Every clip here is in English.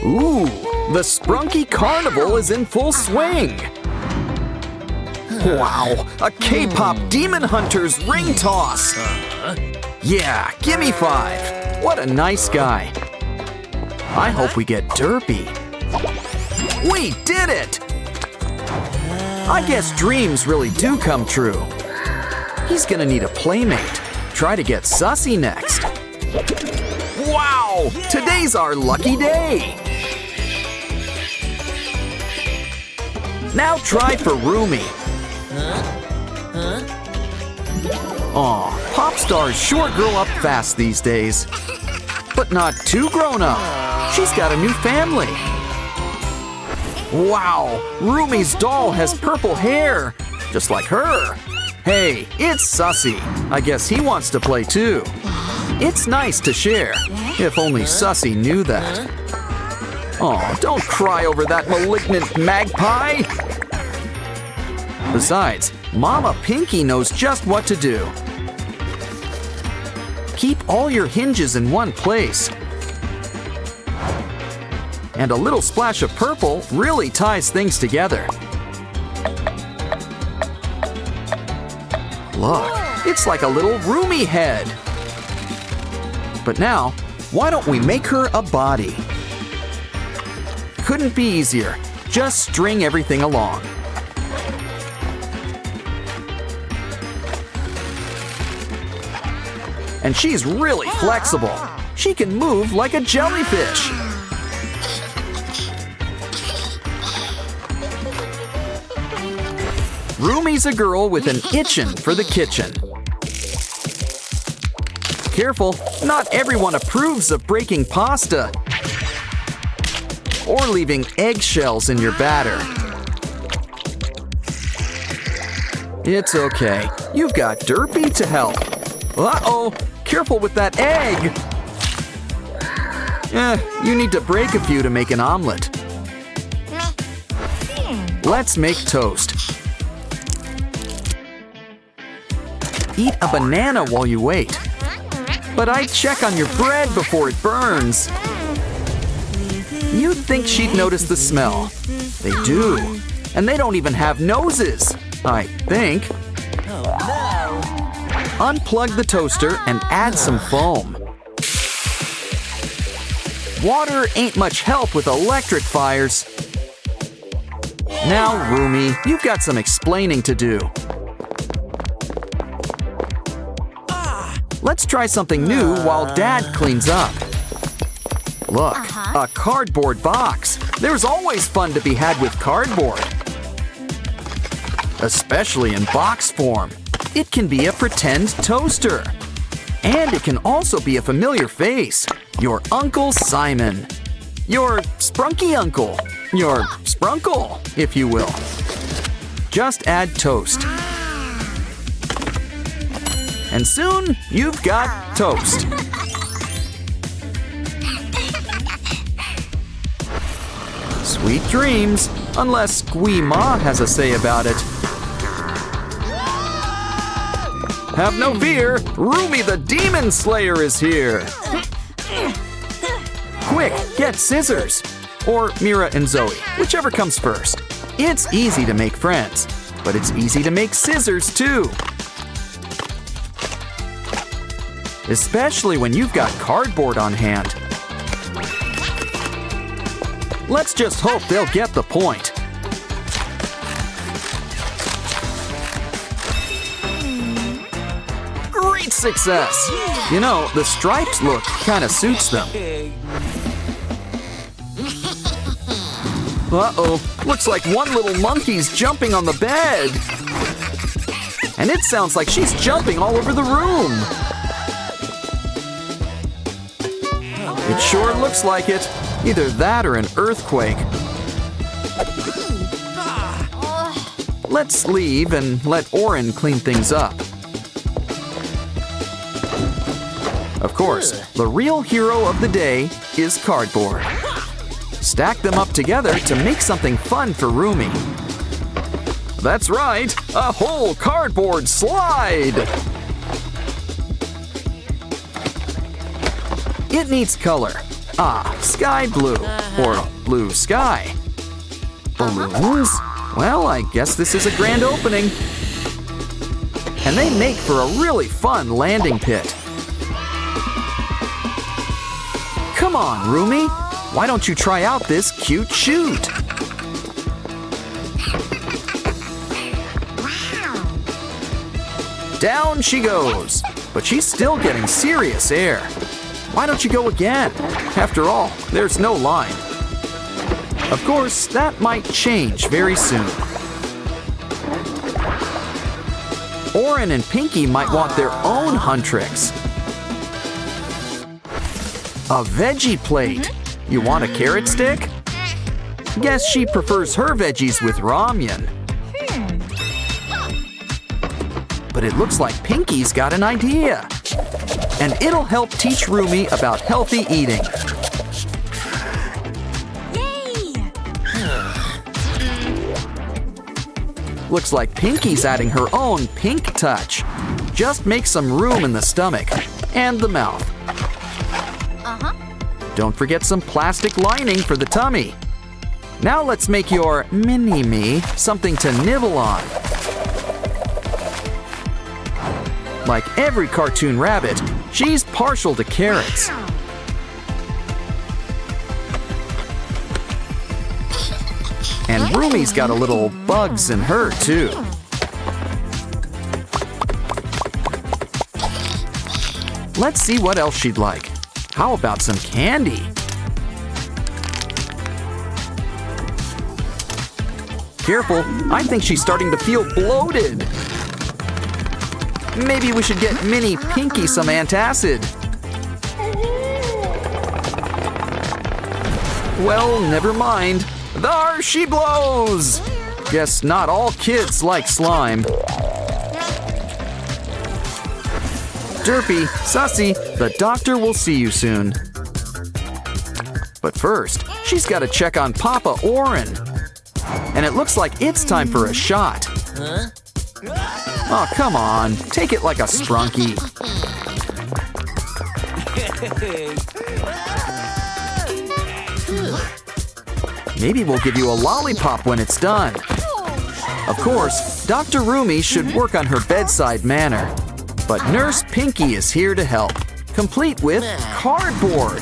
Ooh, the Sprunki Carnival is in full swing! Wow, a K-pop Demon Hunters ring toss! Yeah, gimme 5! What a nice guy! I hope we get derpy. We did it! I guess dreams really do come true. He's gonna need a playmate. Try to get sussy next. Wow! Today's our lucky day! Now try for Rumi. Aw, pop stars sure grow up fast these days. But not too grown up. She's got a new family. Wow, Rumi's doll has purple hair, just like her. Hey, it's Sussy. I guess he wants to play too. It's nice to share, if only Sussy knew that. Aw, don't cry over that malignant magpie. Besides, Mama Pinky knows just what to do. Keep all your hinges in one place. And a little splash of purple really ties things together. Look, it's like a little Rumi head. But now, why don't we make her a body? Couldn't be easier. Just string everything along. And she's really flexible. She can move like a jellyfish. Rumi's a girl with an itchin' for the kitchen. Careful, not everyone approves of breaking pasta or leaving eggshells in your batter. It's okay, you've got Derpy to help. Uh-oh, careful with that egg. You need to break a few to make an omelet. Let's make toast. Eat a banana while you wait. But I'd check on your bread before it burns. You'd think she'd notice the smell. They do. And they don't even have noses, I think. Unplug the toaster and add some foam. Water ain't much help with electric fires. Now, Rumi, you've got some explaining to do. Let's try something new while Dad cleans up. Look, a cardboard box. There's always fun to be had with cardboard. Especially in box form. It can be a pretend toaster. And it can also be a familiar face. Your Uncle Simon. Your Sprunky uncle. Your Sprunkle, if you will. Just add toast. And soon, you've got toast. Sweet dreams, unless Squee Ma has a say about it. Have no fear, Rumi the Demon Slayer is here. Quick, get scissors. Or Mira and Zoe, whichever comes first. It's easy to make friends, but it's easy to make scissors too. Especially when you've got cardboard on hand. Let's just hope they'll get the point. Great success! You know, the stripes look kinda suits them. Uh-oh, looks like one little monkey's jumping on the bed. And it sounds like she's jumping all over the room. It sure looks like it. Either that or an earthquake. Let's leave and let Oren clean things up. Of course, the real hero of the day is cardboard. Stack them up together to make something fun for Rumi. That's right, a whole cardboard slide! It needs color. Ah, sky blue, or blue sky. Balloons? Well, I guess this is a grand opening. And they make for a really fun landing pit. Come on, Rumi. Why don't you try out this cute chute? Down she goes, but she's still getting serious air. Why don't you go again? After all, there's no line. Of course, that might change very soon. Oren and Pinky might want their own huntrix. A veggie plate. You want a carrot stick? Guess she prefers her veggies with ramyun. But it looks like Pinky's got an idea. And it'll help teach Rumi about healthy eating. Looks like Pinky's adding her own pink touch. Just make some room in the stomach and the mouth. Don't forget some plastic lining for the tummy. Now let's make your mini-me something to nibble on. Like every cartoon rabbit, she's partial to carrots. And Rumi's got a little bugs in her, too. Let's see what else she'd like. How about some candy? Careful, I think she's starting to feel bloated. Maybe we should get Mini Pinky some antacid. Well, never mind. There she blows! Guess not all kids like slime. Derpy, Sussy, the doctor will see you soon. But first, she's got to check on Papa Oren. And it looks like it's time for a shot. Oh, come on. Take it like a Sprunki. Maybe we'll give you a lollipop when it's done. Of course, Dr. Rumi should work on her bedside manner. But Nurse Pinky is here to help, complete with cardboard.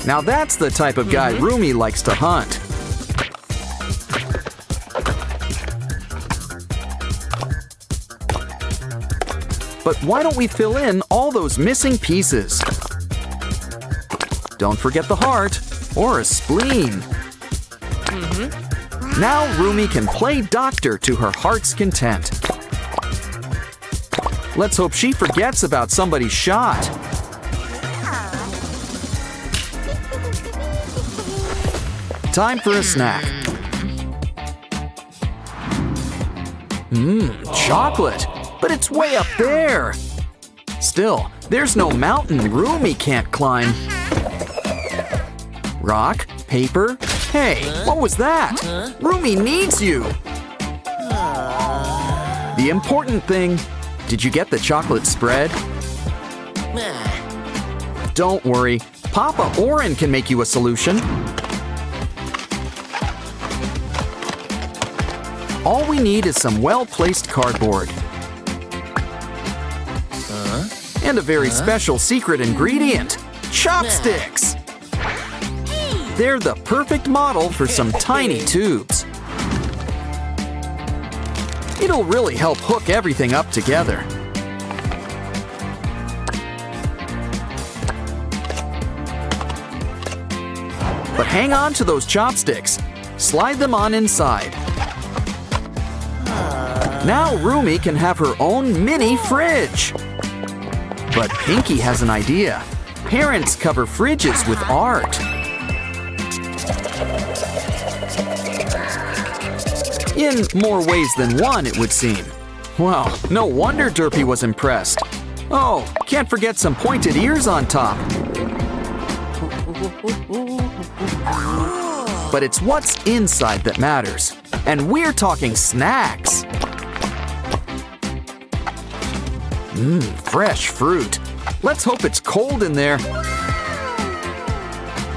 Now that's the type of guy Rumi likes to hunt. But why don't we fill in all those missing pieces? Don't forget the heart or a spleen. Now Rumi can play doctor to her heart's content. Let's hope she forgets about somebody's shot. Time for a snack. Chocolate, but it's way up there. Still, there's no mountain Rumi can't climb. Rock, paper, hey, what was that? Rumi needs you. The important thing, did you get the chocolate spread? Don't worry, Papa Oren can make you a solution. All we need is some well-placed cardboard. And a very special secret ingredient, chopsticks! They're the perfect model for some tiny tubes. It'll really help hook everything up together. But hang on to those chopsticks. Slide them on inside. Now Rumi can have her own mini fridge. But Pinky has an idea. Parents cover fridges with art. In more ways than one, it would seem. Wow, no wonder Derpy was impressed. Oh, can't forget some pointed ears on top. But it's what's inside that matters. And we're talking snacks. Fresh fruit. Let's hope it's cold in there.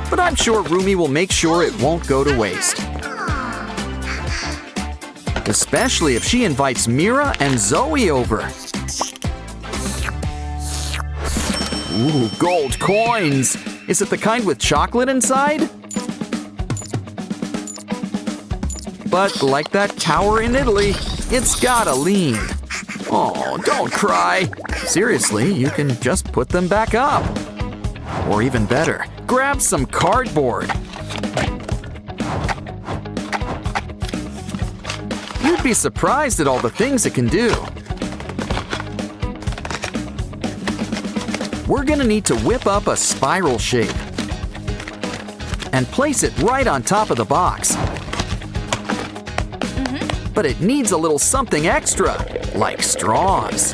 but I'm sure Rumi will make sure it won't go to waste. Especially if she invites Mira and Zoe over. Ooh, gold coins! Is it the kind with chocolate inside? But like that tower in Italy, it's gotta lean. Oh, don't cry. Seriously, you can just put them back up. Or even better, grab some cardboard. You'd be surprised at all the things it can do. We're gonna need to whip up a spiral shape and place it right on top of the box. But it needs a little something extra, like straws.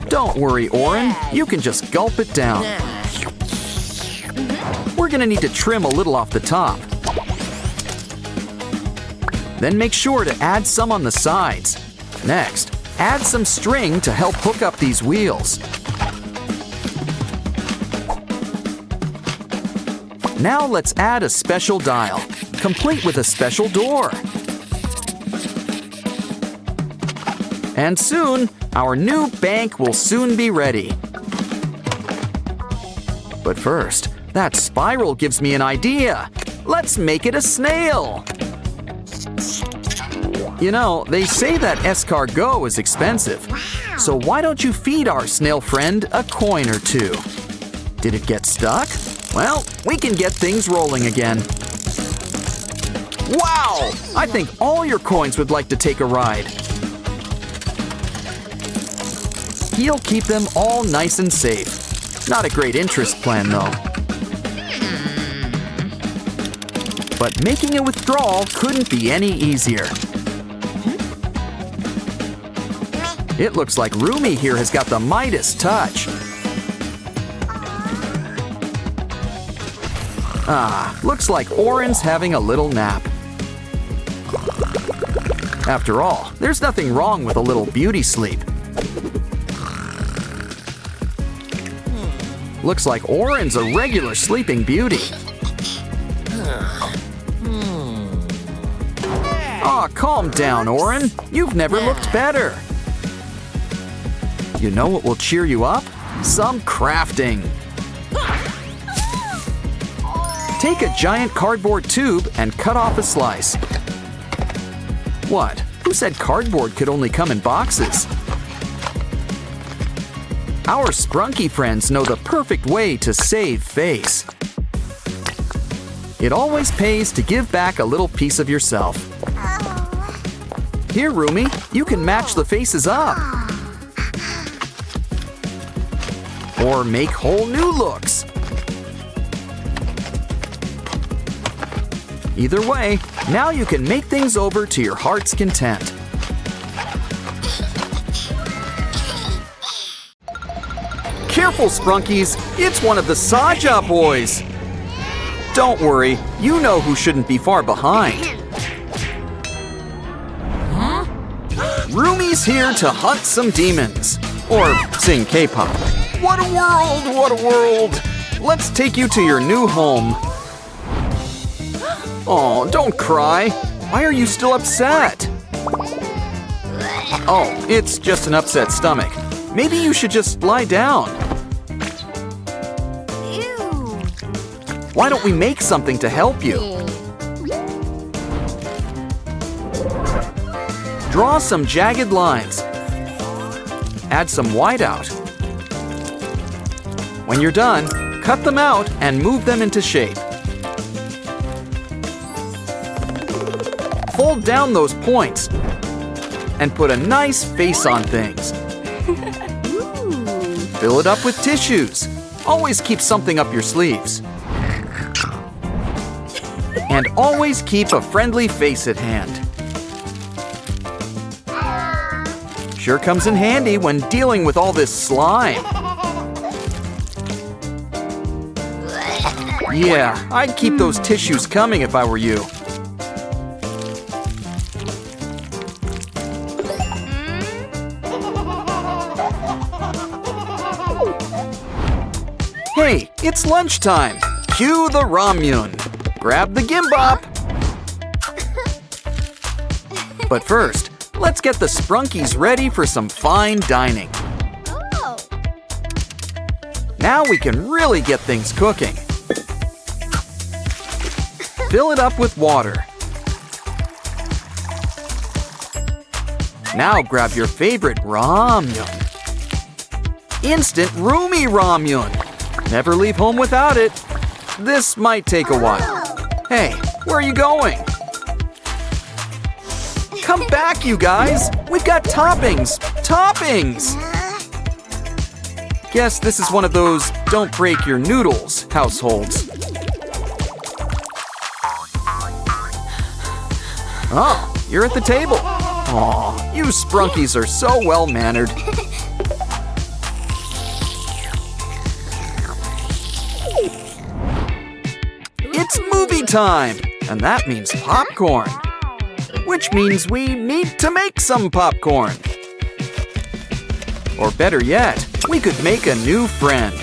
Don't worry, Oren, you can just gulp it down. We're gonna need to trim a little off the top. Then make sure to add some on the sides. Next, add some string to help hook up these wheels. Now let's add a special dial, complete with a special door. And soon, our new bank will soon be ready. But first, that spiral gives me an idea. Let's make it a snail. You know, they say that escargot is expensive. So why don't you feed our snail friend a coin or two? Did it get stuck? Well, we can get things rolling again. Wow! I think all your coins would like to take a ride. He'll keep them all nice and safe. Not a great interest plan, though. But making a withdrawal couldn't be any easier. It looks like Rumi here has got the Midas touch. Ah, looks like Oren's having a little nap. After all, there's nothing wrong with a little beauty sleep. Looks like Oren's a regular sleeping beauty. Aw, calm down, Oren. You've never looked better. You know what will cheer you up? Some crafting. Take a giant cardboard tube and cut off a slice. What? Who said cardboard could only come in boxes? Our Sprunki friends know the perfect way to save face. It always pays to give back a little piece of yourself. Here, Rumi, you can match the faces up. Or make whole new looks. Either way, now you can make things over to your heart's content. Careful, Sprunkies, it's one of the Saja boys. Don't worry, you know who shouldn't be far behind. Rumi's here to hunt some demons, or sing K-pop. What a world, what a world. Let's take you to your new home. Oh, don't cry. Why are you still upset? Oh, it's just an upset stomach. Maybe you should just lie down. Why don't we make something to help you? Draw some jagged lines. Add some whiteout. When you're done, cut them out and move them into shape. Fold down those points and put a nice face on things. Fill it up with tissues. Always keep something up your sleeves. And always keep a friendly face at hand. Sure comes in handy when dealing with all this slime. Yeah, I'd keep those tissues coming if I were you. Hey, It's lunchtime. Cue the ramyun. Grab the gimbap. But first, let's get the Sprunkies ready for some fine dining. Oh. Now we can really get things cooking. Fill it up with water. Now grab your favorite ramyun. Instant roomy ramyun. Never leave home without it. This might take a while. Hey, where are you going? Come back, you guys! We've got toppings! Toppings! Guess this is one of those don't break your noodles households. Oh, you're at the table. Aw, you Sprunkies are so well-mannered. It's movie time, and that means popcorn. Which means we need to make some popcorn. Or better yet, we could make a new friend.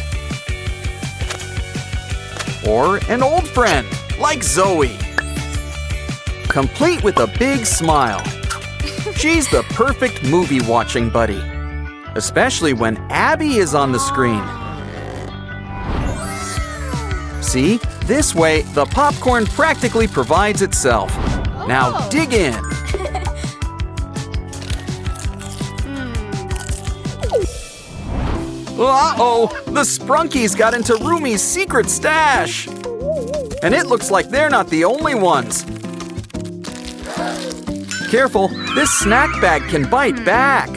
Or an old friend, like Zoe. Complete with a big smile. She's the perfect movie-watching buddy. Especially when Abby is on the screen. See? This way, the popcorn practically provides itself. Now dig in. Uh-oh, the Sprunkies got into Rumi's secret stash. And it looks like they're not the only ones. Careful, this snack bag can bite back.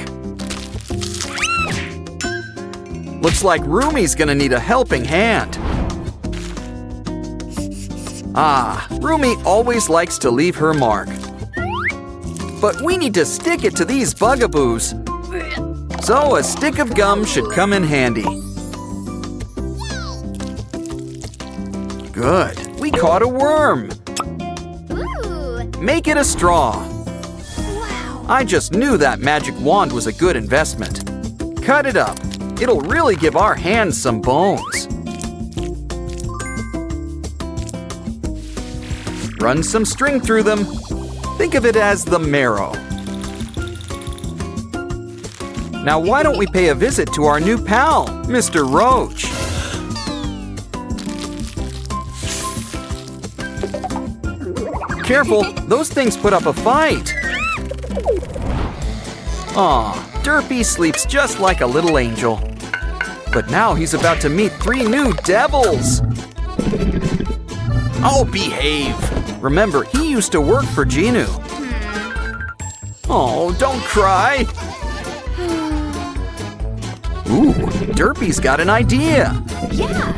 Looks like Rumi's gonna need a helping hand. Ah, Rumi always likes to leave her mark. But we need to stick it to these bugaboos. So a stick of gum should come in handy. Good, we caught a worm. Ooh. Make it a straw. Wow. I just knew that magic wand was a good investment. Cut it up. It'll really give our hands some bones. Run some string through them. Think of it as the marrow. Now why don't we pay a visit to our new pal, Mr. Roach? Careful, those things put up a fight. Aw, Derpy sleeps just like a little angel. But now he's about to meet 3 new devils. Oh, behave. Remember, he used to work for Genu. Oh, don't cry. Ooh, Derpy's got an idea. Yeah.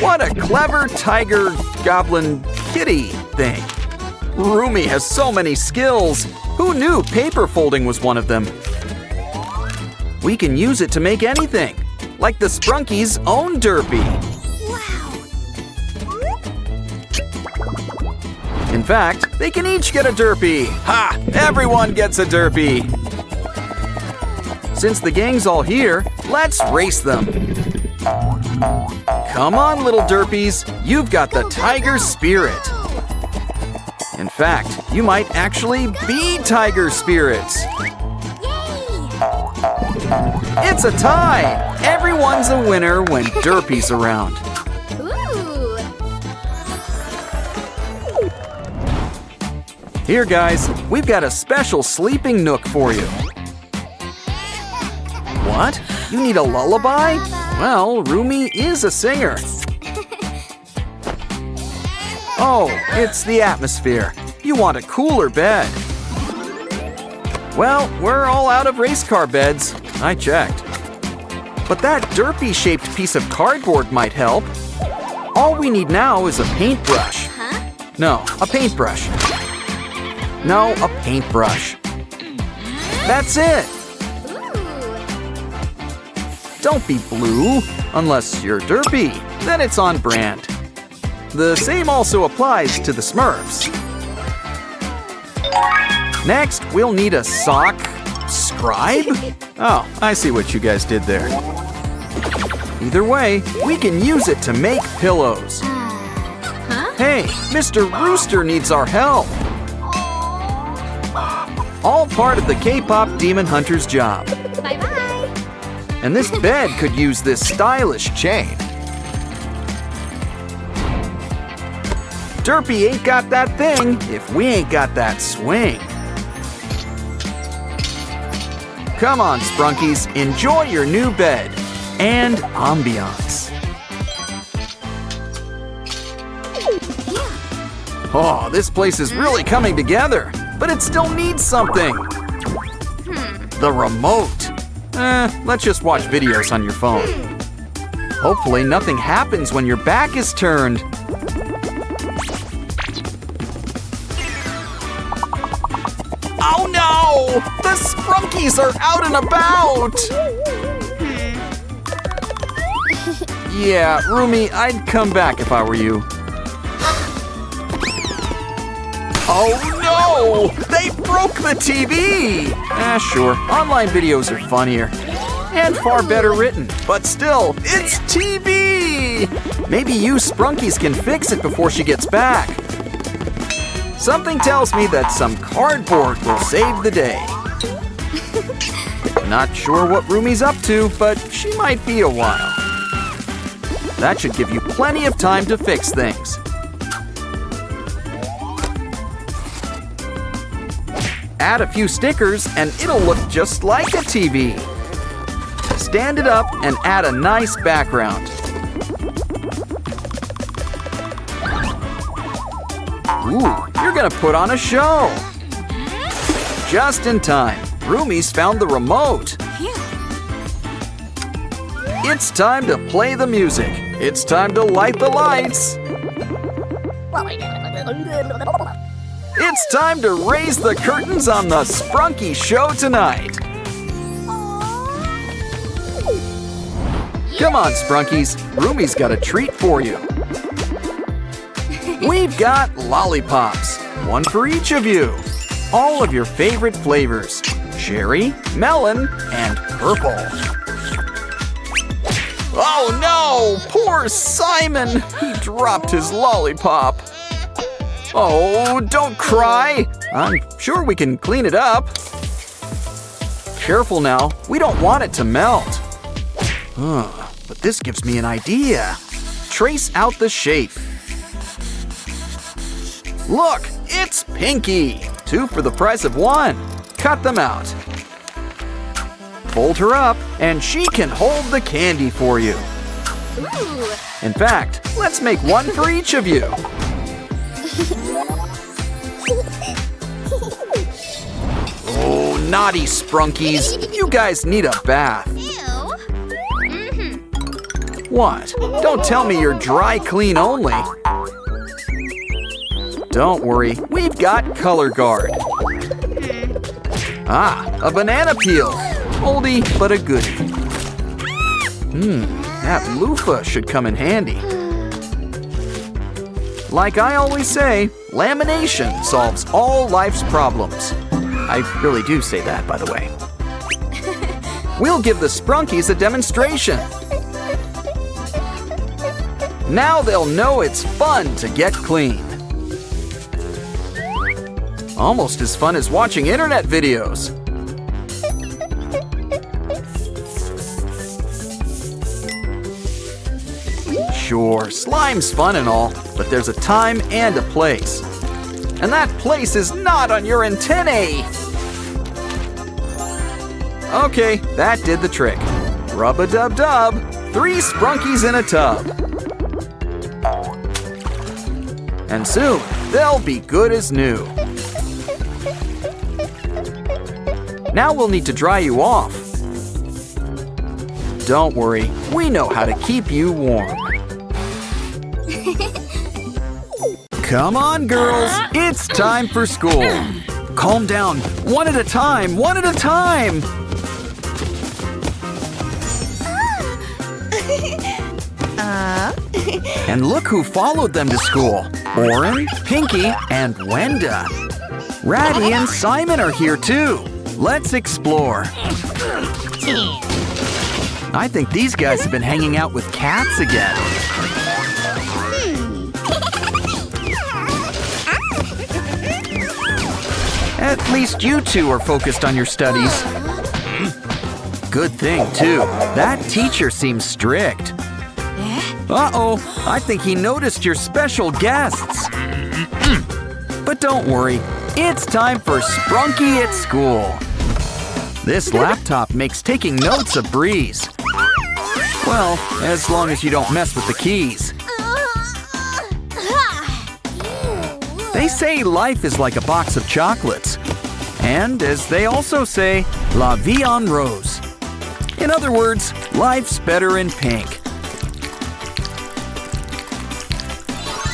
What a clever tiger goblin kitty thing. Rumi has so many skills. Who knew paper folding was one of them? We can use it to make anything, like the Sprunkies' own Derpy. In fact, they can each get a Derpy. Ha! Everyone gets a Derpy. Since the gang's all here, let's race them. Come on, little Derpies. You've got the tiger spirit. In fact, you might actually be tiger spirits. It's a tie. Everyone's a winner when Derpy's around. Here, guys, we've got a special sleeping nook for you. What? You need a lullaby? Well, Rumi is a singer. Oh, it's the atmosphere. You want a cooler bed. Well, we're all out of race car beds. I checked. But that Derpy-shaped piece of cardboard might help. All we need now is a paintbrush. Huh? No, a paintbrush. No, a paintbrush. That's it. Don't be blue, unless you're Derpy. Then it's on brand. The same also applies to the Smurfs. Next, we'll need a sock scribe. Oh, I see what you guys did there. Either way, we can use it to make pillows. Huh? Hey, Mr. Rooster needs our help. All part of the K-pop Demon Hunter's job. Bye-bye. And this bed could use this stylish chain. Derpy ain't got that thing if we ain't got that swing. Come on, Sprunkies, enjoy your new bed and ambiance. Oh, this place is really coming together, but it still needs something. The remote. Let's just watch videos on your phone. Hopefully nothing happens when your back is turned. Oh no! The Sprunkies are out and about! Yeah, Rumi, I'd come back if I were you. Oh no! They broke the TV! Sure, online videos are funnier. And far better written, but still, it's TV! Maybe you Sprunkies can fix it before she gets back. Something tells me that some cardboard will save the day. Not sure what Rumi's up to, but she might be a while. That should give you plenty of time to fix things. Add a few stickers and it'll look just like a TV. Stand it up and add a nice background. Ooh, you're gonna put on a show. Just in time, Rumi's found the remote. It's time to play the music. It's time to light the lights. It's time to raise the curtains on the Sprunki show tonight. Come on, Sprunkies. Rumi's got a treat for you. We've got lollipops, one for each of you. All of your favorite flavors, cherry, melon, and purple. Oh no, poor Simon. He dropped his lollipop. Oh, don't cry. I'm sure we can clean it up. Careful now, we don't want it to melt. But this gives me an idea. Trace out the shape. Look, it's Pinky. 2 for the price of 1. Cut them out. Fold her up, and she can hold the candy for you. Ooh. In fact, let's make one for each of you. Oh, naughty Sprunkies. You guys need a bath. What? Don't tell me you're dry clean only. Don't worry, we've got Color Guard. Ah, a banana peel. Oldie, but a goodie. That loofah should come in handy. Like I always say, lamination solves all life's problems. I really do say that, by the way. We'll give the Sprunkies a demonstration. Now they'll know it's fun to get clean. Almost as fun as watching internet videos. Sure, slime's fun and all, but there's a time and a place. And that place is not on your antennae. Okay, that did the trick. Rub-a-dub-dub, 3 Sprunkies in a tub. And soon, they'll be good as new. Now we'll need to dry you off. Don't worry, we know how to keep you warm. Come on, girls, it's time for school. Calm down, one at a time, one at a time. And look who followed them to school. Oren, Pinky, and Wenda. Ratty and Simon are here too. Let's explore. I think these guys have been hanging out with cats again. At least you two are focused on your studies. Good thing, too. That teacher seems strict. Uh-oh, I think he noticed your special guests. But don't worry, it's time for Sprunki at school. This laptop makes taking notes a breeze. Well, as long as you don't mess with the keys. They say life is like a box of chocolates. And as they also say, la vie en rose. In other words, life's better in pink.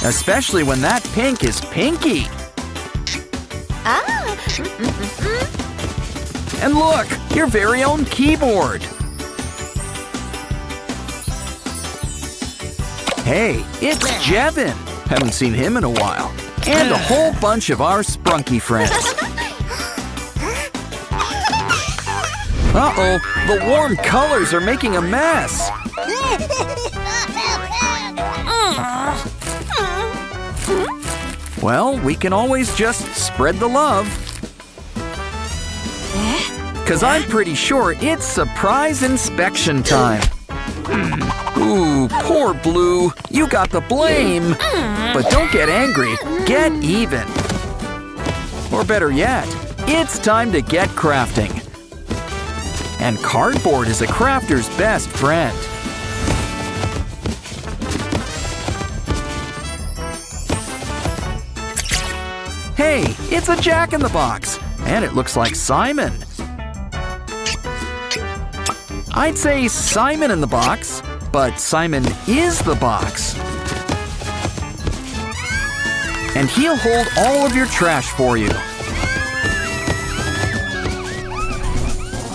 Especially when that pink is pinky. And look, your very own keyboard. Hey, it's Jevin. Haven't seen him in a while. And a whole bunch of our Sprunki friends. Uh-oh, the warm colors are making a mess. Well, we can always just spread the love. 'Cause I'm pretty sure it's surprise inspection time. Ooh, poor Blue. You got the blame. But don't get angry. Get even. Or better yet, it's time to get crafting. And cardboard is a crafter's best friend. Hey, it's a Jack-in-the-Box. And it looks like Simon. I'd say Simon in the box, but Simon is the box. And he'll hold all of your trash for you.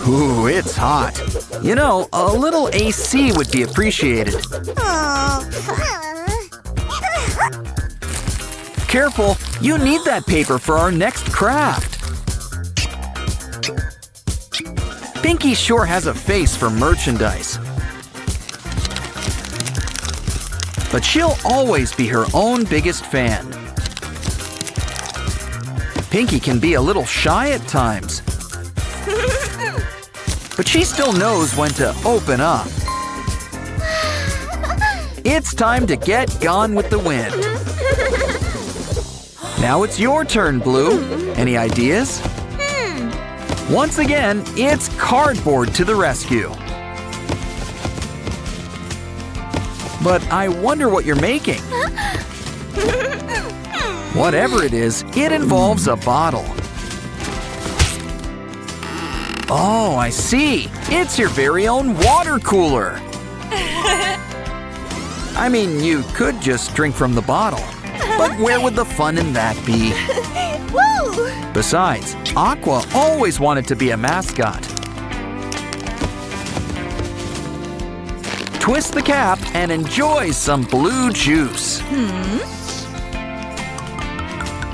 Ooh, it's hot. You know, a little AC would be appreciated. Careful, you need that paper for our next craft. Pinky sure has a face for merchandise. But she'll always be her own biggest fan. Pinky can be a little shy at times. But she still knows when to open up. It's time to get gone with the wind. Now it's your turn, Blue. Any ideas? Once again, it's cardboard to the rescue. But I wonder what you're making. Whatever it is, it involves a bottle. Oh, I see. It's your very own water cooler. I mean, you could just drink from the bottle. But where would the fun in that be? Besides, Aqua always wanted to be a mascot. Twist the cap and enjoy some blue juice.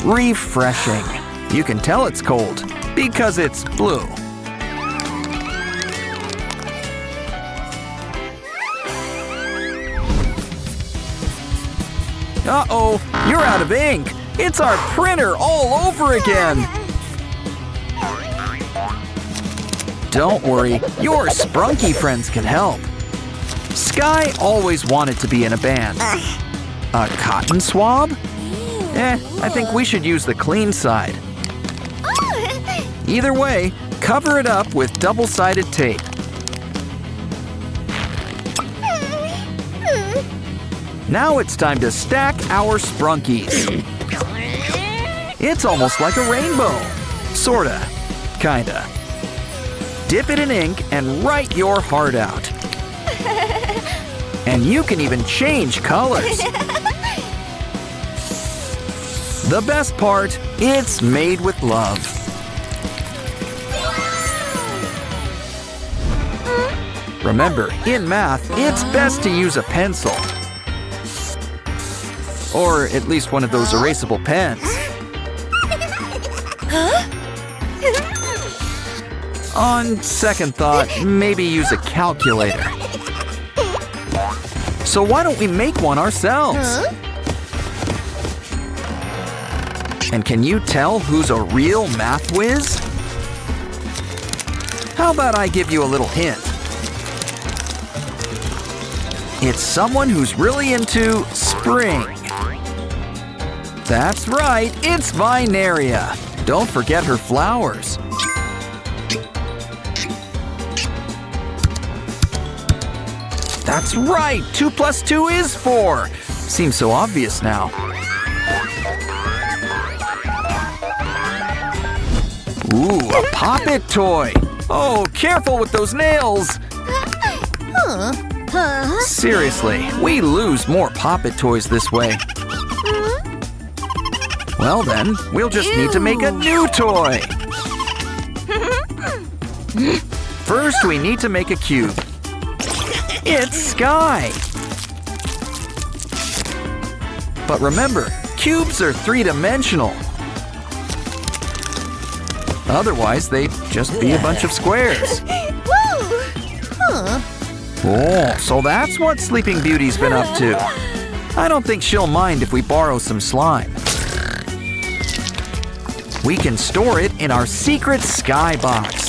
Refreshing. You can tell it's cold because it's blue. Uh-oh, you're out of ink. It's our printer all over again. Don't worry, your Sprunki friends can help. Sky always wanted to be in a band. A cotton swab? I think we should use the clean side. Either way, cover it up with double-sided tape. Now it's time to stack our Sprunkis. It's almost like a rainbow. Sorta. Kinda. Dip it in ink and write your heart out. And you can even change colors. The best part, it's made with love. Remember, in math, it's best to use a pencil. Or at least one of those erasable pens. On second thought, maybe use a calculator. So why don't we make one ourselves? And can you tell who's a real math whiz? How about I give you a little hint? It's someone who's really into spring. That's right, it's Vinaria. Don't forget her flowers. That's right, 2 plus 2 is 4. Seems so obvious now. Ooh, a Pop-It toy. Oh, careful with those nails. Seriously, we lose more Pop-It toys this way. Well then, we'll just need to make a new toy. First, we need to make a cube. It's Sky. But remember, cubes are 3-dimensional. Otherwise, they'd just be a bunch of squares. Oh, so that's what Sleeping Beauty's been up to. I don't think she'll mind if we borrow some slime. We can store it in our secret Sky box.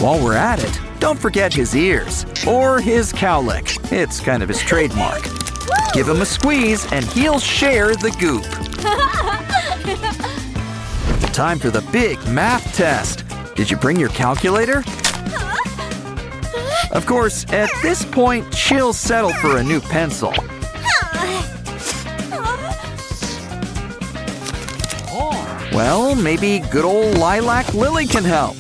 While we're at it, don't forget his ears, or his cowlick. It's kind of his trademark. Give him a squeeze and he'll share the goop. Time for the big math test. Did you bring your calculator? Of course, at this point, she'll settle for a new pencil. Well, maybe good old Lilac Lily can help.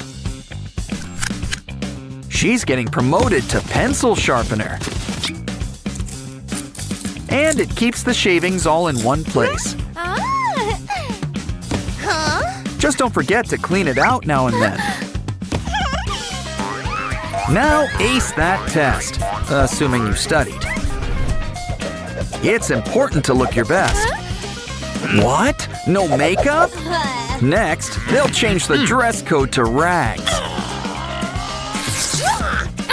She's getting promoted to pencil sharpener. And it keeps the shavings all in one place. Just don't forget to clean it out now and then. Now ace that test, assuming you studied. It's important to look your best. What? No makeup? Next, they'll change the dress code to rags.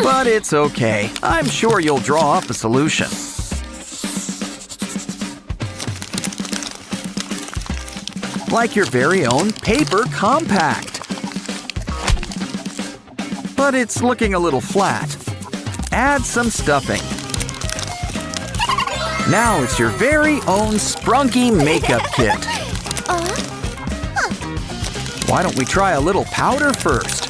But it's okay. I'm sure you'll draw up a solution. Like your very own paper compact. But it's looking a little flat. Add some stuffing. Now it's your very own Sprunki makeup kit. Why don't we try a little powder first?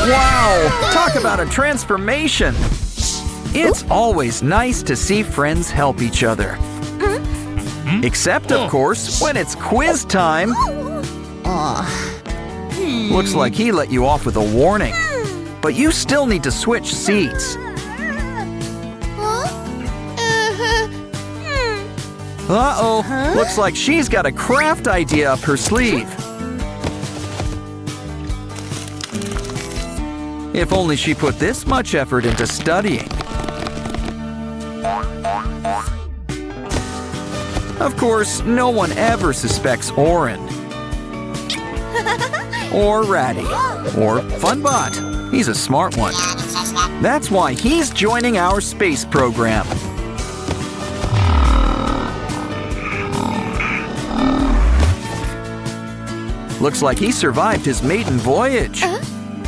Wow! Talk about a transformation! It's always nice to see friends help each other. Except, of course, when it's quiz time. Looks like he let you off with a warning. But you still need to switch seats. Uh-oh, looks like she's got a craft idea up her sleeve. If only she put this much effort into studying. Of course, no one ever suspects Orin. Or Ratty. Or Funbot. He's a smart one. That's why he's joining our space program. Looks like he survived his maiden voyage.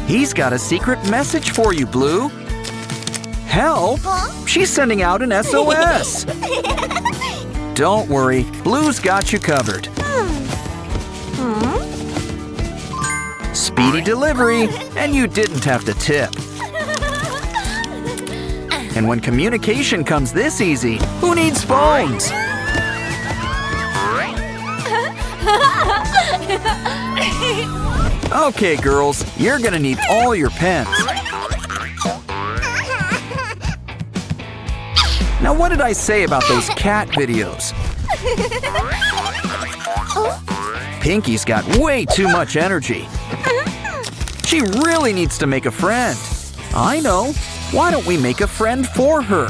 He's got a secret message for you, Blue. Help! She's sending out an SOS. Don't worry, Blue's got you covered. Speedy delivery, and you didn't have to tip. And when communication comes this easy, who needs phones? Okay, girls, you're gonna need all your pens. Now, what did I say about those cat videos? Pinky's got way too much energy. She really needs to make a friend. I know. Why don't we make a friend for her?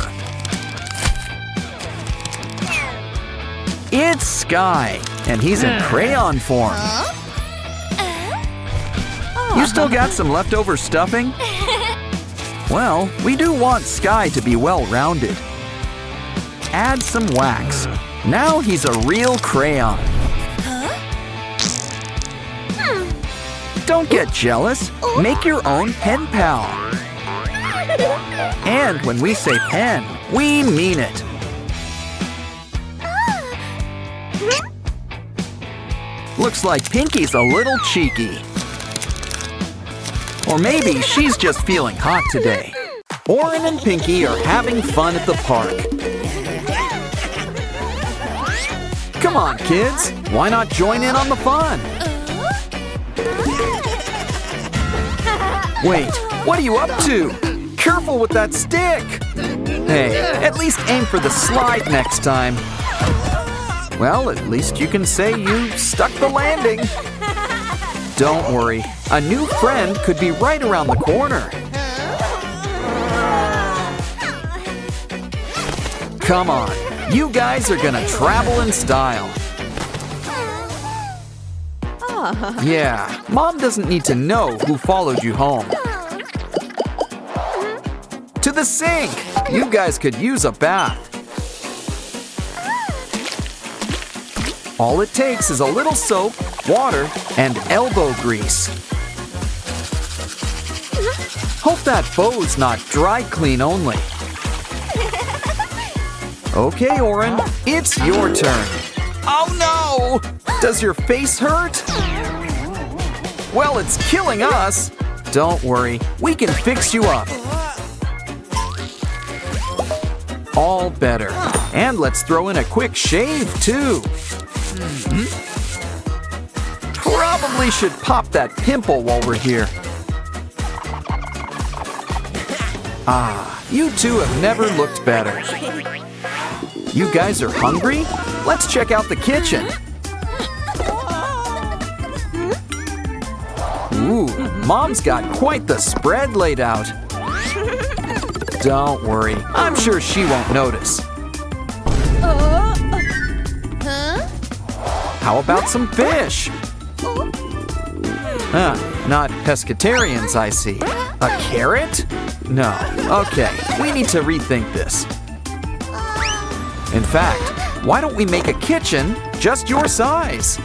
It's Sky, and he's in crayon form. You still got some leftover stuffing? Well, we do want Sky to be well-rounded. Add some wax. Now he's a real crayon. Don't get jealous. Make your own pen pal. And when we say pen, we mean it. Looks like Pinky's a little cheeky. Or maybe she's just feeling hot today. Oren and Pinky are having fun at the park. Come on, kids. Why not join in on the fun? Wait, what are you up to? Careful with that stick! Hey, at least aim for the slide next time. Well, at least you can say you stuck the landing. Don't worry, a new friend could be right around the corner. Come on, you guys are gonna travel in style. Yeah, Mom doesn't need to know who followed you home. To the sink! You guys could use a bath. All it takes is a little soap, water, and elbow grease. Hope that bow's not dry clean only. Okay, Oren, it's your turn. Oh no! Does your face hurt? Well, it's killing us. Don't worry, we can fix you up. All better. And let's throw in a quick shave, too. Probably should pop that pimple while we're here. Ah, you two have never looked better. You guys are hungry? Let's check out the kitchen. Ooh, Mom's got quite the spread laid out. Don't worry, I'm sure she won't notice. How about some fish? Not pescatarians, I see. A carrot? No. Okay, we need to rethink this. In fact, why don't we make a kitchen just your size?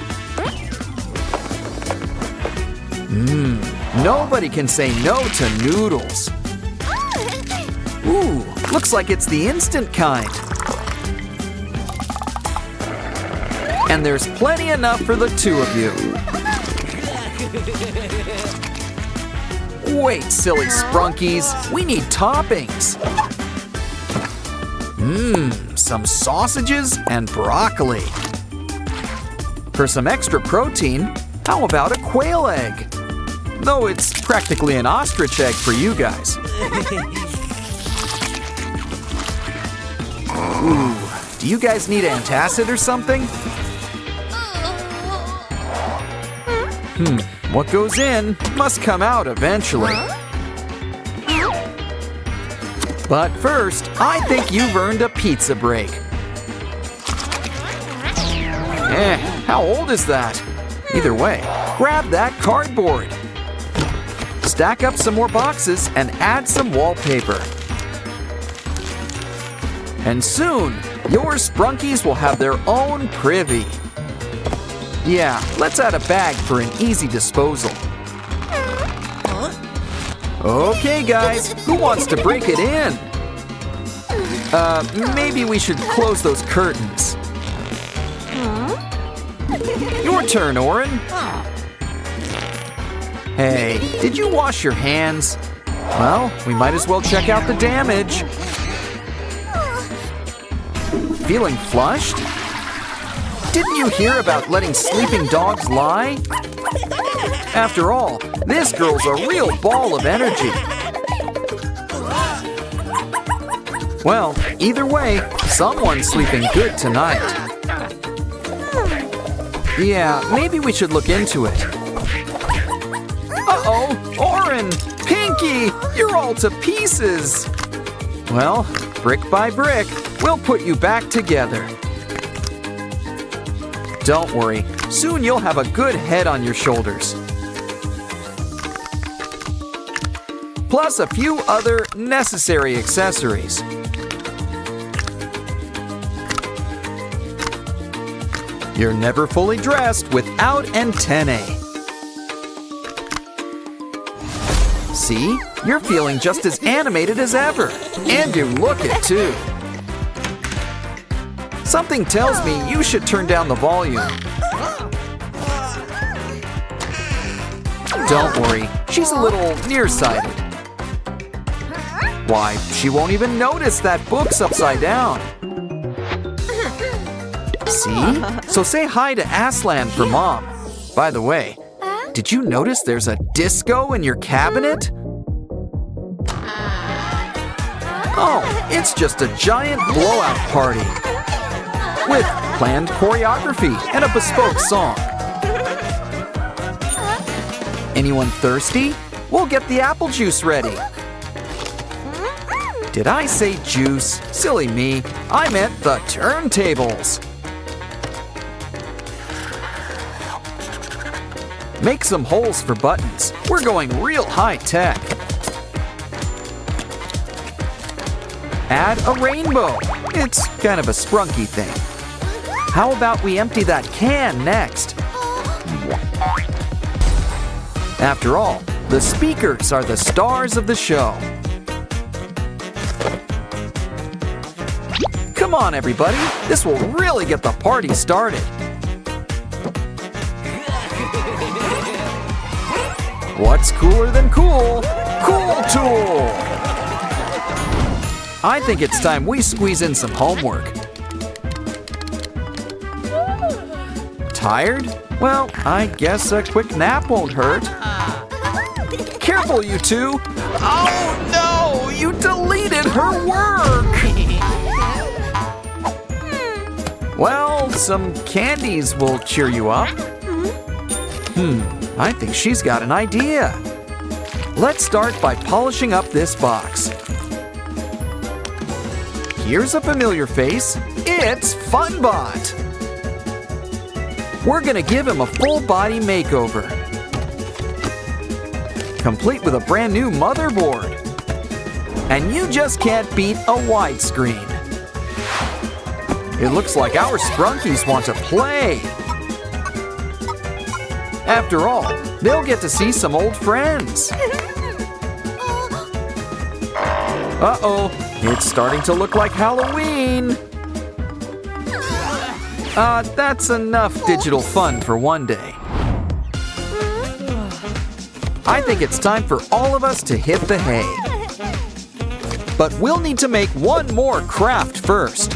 Nobody can say no to noodles. Ooh, looks like it's the instant kind. And there's plenty enough for the two of you. Wait, silly Sprunkies, we need toppings. Some sausages and broccoli. For some extra protein, how about a quail egg? Though it's practically an ostrich egg for you guys. Ooh, do you guys need antacid or something? What goes in must come out eventually. But first, I think you've earned a pizza break. How old is that? Either way, grab that cardboard. Stack up some more boxes and add some wallpaper. And soon, your Sprunkies will have their own privy. Yeah, let's add a bag for an easy disposal. Okay, guys, who wants to break it in? Maybe we should close those curtains. Your turn, Oren. Hey, did you wash your hands? Well, we might as well check out the damage. Feeling flushed? Didn't you hear about letting sleeping dogs lie? After all, this girl's a real ball of energy. Well, either way, someone's sleeping good tonight. Yeah, maybe we should look into it. Uh-oh, Oren, Pinky, you're all to pieces. Well, brick by brick, we'll put you back together. Don't worry, soon you'll have a good head on your shoulders. plus a few other necessary accessories. You're never fully dressed without antennae. See? You're feeling just as animated as ever. And you look it too. Something tells me you should turn down the volume. Don't worry, she's a little nearsighted. Why, she won't even notice that book's upside down. See? So say hi to Aslan for Mom. By the way, did you notice there's a disco in your cabinet? Oh, it's just a giant blowout party with planned choreography and a bespoke song. Anyone thirsty? We'll get the apple juice ready. Did I say juice? Silly me. I meant the turntables. Make some holes for buttons. We're going real high tech. Add a rainbow. It's kind of a Sprunki thing. How about we empty that can next? After all, the speakers are the stars of the show. Come on, everybody. This will really get the party started. What's cooler than cool? Cool Tool! I think it's time we squeeze in some homework. Tired? Well, I guess a quick nap won't hurt. Careful, you two! Oh no! You deleted her work! Well, some candies will cheer you up. I think she's got an idea. Let's start by polishing up this box. Here's a familiar face. It's Funbot. We're gonna give him a full body makeover, complete with a brand new motherboard. And you just can't beat a widescreen. It looks like our Sprunkies want to play. After all, they'll get to see some old friends. Uh-oh, it's starting to look like Halloween. That's enough digital fun for one day. I think it's time for all of us to hit the hay. But we'll need to make one more craft first.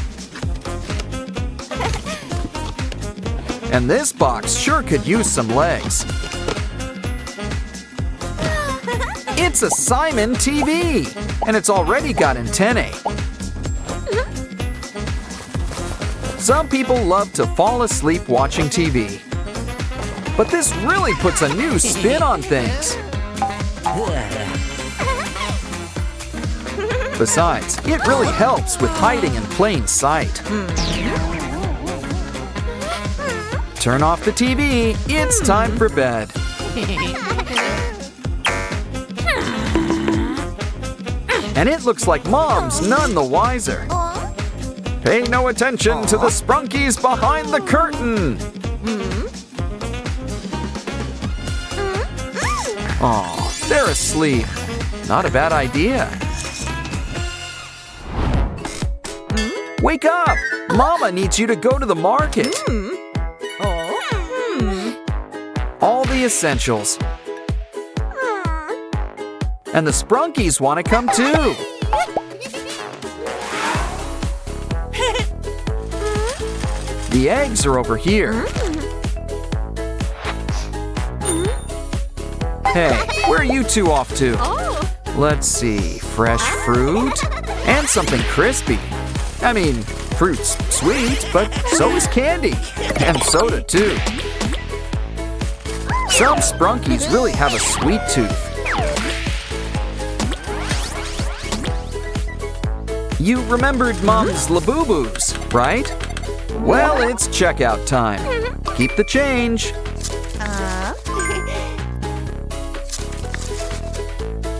And this box sure could use some legs. It's a Simon TV, and it's already got antennae. Some people love to fall asleep watching TV. But this really puts a new spin on things. Besides, it really helps with hiding in plain sight. Turn off the TV. It's time for bed. And it looks like Mom's none the wiser. Pay no attention to the Sprunkies behind the curtain. Aw, they're asleep. Not a bad idea. Wake up! Mama needs you to go to the market. All the essentials. And the Sprunkies want to come too. The eggs are over here. Hey, where are you two off to? Let's see, fresh fruit and something crispy. I mean, fruit's sweet, but so is candy. And soda too. Some Sprunkies really have a sweet tooth. You remembered Mom's Labubu's, right? Well, it's checkout time. Keep the change.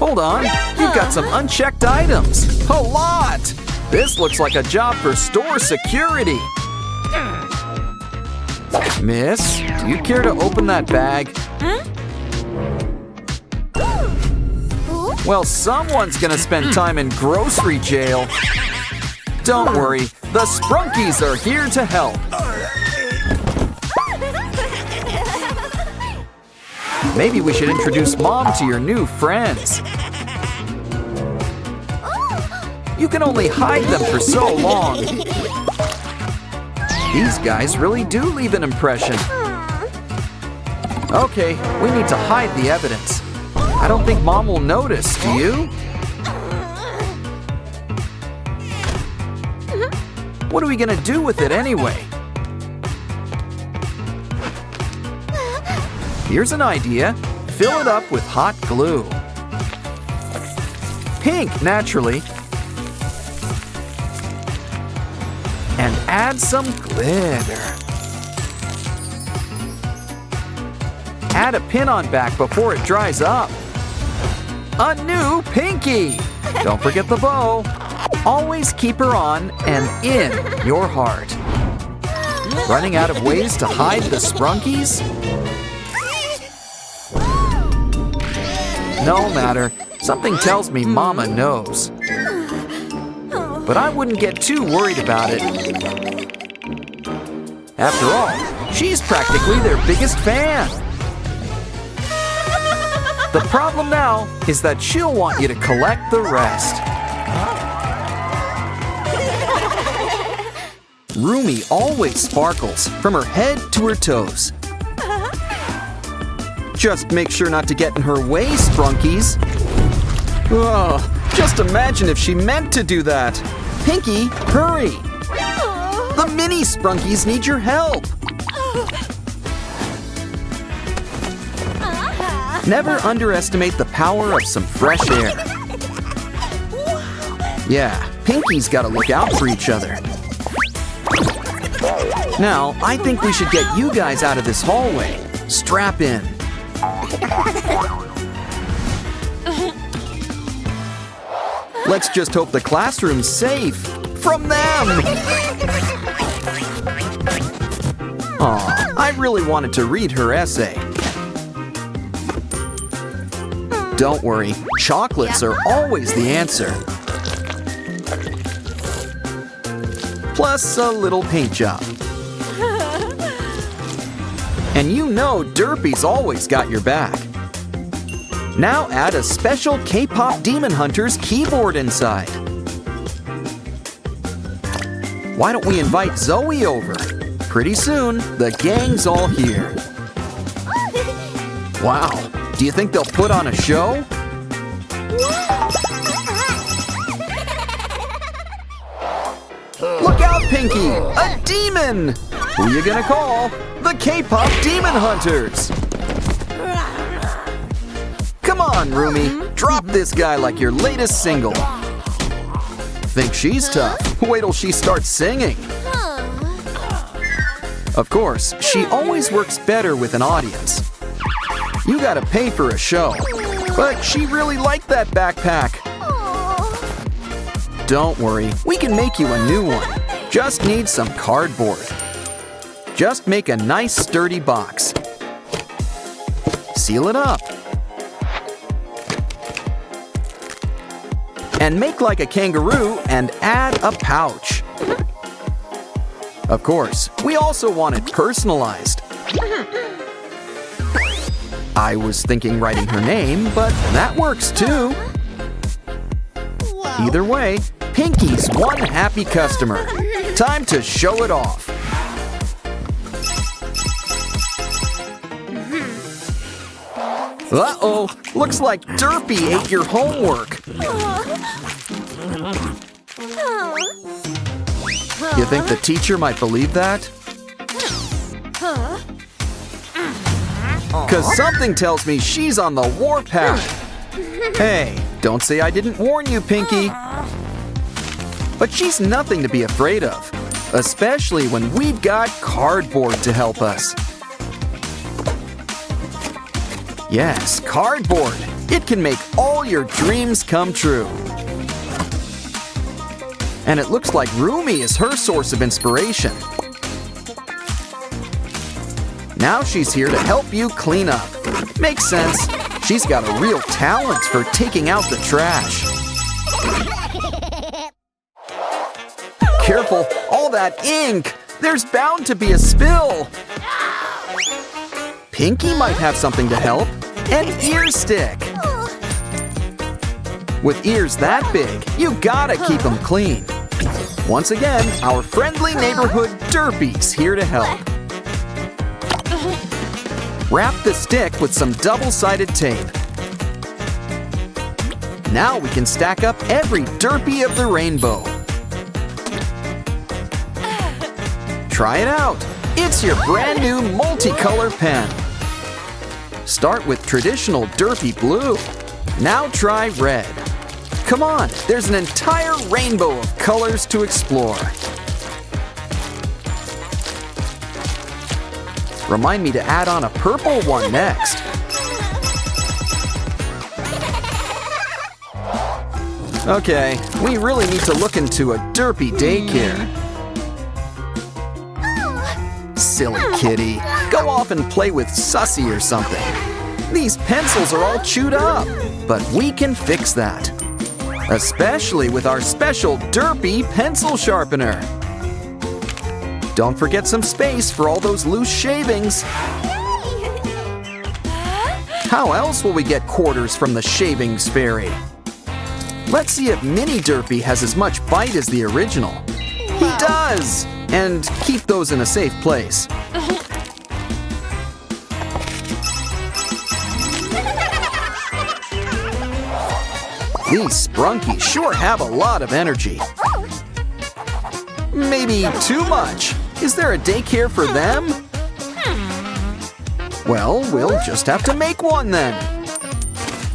Hold on, you've got some unchecked items. A lot! This looks like a job for store security. Miss, do you care to open that bag? Well, someone's gonna spend time in grocery jail. Don't worry, the Sprunkies are here to help. Maybe we should introduce Mom to your new friends. You can only hide them for so long. These guys really do leave an impression. Okay, we need to hide the evidence. I don't think Mom will notice, do you? What are we gonna do with it anyway? Here's an idea. Fill it up with hot glue. Pink, naturally. And add some glitter. Add a pin-on back before it dries up. A new Pinky! Don't forget the bow. Always keep her on and in your heart. Running out of ways to hide the Sprunkies? No matter. Something tells me Mama knows. But I wouldn't get too worried about it. After all, she's practically their biggest fan. The problem now is that she'll want you to collect the rest. Rumi always sparkles from her head to her toes. Just make sure not to get in her way, Sprunkies. Oh, just imagine if she meant to do that. Pinky, hurry! The mini Sprunkies need your help. Never underestimate the power of some fresh air. Yeah, Pinky's gotta look out for each other. Now, I think we should get you guys out of this hallway. Strap in. Let's just hope the classroom's safe from them. Aw, I really wanted to read her essay. Don't worry, chocolates are always the answer. Plus a little paint job. And you know Derpy's always got your back. Now add a special K-pop Demon Hunters keyboard inside. Why don't we invite Zoe over? Pretty soon, the gang's all here. Wow, do you think they'll put on a show? Look out, Pinky! A demon! Who you gonna call? The K-pop Demon Hunters! Come on, Rumi. Drop this guy like your latest single. Think she's tough? Wait till she starts singing. Of course, she always works better with an audience. You gotta pay for a show. But she really liked that backpack. Don't worry, we can make you a new one. Just need some cardboard. Just make a nice sturdy box. Seal it up. And make like a kangaroo and add a pouch. Of course, we also want it personalized. I was thinking writing her name, but that works too. Either way, Pinky's one happy customer. Time to show it off. Uh-oh, looks like Derpy ate your homework. You think the teacher might believe that? 'Cause something tells me she's on the warpath. Hey, don't say I didn't warn you, Pinky. But she's nothing to be afraid of, especially when we've got cardboard to help us. Yes, cardboard. It can make all your dreams come true. And it looks like Rumi is her source of inspiration. Now she's here to help you clean up. Makes sense. She's got a real talent for taking out the trash. Careful, all that ink! There's bound to be a spill! Pinky might have something to help. An ear stick! With ears that big, you gotta keep them clean. Once again, our friendly neighborhood Derpy's here to help. Wrap the stick with some double-sided tape. Now we can stack up every Derpy of the rainbow. Try it out. It's your brand new multicolor pen. Start with traditional Derpy blue. Now try red. Come on, there's an entire rainbow of colors to explore. Remind me to add on a purple one next. Okay, we really need to look into a Derpy daycare. Silly kitty, go off and play with Sussy or something. These pencils are all chewed up, but we can fix that. Especially with our special Derpy pencil sharpener. Don't forget some space for all those loose shavings. How else will we get quarters from the shavings fairy? Let's see if Mini Derpy has as much bite as the original. He does! And keep those in a safe place. These Sprunkies sure have a lot of energy. Maybe too much. Is there a daycare for them? Well, we'll just have to make one then.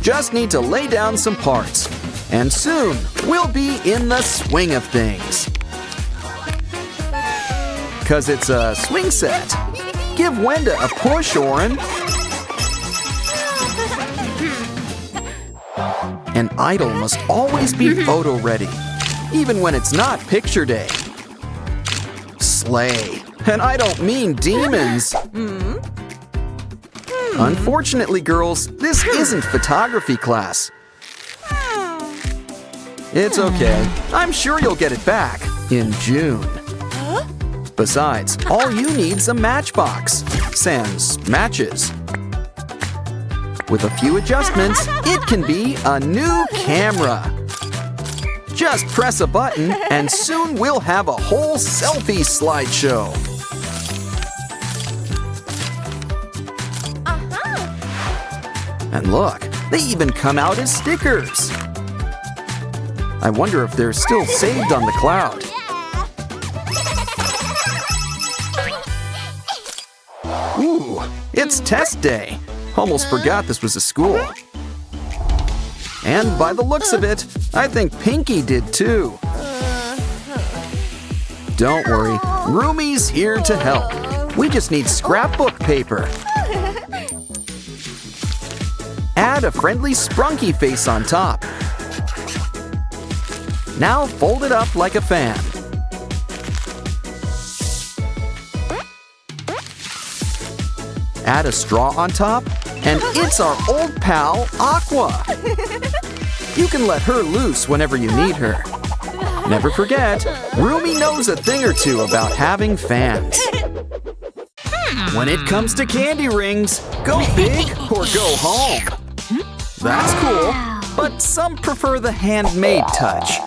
Just need to lay down some parts. And soon, we'll be in the swing of things. 'Cause it's a swing set. Give Wenda a push, Oren. An idol must always be photo ready, even when it's not picture day. Slay. And I don't mean demons. Unfortunately, girls, this isn't photography class. It's okay. I'm sure you'll get it back in June. Besides, all you need's a matchbox. Sans matches. With a few adjustments, it can be a new camera. Just press a button and soon we'll have a whole selfie slideshow. And look, they even come out as stickers. I wonder if they're still saved on the cloud. Ooh, it's test day. Almost forgot this was a school. And by the looks of it, I think Pinky did too. Don't worry, Rumi's here to help. We just need scrapbook paper. Add a friendly Sprunky face on top. Now fold it up like a fan. Add a straw on top, and it's our old pal, Aqua. You can let her loose whenever you need her. Never forget, Rumi knows a thing or two about having fans. When it comes to candy rings, go big or go home. That's cool, but some prefer the handmade touch.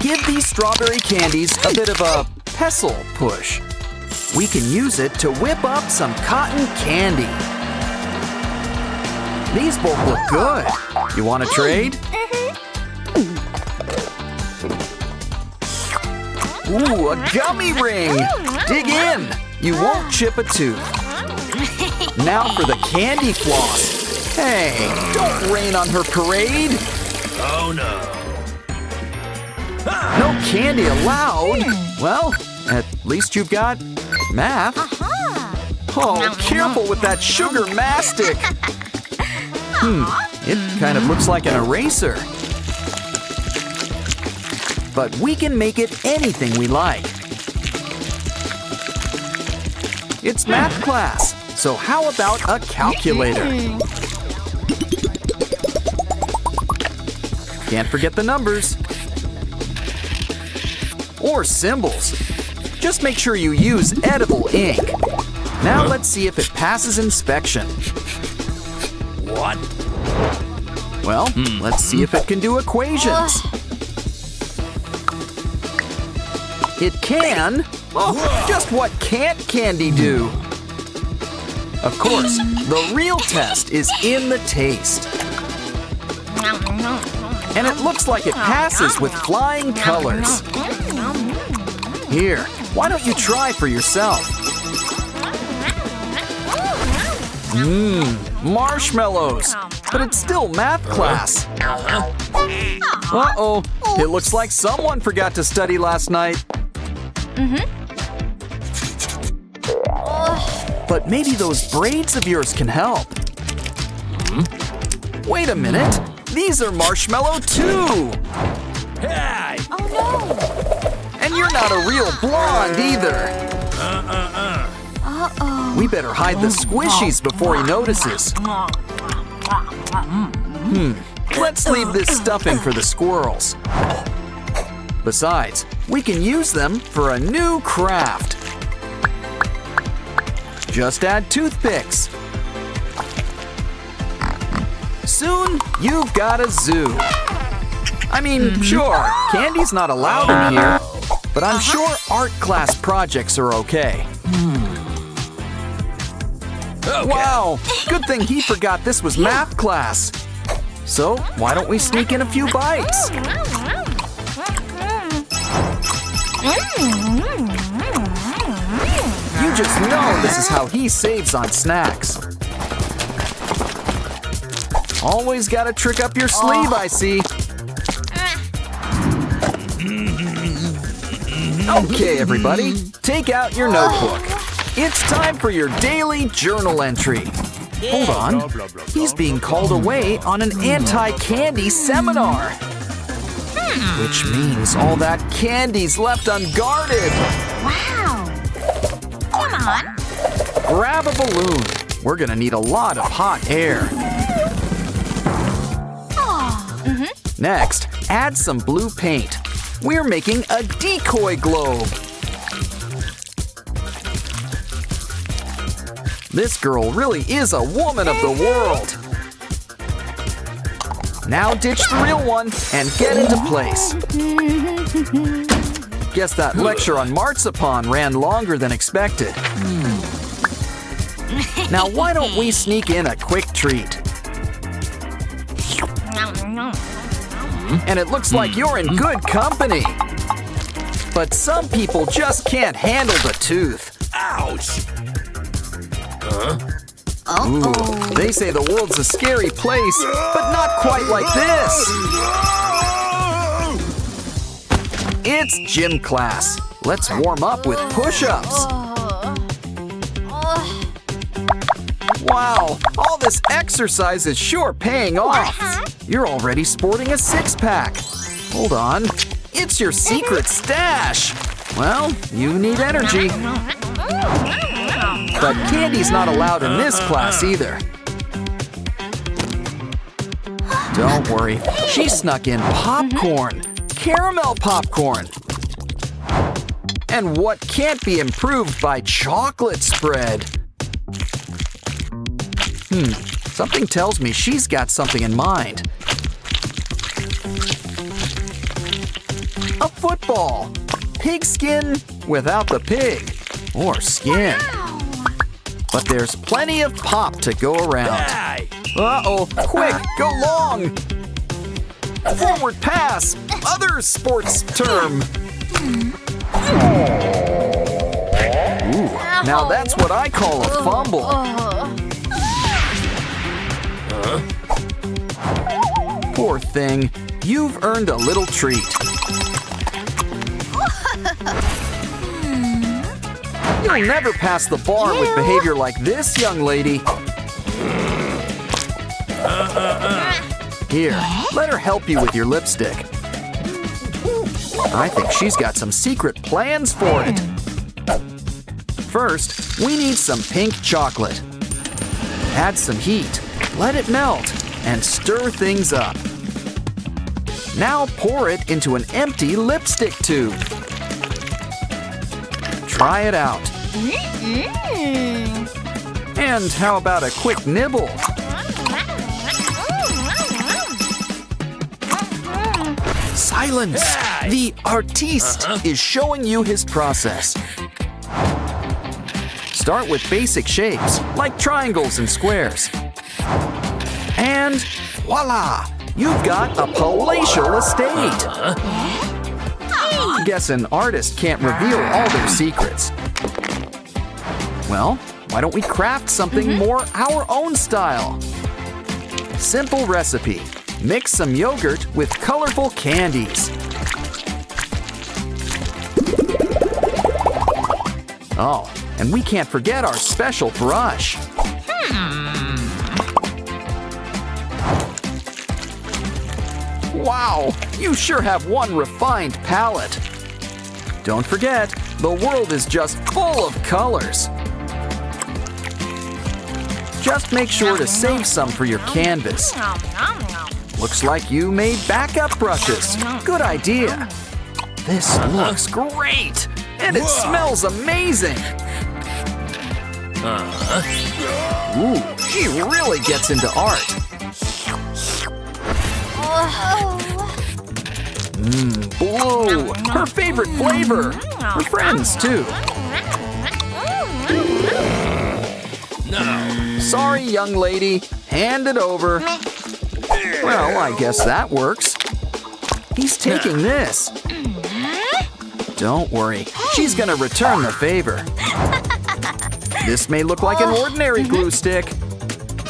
Give these strawberry candies a bit of a pestle push. We can use it to whip up some cotton candy. These both look good. You want to trade? Ooh, a gummy ring! Dig in! You won't chip a tooth. Now for the candy floss. Hey, don't rain on her parade. Oh no. No candy allowed. Well, at least you've got math. Oh, careful with that sugar mastic. It kind of looks like an eraser. But we can make it anything we like. It's math class, so how about a calculator? Can't forget the numbers. Or symbols. Just make sure you use edible ink. Now let's see if it passes inspection. What? Well, let's see if it can do equations. It can. Oh, just what can't candy do? Of course, the real test is in the taste. And it looks like it passes with flying colors. Here, why don't you try for yourself? Marshmallows. But it's still math class. Uh-oh, it looks like someone forgot to study last night. But maybe those braids of yours can help. Wait a minute. These are marshmallow too. Hey! Oh no! And you're not a real blonde either. Uh-oh. We better hide the squishies before he notices. Let's leave this stuffing for the squirrels. Besides, we can use them for a new craft. Just add toothpicks. Soon, you've got a zoo. I mean, sure, candy's not allowed in here, but I'm sure art class projects are okay. Wow, good thing he forgot this was math class. So, why don't we sneak in a few bites? You just know this is how he saves on snacks. Always gotta trick up your sleeve, I see. Okay, everybody, take out your notebook. It's time for your daily journal entry. Hold on, he's being called away on an anti-candy seminar. Which means all that candy's left unguarded. Wow! Come on! Grab a balloon. We're gonna need a lot of hot air. Next, add some blue paint. We're making a decoy globe. This girl really is a woman of the world. Now ditch the real one and get into place. Guess that lecture on marzipan ran longer than expected. Now why don't we sneak in a quick treat? And it looks like you're in good company. But some people just can't handle the tooth. Ouch! Ooh, they say the world's a scary place, but not quite like this. It's gym class. Let's warm up with push-ups. Wow, all this exercise is sure paying off. You're already sporting a six-pack. Hold on, it's your secret stash. Well, you need energy. But candy's not allowed in this class either. Don't worry, she snuck in popcorn. Caramel popcorn. And what can't be improved by chocolate spread? Something tells me she's got something in mind. A football. Pigskin without the pig. Or skin. But there's plenty of pop to go around. Hey! Uh-oh, quick, go long! Forward pass, other sports term. Ooh, now that's what I call a fumble. Poor thing, you've earned a little treat. You'll never pass the bar with behavior like this, young lady. Here, let her help you with your lipstick. I think she's got some secret plans for it. First, we need some pink chocolate. Add some heat, let it melt, and stir things up. Now pour it into an empty lipstick tube. Try it out. And how about a quick nibble? Silence! The artiste is showing you his process. Start with basic shapes, like triangles and squares. And voila! You've got a palatial estate! Guess an artist can't reveal all their secrets. Well, why don't we craft something more our own style? Simple recipe. Mix some yogurt with colorful candies. Oh, and we can't forget our special brush. Wow, you sure have one refined palette. Don't forget, the world is just full of colors. Just make sure to save some for your canvas. Looks like you made backup brushes. Good idea. This looks great, and it smells amazing. Ooh, she really gets into art. Blue, her favorite flavor. Her friends, too. No. Sorry, young lady. Hand it over. Well, I guess that works. He's taking this. Don't worry, she's gonna return the favor. This may look like an ordinary glue stick.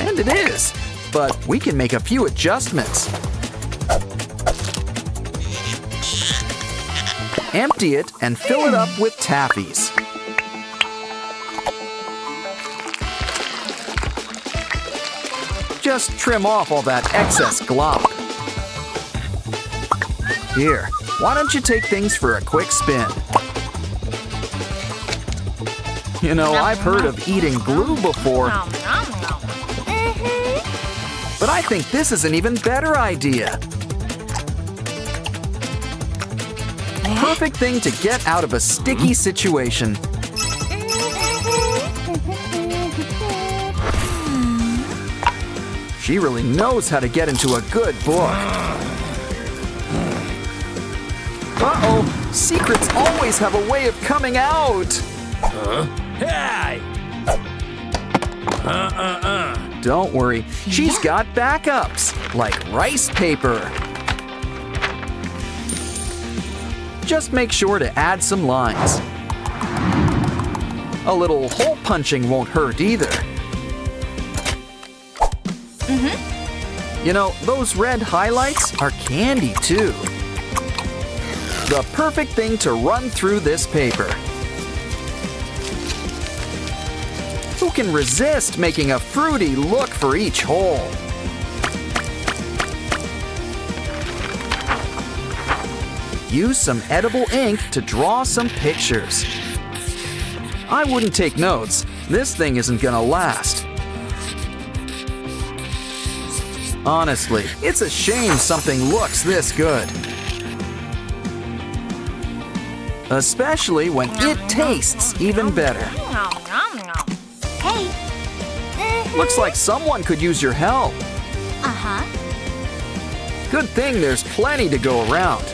And it is. But we can make a few adjustments. Empty it and fill it up with taffies. Just trim off all that excess glop. Here, why don't you take things for a quick spin? You know, I've heard of eating glue before, but I think this is an even better idea. Perfect thing to get out of a sticky situation. She really knows how to get into a good book. Uh-oh, secrets always have a way of coming out. Hey! Don't worry, she's got backups, like rice paper. Just make sure to add some lines. A little hole punching won't hurt either. You know, those red highlights are candy too. The perfect thing to run through this paper. Who can resist making a fruity look for each hole? Use some edible ink to draw some pictures. I wouldn't take notes. This thing isn't gonna last. Honestly, it's a shame something looks this good. Especially when it tastes even better. Hey. Looks like someone could use your help. Good thing there's plenty to go around.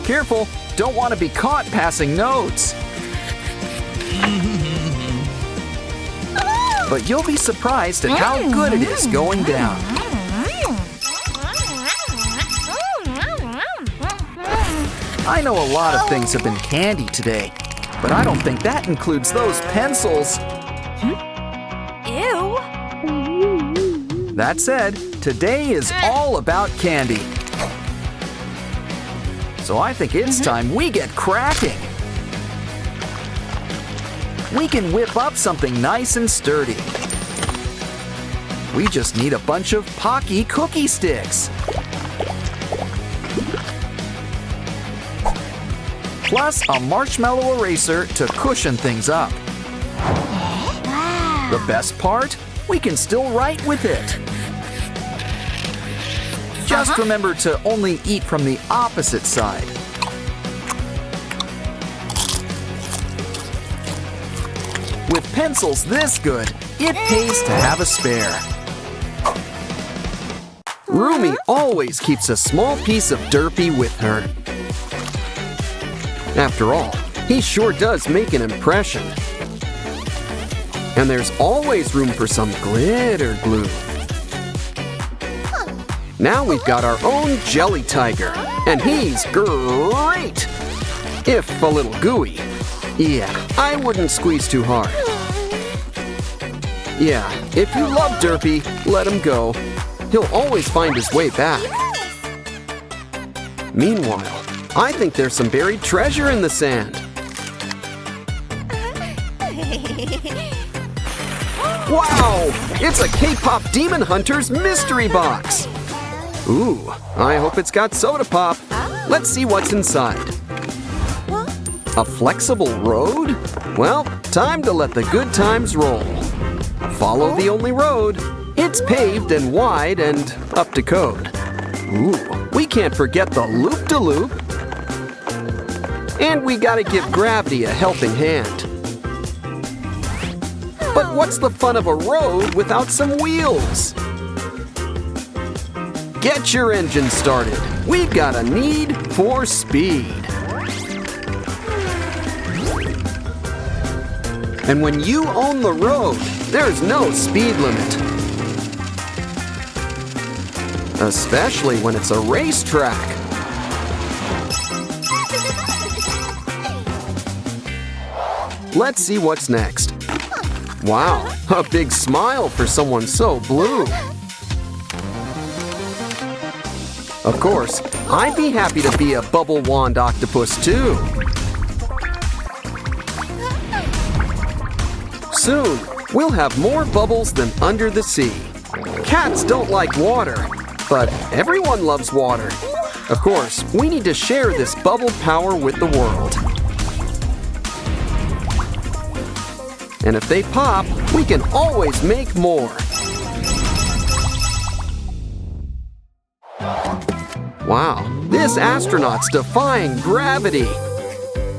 Careful, don't want to be caught passing notes. But you'll be surprised at how good it is going down. I know a lot of things have been candy today, but I don't think that includes those pencils. Ew. That said, today is all about candy. So I think it's time we get cracking. We can whip up something nice and sturdy. we just need a bunch of Pocky cookie sticks. Plus a marshmallow eraser to cushion things up. Wow. The best part? We can still write with it. Just remember to only eat from the opposite side. With pencils this good, it pays to have a spare. Rumi always keeps a small piece of Derpy with her. After all, he sure does make an impression. And there's always room for some glitter glue. Now we've got our own jelly tiger, and he's great! If a little gooey. Yeah, I wouldn't squeeze too hard. Yeah, if you love Derpy, let him go. He'll always find his way back. Meanwhile, I think there's some buried treasure in the sand. Wow! It's a K-pop Demon Hunter's mystery box! Ooh, I hope it's got soda pop. Let's see what's inside. A flexible road? Well, time to let the good times roll. Follow the only road. It's paved and wide and up to code. Ooh, we can't forget the loop-de-loop. And we gotta give gravity a helping hand. But what's the fun of a road without some wheels? Get your engine started. We've got a need for speed. And when you own the road, there's no speed limit. Especially when it's a racetrack. Let's see what's next. Wow, a big smile for someone so blue. Of course, I'd be happy to be a bubble wand octopus too. Soon, we'll have more bubbles than under the sea. Cats don't like water, but everyone loves water. Of course, we need to share this bubble power with the world. And if they pop, we can always make more. Wow, this astronaut's defying gravity.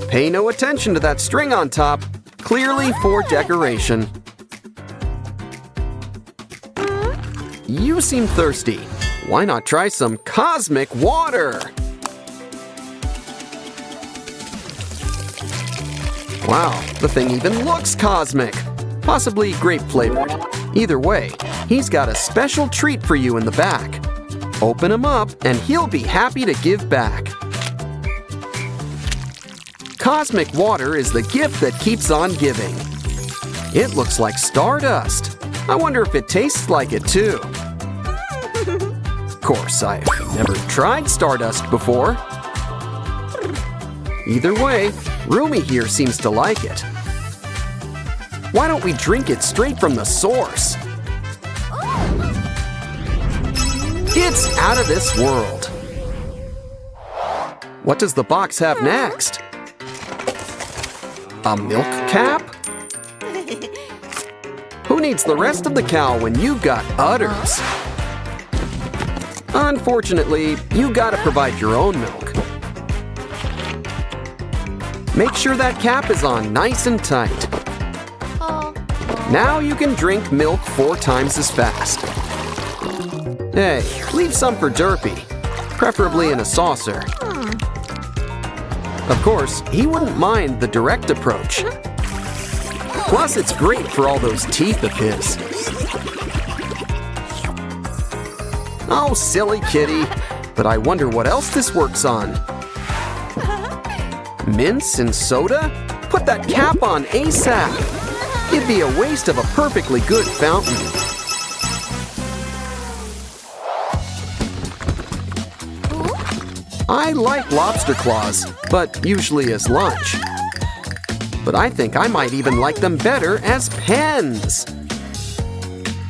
Pay no attention to that string on top. Clearly for decoration. You seem thirsty. Why not try some cosmic water? Wow, the thing even looks cosmic. Possibly grape flavored. Either way, he's got a special treat for you in the back. Open him up and he'll be happy to give back. Cosmic water is the gift that keeps on giving. It looks like stardust. I wonder if it tastes like it too. Of course, I've never tried stardust before. Either way, Rumi here seems to like it. Why don't we drink it straight from the source? It's out of this world. What does the box have next? A milk cap? Who needs the rest of the cow when you've got udders? Unfortunately, you gotta provide your own milk. Make sure that cap is on nice and tight. Now you can drink milk 4 times as fast. Hey, leave some for Derpy, preferably in a saucer. Of course, he wouldn't mind the direct approach. Plus, it's great for all those teeth of his. Oh, silly kitty. But I wonder what else this works on. Mints and soda? Put that cap on ASAP. It'd be a waste of a perfectly good fountain. I like lobster claws, but usually as lunch. But I think I might even like them better as pens.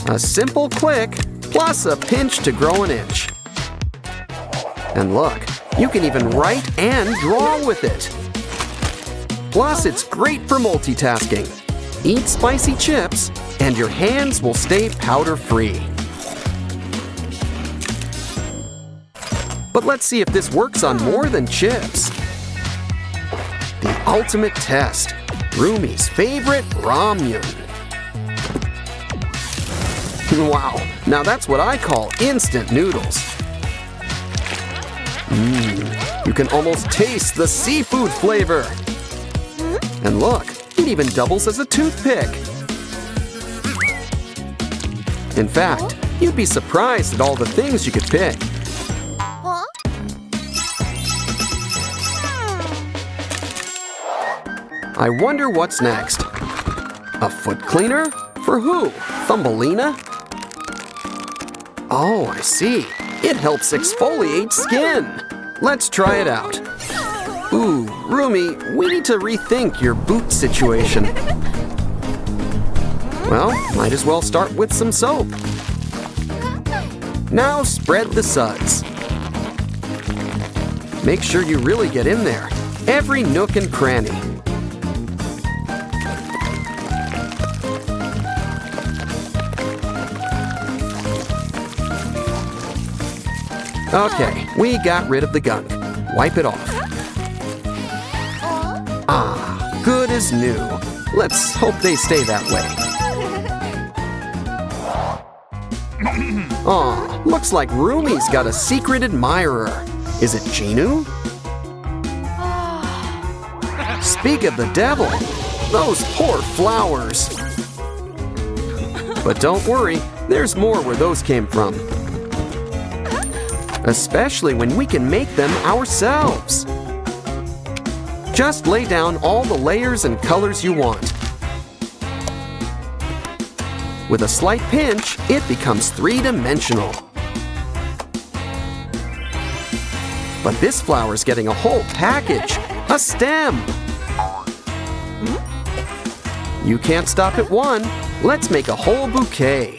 A simple click, plus a pinch to grow an inch. And look, you can even write and draw with it. Plus, it's great for multitasking. Eat spicy chips, and your hands will stay powder-free. But let's see if this works on more than chips. The ultimate test. Rumi's favorite ramyun. Wow, now that's what I call instant noodles. You can almost taste the seafood flavor. And look, it even doubles as a toothpick. In fact, you'd be surprised at all the things you could pick. I wonder what's next. A foot cleaner? For who? Thumbelina? Oh, I see. It helps exfoliate skin. Let's try it out. Ooh, Rumi, we need to rethink your boot situation. Well, might as well start with some soap. Now spread the suds. Make sure you really get in there. Every nook and cranny. Okay, we got rid of the gunk. Wipe it off. Ah, good as new. Let's hope they stay that way. Aw, looks like Rumi's got a secret admirer. Is it Genu? Speak of the devil, those poor flowers. But don't worry, there's more where those came from. Especially when we can make them ourselves. Just lay down all the layers and colors you want. With a slight pinch, it becomes three-dimensional. But this flower's getting a whole package, a stem. You can't stop at one. Let's make a whole bouquet.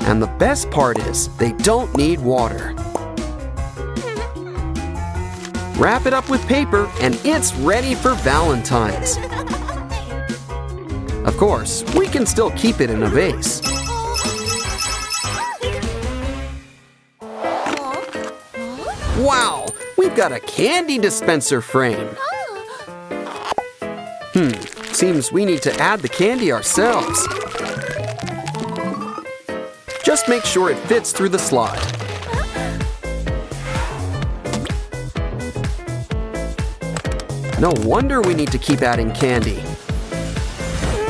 And the best part is, they don't need water. Wrap it up with paper and it's ready for Valentine's. Of course, we can still keep it in a vase. Wow, we've got a candy dispenser frame. Seems we need to add the candy ourselves. Just make sure it fits through the slot. No wonder we need to keep adding candy.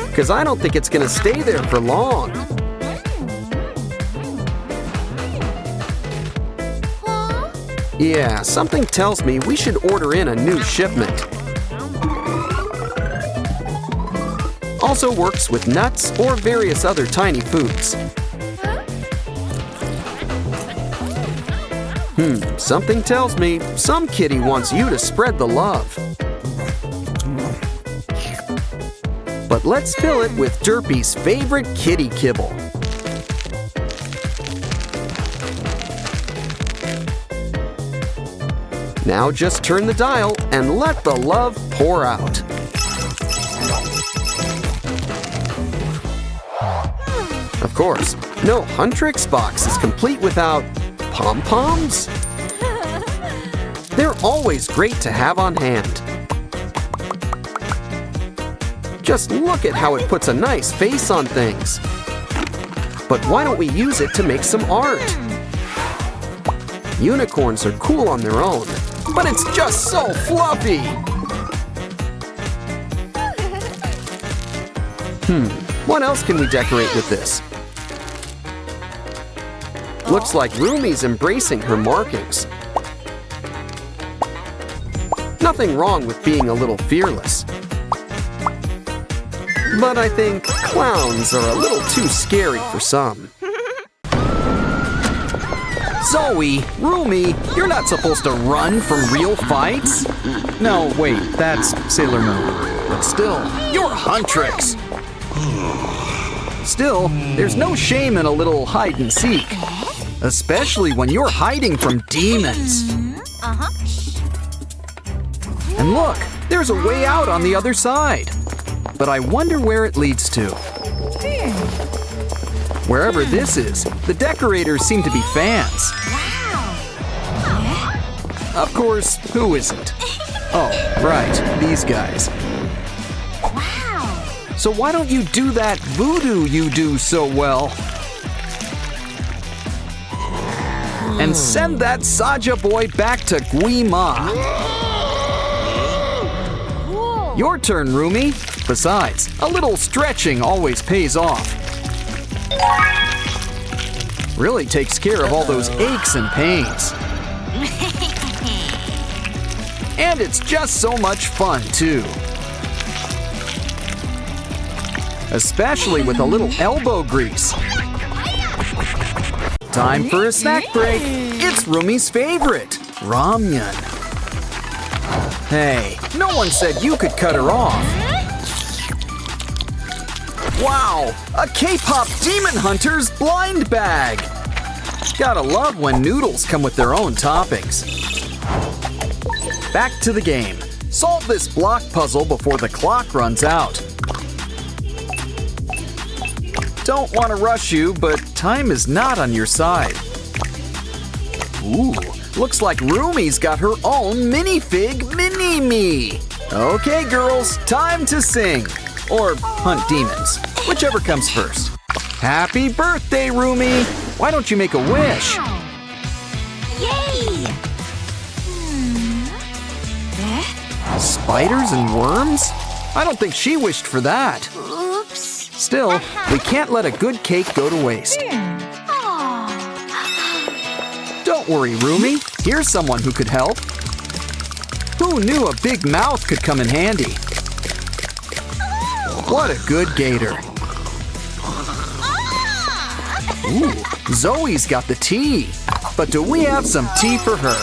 Because I don't think it's going to stay there for long. Yeah, something tells me we should order in a new shipment. Also works with nuts or various other tiny foods. Something tells me some kitty wants you to spread the love. But let's fill it with Derpy's favorite kitty kibble. Now just turn the dial and let the love pour out. Of course, no Huntrix box is complete without pom-poms. They're always great to have on hand. Just look at how it puts a nice face on things. But why don't we use it to make some art? Unicorns are cool on their own, but it's just so fluffy! What else can we decorate with this? Looks like Rumi's embracing her markings. Nothing wrong with being a little fearless. But I think clowns are a little too scary for some. Zoe, Rumi, you're not supposed to run from real fights. No, wait, that's Sailor Moon. But still, you're Huntrix. Still, there's no shame in a little hide and seek. Especially when you're hiding from demons. And look, there's a way out on the other side. But I wonder where it leads to. Wherever this is, the decorators seem to be fans. Of course, who isn't? Oh, right, these guys. So why don't you do that voodoo you do so well? And send that Saja boy back to Guima. Your turn, Rumi. Besides, a little stretching always pays off. Really takes care of all those aches and pains. And it's just so much fun, too. Especially with a little elbow grease. Time for a snack break. It's Rumi's favorite, ramyun. Hey, no one said you could cut her off. Wow, a K-pop Demon Hunter's blind bag. Gotta love when noodles come with their own toppings. Back to the game. Solve this block puzzle before the clock runs out. Don't want to rush you, but time is not on your side. Ooh, looks like Rumi's got her own minifig mini-me. Okay, girls, time to sing. Or hunt demons, whichever comes first. Happy birthday, Rumi! Why don't you make a wish? Yay! Spiders and worms? I don't think she wished for that. Oops. Still, we can't let a good cake go to waste. Don't worry, Rumi. Here's someone who could help. Who knew a big mouth could come in handy? What a good gator. Ooh, Zoe's got the tea. But do we have some tea for her?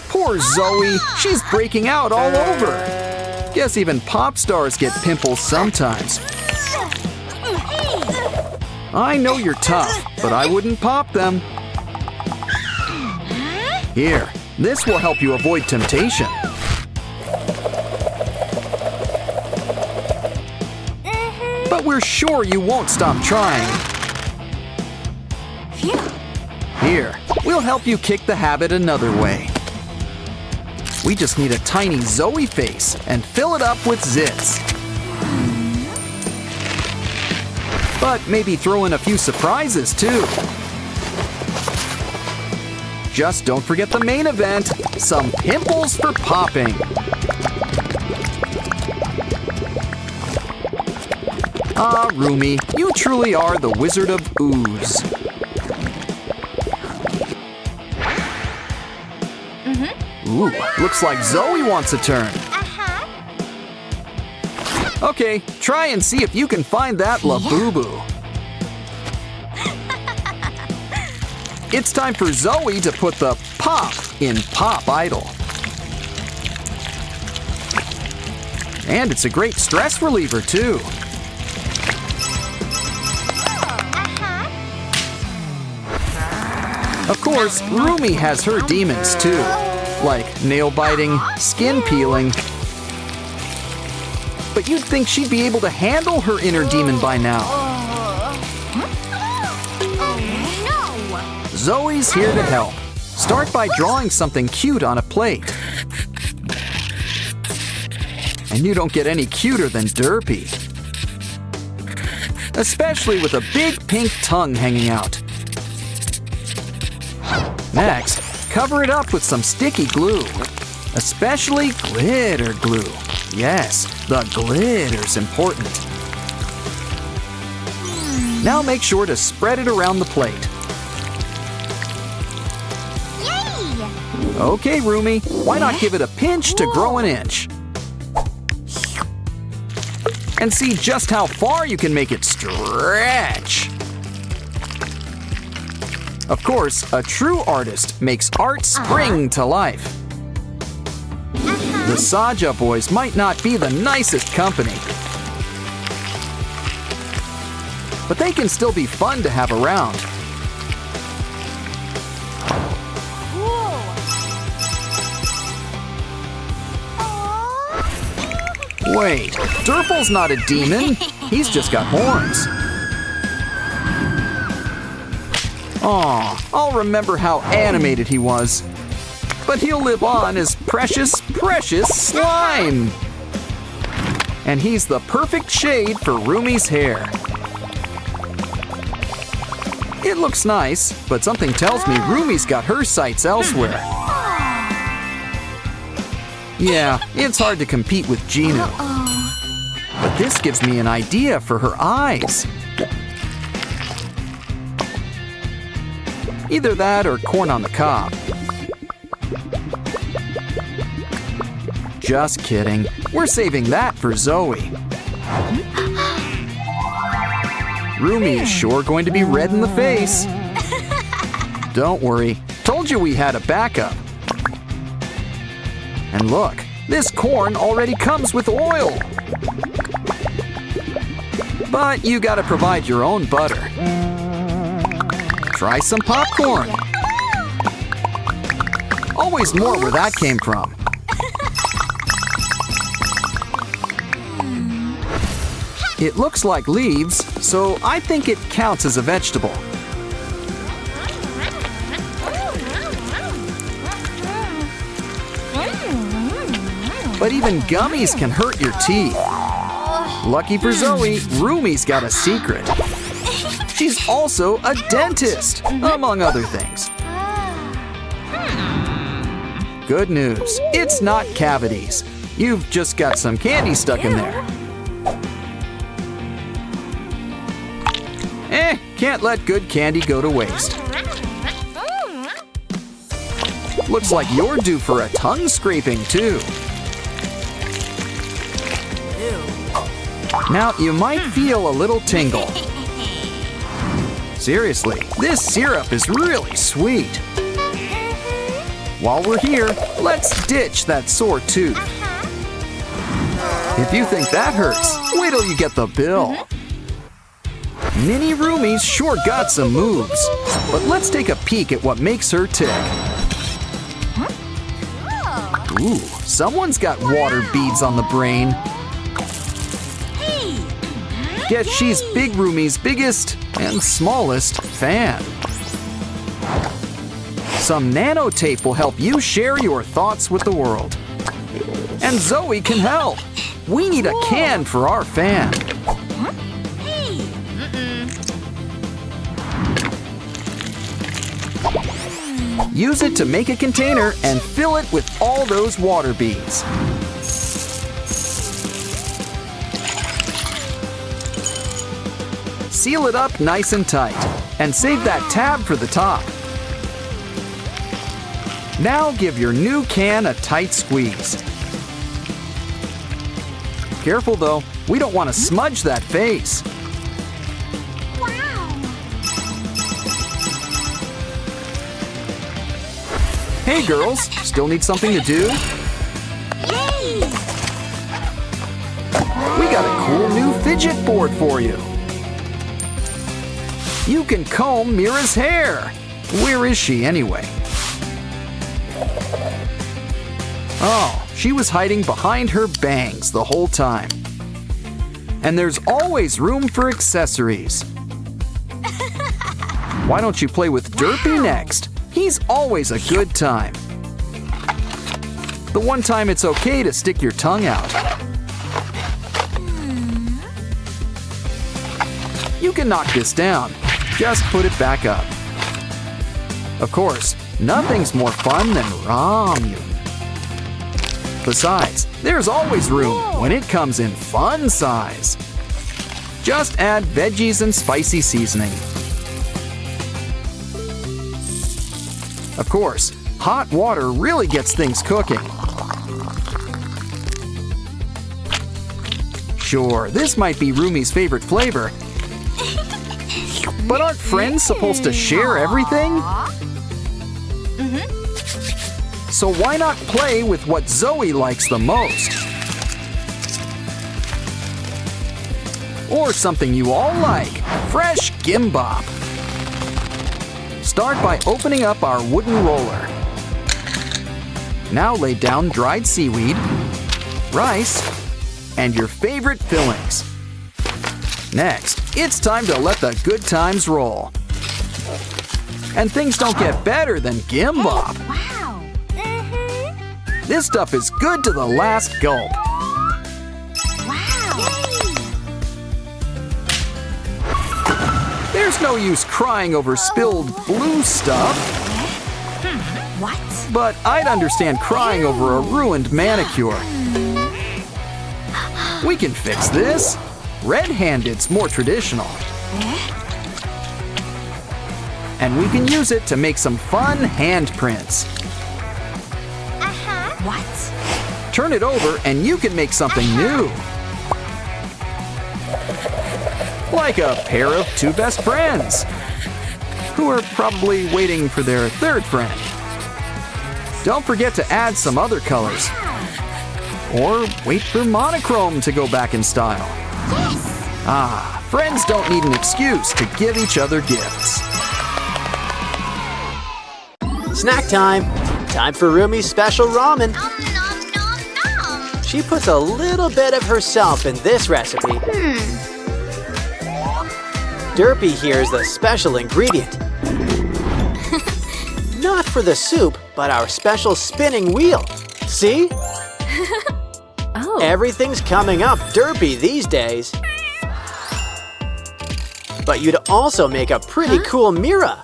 Poor Zoe, she's breaking out all over. Guess even pop stars get pimples sometimes. I know you're tough, but I wouldn't pop them. Here, this will help you avoid temptation. But we're sure you won't stop trying. Here, we'll help you kick the habit another way. We just need a tiny Zoe face and fill it up with zits. But maybe throw in a few surprises too. Just don't forget the main event, some pimples for popping. Ah, Rumi, you truly are the Wizard of Ooze. Ooh, looks like Zoe wants a turn. Okay, try and see if you can find that Labubu. It's time for Zoe to put the pop in Pop Idol. And it's a great stress reliever, too. Of course, Rumi has her demons, too. Like nail biting, skin peeling. But you'd think she'd be able to handle her inner demon by now. Zoe's here to help. Start by drawing something cute on a plate. And you don't get any cuter than Derpy. Especially with a big pink tongue hanging out. Next, cover it up with some sticky glue. Especially glitter glue. Yes, the glitter's important. Now make sure to spread it around the plate. Yay! Okay, Rumi, why not give it a pinch to grow an inch? And see just how far you can make it stretch. Of course, a true artist makes art spring to life. The Saja boys might not be the nicest company, but they can still be fun to have around. Wait, Derple's not a demon. He's just got horns. Aw, I'll remember how animated he was. But he'll live on as precious, precious slime. And he's the perfect shade for Rumi's hair. It looks nice, but something tells me Rumi's got her sights elsewhere. Yeah, it's hard to compete with Ginu. But this gives me an idea for her eyes. Either that or corn on the cob. Just kidding. We're saving that for Zoe. Rumi is sure going to be red in the face. Don't worry. Told you we had a backup. And look, this corn already comes with oil. But you gotta provide your own butter. Try some popcorn. Always more where that came from. It looks like leaves, so I think it counts as a vegetable. But even gummies can hurt your teeth. Lucky for Zoe, Rumi's got a secret. She's also a dentist, among other things. Good news, it's not cavities. You've just got some candy stuck in there. Can't let good candy go to waste. Looks like you're due for a tongue scraping too. Now you might feel a little tingle. Seriously, this syrup is really sweet. While we're here, let's ditch that sore tooth. If you think that hurts, wait till you get the bill. Mini Rumi's sure got some moves, but let's take a peek at what makes her tick. Ooh, someone's got water beads on the brain. Guess she's Big Rumi's biggest and smallest fan. Some nanotape will help you share your thoughts with the world. And Zoe can help. We need a can for our fan. Use it to make a container and fill it with all those water beads. Seal it up nice and tight and save that tab for the top. Now give your new can a tight squeeze. Careful though, we don't want to smudge that face. Hey girls, still need something to do? Yay! We got a cool new fidget board for you. You can comb Mira's hair. Where is she anyway? Oh, she was hiding behind her bangs the whole time. And there's always room for accessories. Why don't you play with Derpy next? He's always a good time. The one time it's okay to stick your tongue out. You can knock this down. Just put it back up. Of course, nothing's more fun than ramen. Besides, there's always room when it comes in fun size. Just add veggies and spicy seasoning. Of course, hot water really gets things cooking. Sure, this might be Rumi's favorite flavor. But aren't friends supposed to share everything? So why not play with what Zoe likes the most? Or something you all like, fresh gimbap. Start by opening up our wooden roller. Now lay down dried seaweed, rice, and your favorite fillings. Next, it's time to let the good times roll. And things don't get better than gimbap. Wow. This stuff is good to the last gulp. Wow. There's no use crying over spilled blue stuff, What? but I'd understand crying over a ruined manicure. We can fix this. Red-handed's more traditional. And we can use it to make some fun handprints. What? Turn it over and you can make something new. Like a pair of two best friends who are probably waiting for their third friend. Don't forget to add some other colors. Or wait for monochrome to go back in style. Yes. Ah, friends don't need an excuse to give each other gifts. Snack time! Time for Rumi's special ramen. Nom, nom, nom, nom. She puts a little bit of herself in this recipe. Derpy here is the special ingredient. Not for the soup, but our special spinning wheel. See? Oh. Everything's coming up derpy these days. But you'd also make a pretty cool Mira.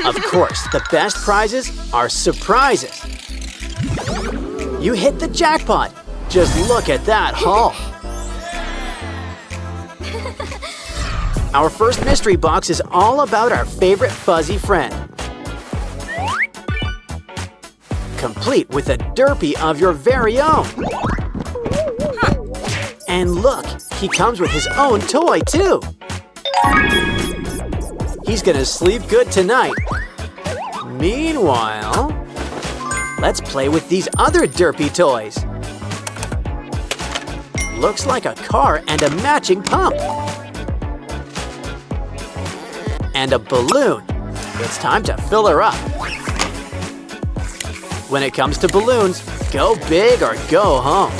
Of course, the best prizes are surprises. You hit the jackpot. Just look at that haul. Our first mystery box is all about our favorite fuzzy friend. Complete with a derpy of your very own. And look, he comes with his own toy too. He's gonna sleep good tonight. Meanwhile, let's play with these other derpy toys. Looks like a car and a matching pump. And a balloon. It's time to fill her up. When it comes to balloons, go big or go home.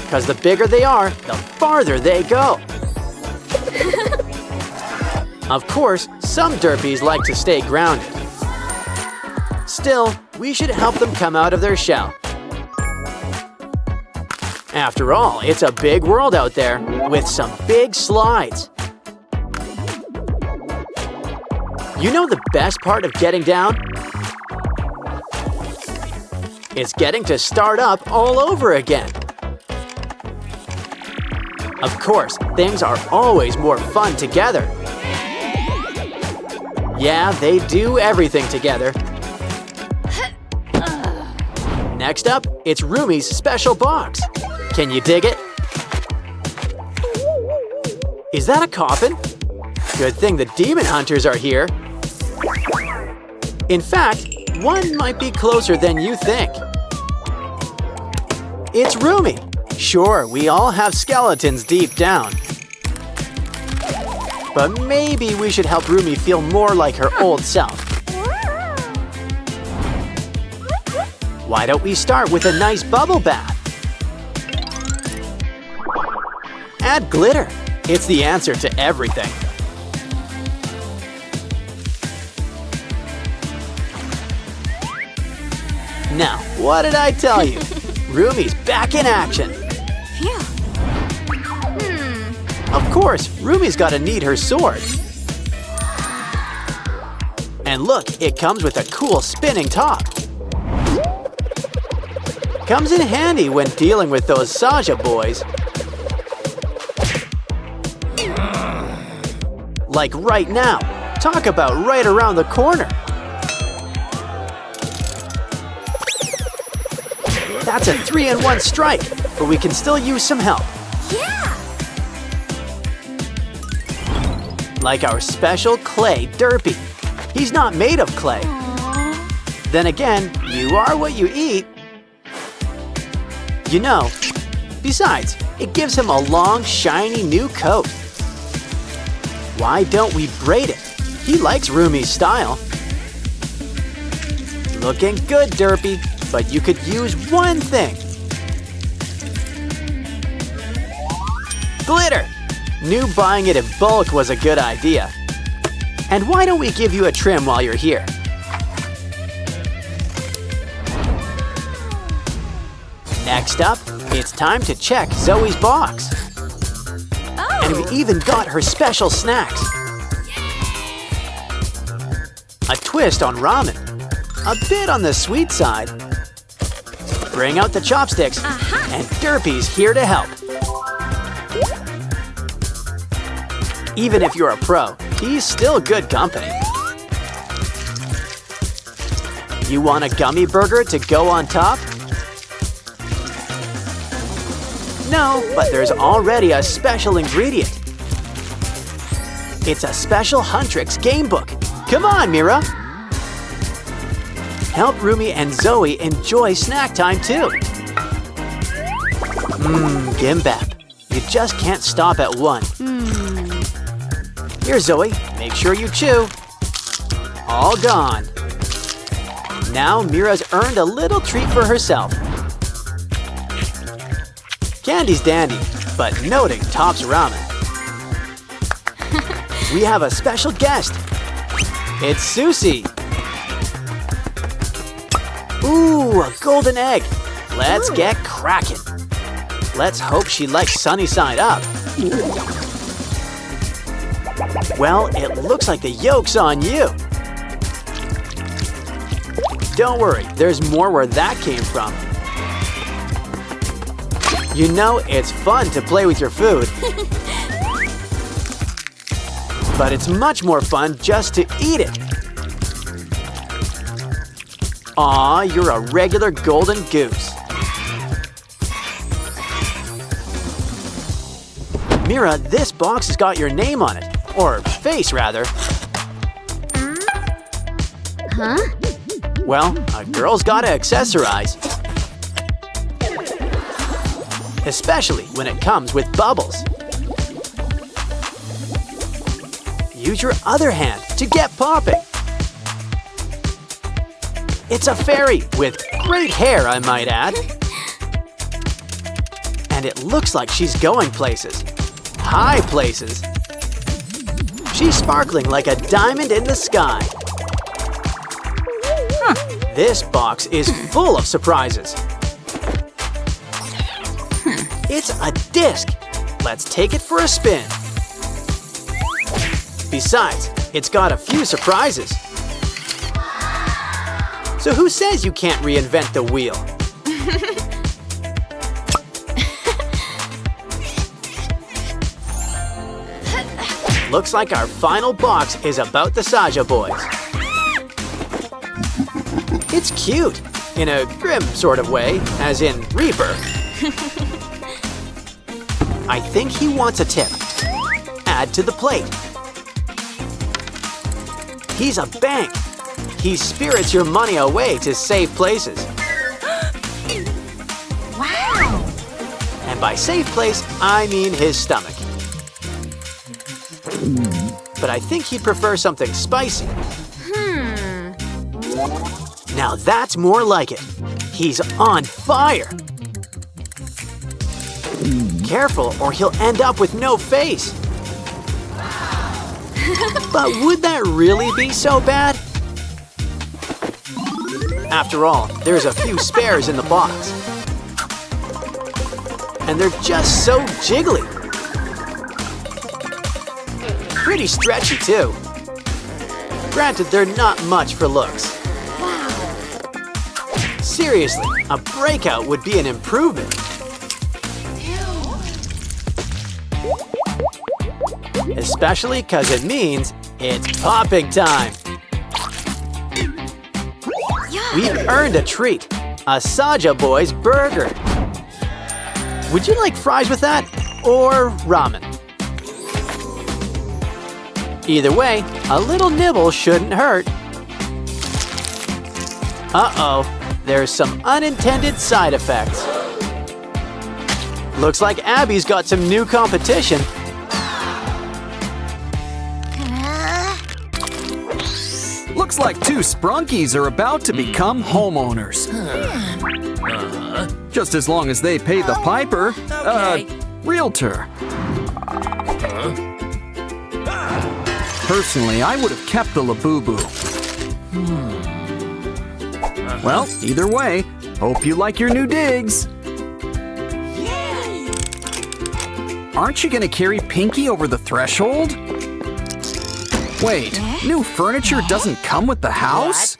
Because the bigger they are, the farther they go. Of course, some derpies like to stay grounded. Still, we should help them come out of their shell. After all, it's a big world out there with some big slides. You know the best part of getting down? It's getting to start up all over again. Of course, things are always more fun together. Yeah, they do everything together. Next up, it's Rumi's special box. Can you dig it? Is that a coffin? Good thing the demon hunters are here. In fact, one might be closer than you think. It's Rumi. Sure, we all have skeletons deep down. But maybe we should help Rumi feel more like her old self. Why don't we start with a nice bubble bath? Add glitter. It's the answer to everything. Now, what did I tell you? Rumi's back in action. Phew. Of course, Rumi's gotta need her sword. And look, it comes with a cool spinning top. Comes in handy when dealing with those Saja boys. Like right now. Talk about right around the corner. That's a 3-in-1 strike. but we can still use some help. Yeah. Like our special clay derpy. He's not made of clay. Then again, you are what you eat. You know, besides, it gives him a long, shiny new coat. Why don't we braid it? He likes Rumi's style. Looking good, Derpy, but you could use one thing. Glitter! Knew buying it in bulk was a good idea. And why don't we give you a trim while you're here? Next up, it's time to check Zoe's box. And we even got her special snacks. A twist on ramen. A bit on the sweet side. Bring out the chopsticks, and Derpy's here to help. Even if you're a pro, he's still good company. You want a gummy burger to go on top? No, but there's already a special ingredient. It's a special Huntrix game book. Come on, Mira. Help Rumi and Zoe enjoy snack time too. Gimbap. You just can't stop at one. Here, Zoe, make sure you chew. All gone. Now Mira's earned a little treat for herself. Candy's dandy, but noting tops ramen. We have a special guest. It's Susie. Ooh, a golden egg. Let's get cracking. Let's hope she likes sunny side up. Well, it looks like the yolk's on you. Don't worry, there's more where that came from. You know, it's fun to play with your food. But it's much more fun just to eat it. Aw, you're a regular golden goose. Mira, this box has got your name on it. Or face, rather. Huh? Well, a girl's gotta accessorize. Especially when it comes with bubbles. Use your other hand to get popping. It's a fairy with great hair, I might add. And it looks like she's going places. High places. She's sparkling like a diamond in the sky. This box is full of surprises. It's a disc. Let's take it for a spin. Besides, it's got a few surprises. So who says you can't reinvent the wheel? Looks like our final box is about the Saja boys. It's cute, in a grim sort of way, as in Reaper. I think he wants a tip. Add to the plate. He's a bank. He spirits your money away to safe places. Wow. And by safe place, I mean his stomach. But I think he'd prefer something spicy. Now that's more like it. He's on fire. Careful, or he'll end up with no face. But would that really be so bad? After all, there's a few spares in the box. And they're just so jiggly. Pretty stretchy, too. Granted, they're not much for looks. Seriously, a breakout would be an improvement. Especially because it means it's popping time. We've earned a treat, a Saja Boys burger. Would you like fries with that or ramen? Either way, a little nibble shouldn't hurt. Uh-oh, there's some unintended side effects. Looks like Abby's got some new competition. Looks like two Sprunkies are about to become homeowners. Just as long as they pay the piper, realtor. Personally, I would have kept the Labubu. Well, either way, hope you like your new digs. Aren't you gonna carry Pinky over the threshold? Wait, new furniture doesn't come with the house?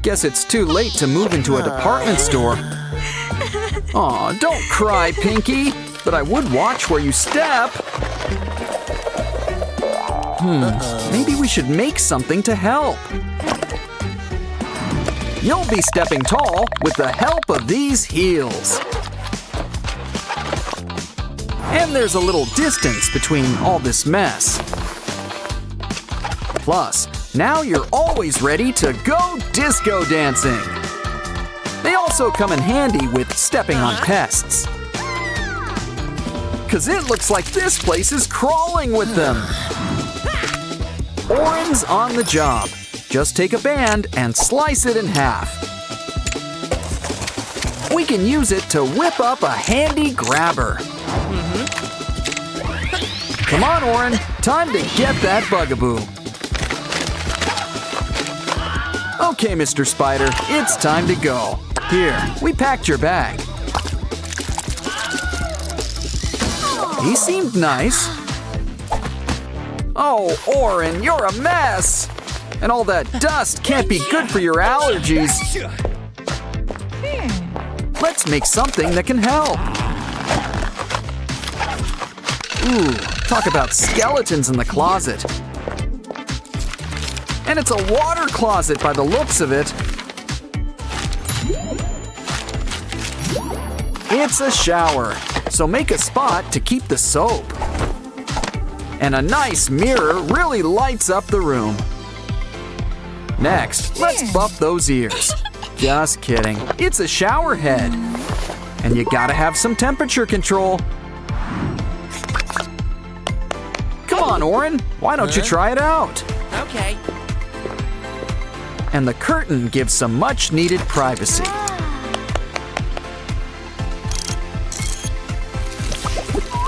Guess it's too late to move into a department store. Aw, don't cry, Pinky, but I would watch where you step. Maybe we should make something to help. You'll be stepping tall with the help of these heels. And there's a little distance between all this mess. Plus, now you're always ready to go disco dancing. They also come in handy with stepping on pests. 'Cause it looks like this place is crawling with them. Oren's on the job. Just take a band and slice it in half. We can use it to whip up a handy grabber. Come on, Oren, time to get that bugaboo. Okay, Mr. Spider, it's time to go. Here, we packed your bag. He seemed nice. Oh, Oren, you're a mess. And all that dust can't be good for your allergies. Let's make something that can help. Ooh, talk about skeletons in the closet. And it's a water closet by the looks of it. It's a shower, so make a spot to keep the soap. And a nice mirror really lights up the room. Next, let's buff those ears. Just kidding, it's a shower head. And you gotta have some temperature control. Come on, Oren, why don't you try it out? Okay. And the curtain gives some much needed privacy.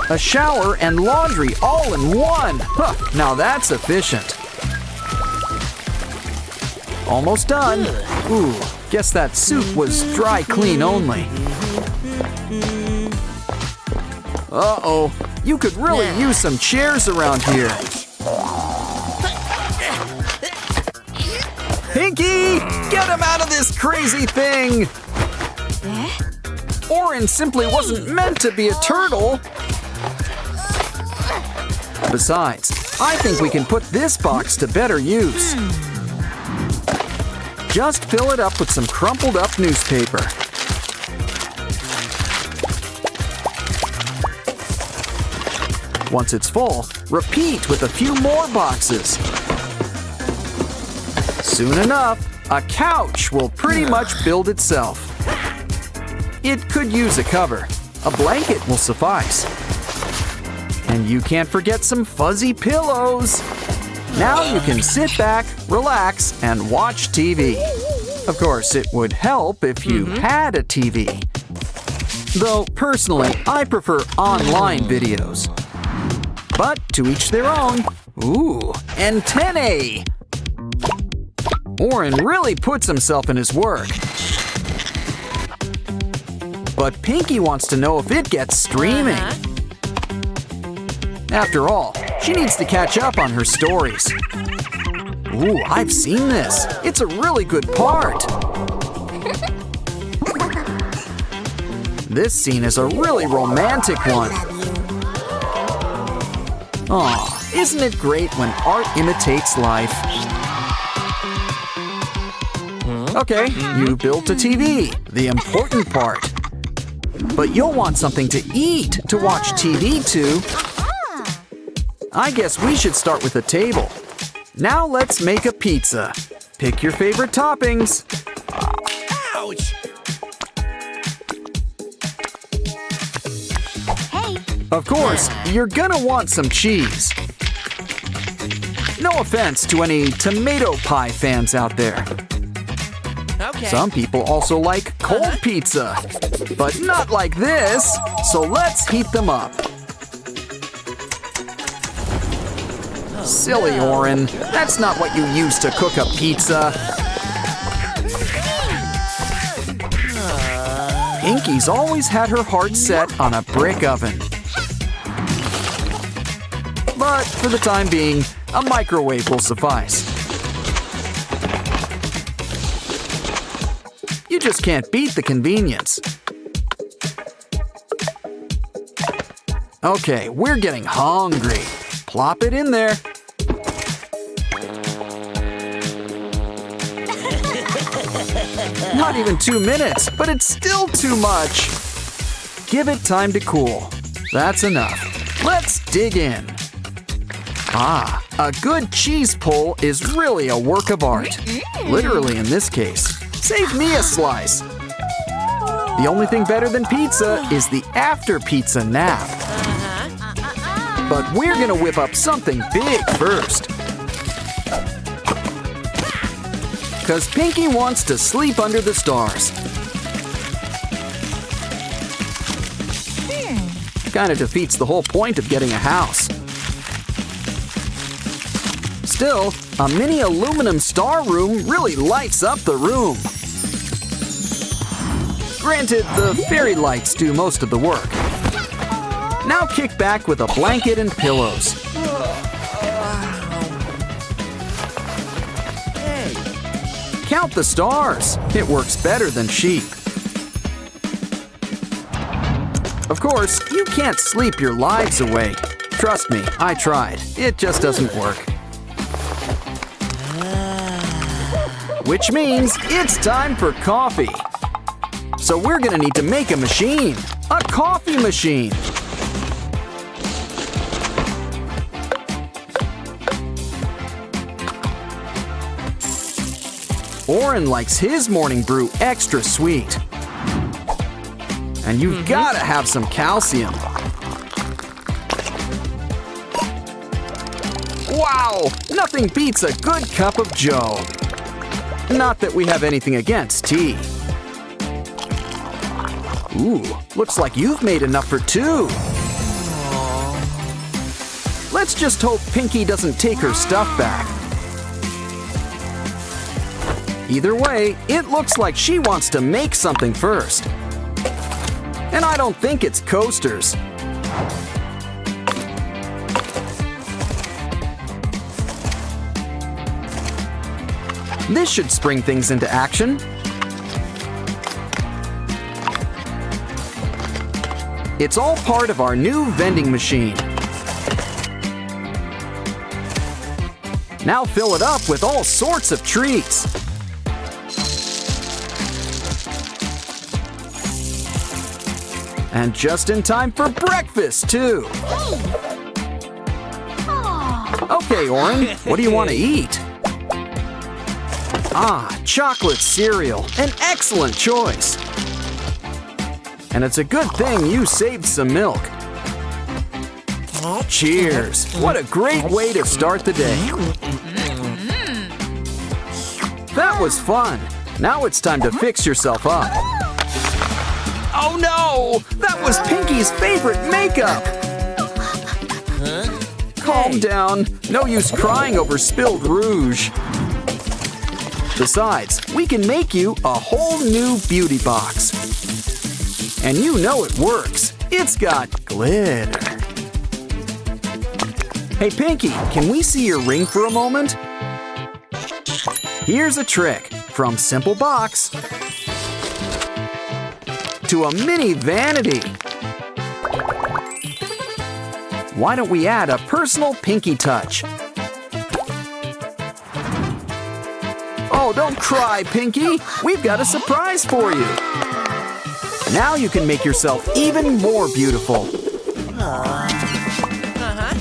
A shower and laundry all in one. Huh, now that's efficient. Almost done. Ooh, guess that soup was dry clean only. Uh-oh, you could really use some chairs around here. Pinky, get him out of this crazy thing! Oren simply wasn't meant to be a turtle. Besides, I think we can put this box to better use. Just fill it up with some crumpled up newspaper. Once it's full, repeat with a few more boxes. Soon enough, a couch will pretty much build itself. It could use a cover. A blanket will suffice. And you can't forget some fuzzy pillows. Now you can sit back, relax, and watch TV. Of course, it would help if you had a TV. Though, personally, I prefer online videos. But to each their own. Ooh, antennae! Oren really puts himself in his work. But Pinky wants to know if it gets streaming. After all, she needs to catch up on her stories. Ooh, I've seen this. It's a really good part. This scene is a really romantic one. Aw, isn't it great when art imitates life? Okay, you built a TV, the important part. But you'll want something to eat to watch TV to. I guess we should start with a table. Now let's make a pizza. Pick your favorite toppings. Ouch! Hey. Of course, you're gonna want some cheese. No offense to any tomato pie fans out there. Okay. Some people also like cold pizza, but not like this, so let's heat them up. Silly Oren, that's not what you use to cook a pizza. Pinky's always had her heart set on a brick oven. But for the time being, a microwave will suffice. You just can't beat the convenience. Okay, we're getting hungry. Plop it in there. Not even 2 minutes, but it's still too much. Give it time to cool. That's enough. Let's dig in. Ah, a good cheese pull is really a work of art. Literally in this case. Save me a slice. The only thing better than pizza is the after pizza nap. But we're gonna whip up something big first. 'Cause Pinky wants to sleep under the stars. Kinda defeats the whole point of getting a house. Still, a mini aluminum star room really lights up the room. Granted, the fairy lights do most of the work. Now kick back with a blanket and pillows. Hey. Count the stars. It works better than sheep. Of course, you can't sleep your lives away. Trust me, I tried. It just doesn't work. Which means it's time for coffee. So we're gonna need to make a machine. A coffee machine. Oren likes his morning brew extra sweet. And you've gotta have some calcium. Wow! Nothing beats a good cup of joe. Not that we have anything against tea. Ooh, looks like you've made enough for 2. Let's just hope Pinky doesn't take her stuff back. Either way, it looks like she wants to make something first. And I don't think it's coasters. This should spring things into action. It's all part of our new vending machine. Now fill it up with all sorts of treats. And just in time for breakfast, too. Okay, Oren, what do you want to eat? Ah, chocolate cereal, an excellent choice. And it's a good thing you saved some milk. Cheers! What a great way to start the day. That was fun. Now it's time to fix yourself up. Oh no! That was Pinky's favorite makeup! Calm down. No use crying over spilled rouge. Besides, we can make you a whole new beauty box. And you know it works. It's got glitter. Hey Pinky, can we see your ring for a moment? Here's a trick. From simple box to a mini vanity. Why don't we add a personal Pinky touch? Oh, don't cry, Pinky. We've got a surprise for you. Now you can make yourself even more beautiful.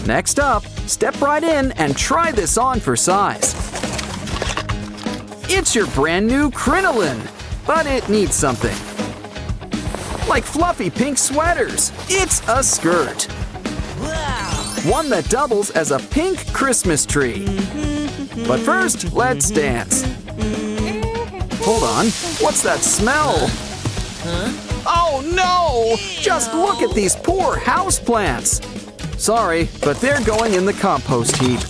Next up, step right in and try this on for size. It's your brand new crinoline, but it needs something. Like fluffy pink sweaters, it's a skirt. One that doubles as a pink Christmas tree. But first, let's dance. Hold on, what's that smell? Oh no! Just look at these poor houseplants. Sorry, but they're going in the compost heap.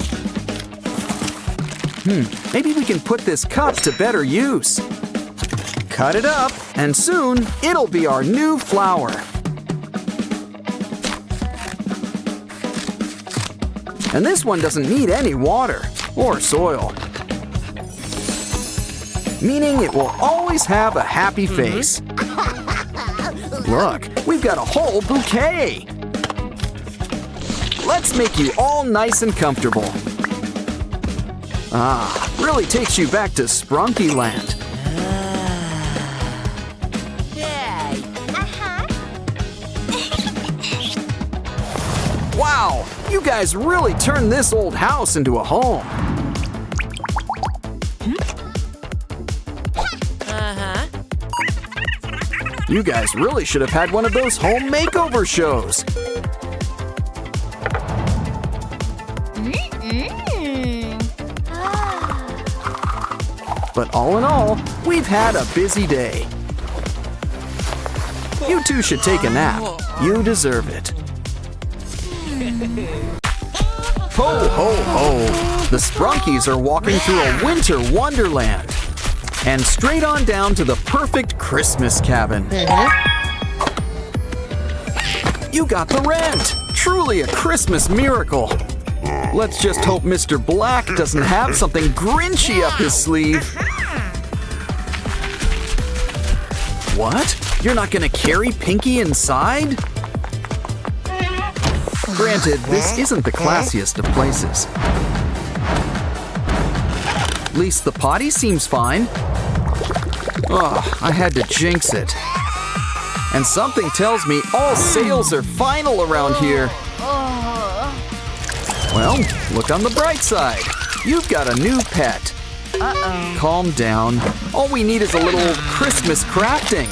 Maybe we can put this cup to better use. Cut it up, and soon it'll be our new flower. And this one doesn't need any water or soil, meaning it will always have a happy face. Look, we've got a whole bouquet. Let's make you all nice and comfortable. Ah, really takes you back to Sprunki land. Wow, you guys really turned this old house into a home. You guys really should have had one of those home makeover shows. But all in all, we've had a busy day. You two should take a nap. You deserve it. Ho, ho, ho! The Sprunkies are walking through a winter wonderland. And straight on down to the perfect Christmas cabin. You got the rent! Truly a Christmas miracle. Let's just hope Mr. Black doesn't have something Grinchy up his sleeve. What? You're not gonna carry Pinky inside? Granted, this isn't the classiest of places. At least the potty seems fine. Oh, I had to jinx it. And something tells me all sales are final around here. Well, look on the bright side. You've got a new pet. Calm down. All we need is a little Christmas crafting.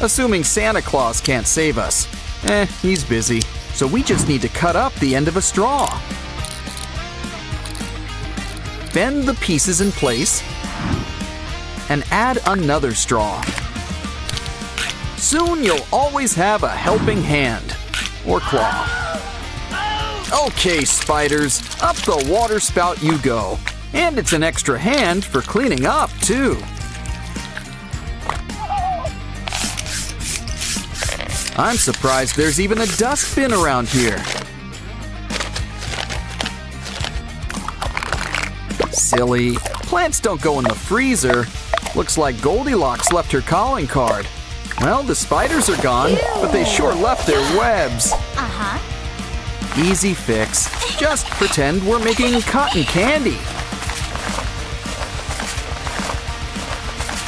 Assuming Santa Claus can't save us. He's busy. So we just need to cut up the end of a straw. Bend the pieces in place and add another straw. Soon you'll always have a helping hand or claw. Okay, spiders, up the water spout you go. And it's an extra hand for cleaning up, too. I'm surprised there's even a dustbin around here. Silly. Plants don't go in the freezer. Looks like Goldilocks left her calling card. Well, the spiders are gone, but they sure left their webs. Easy fix. Just pretend we're making cotton candy.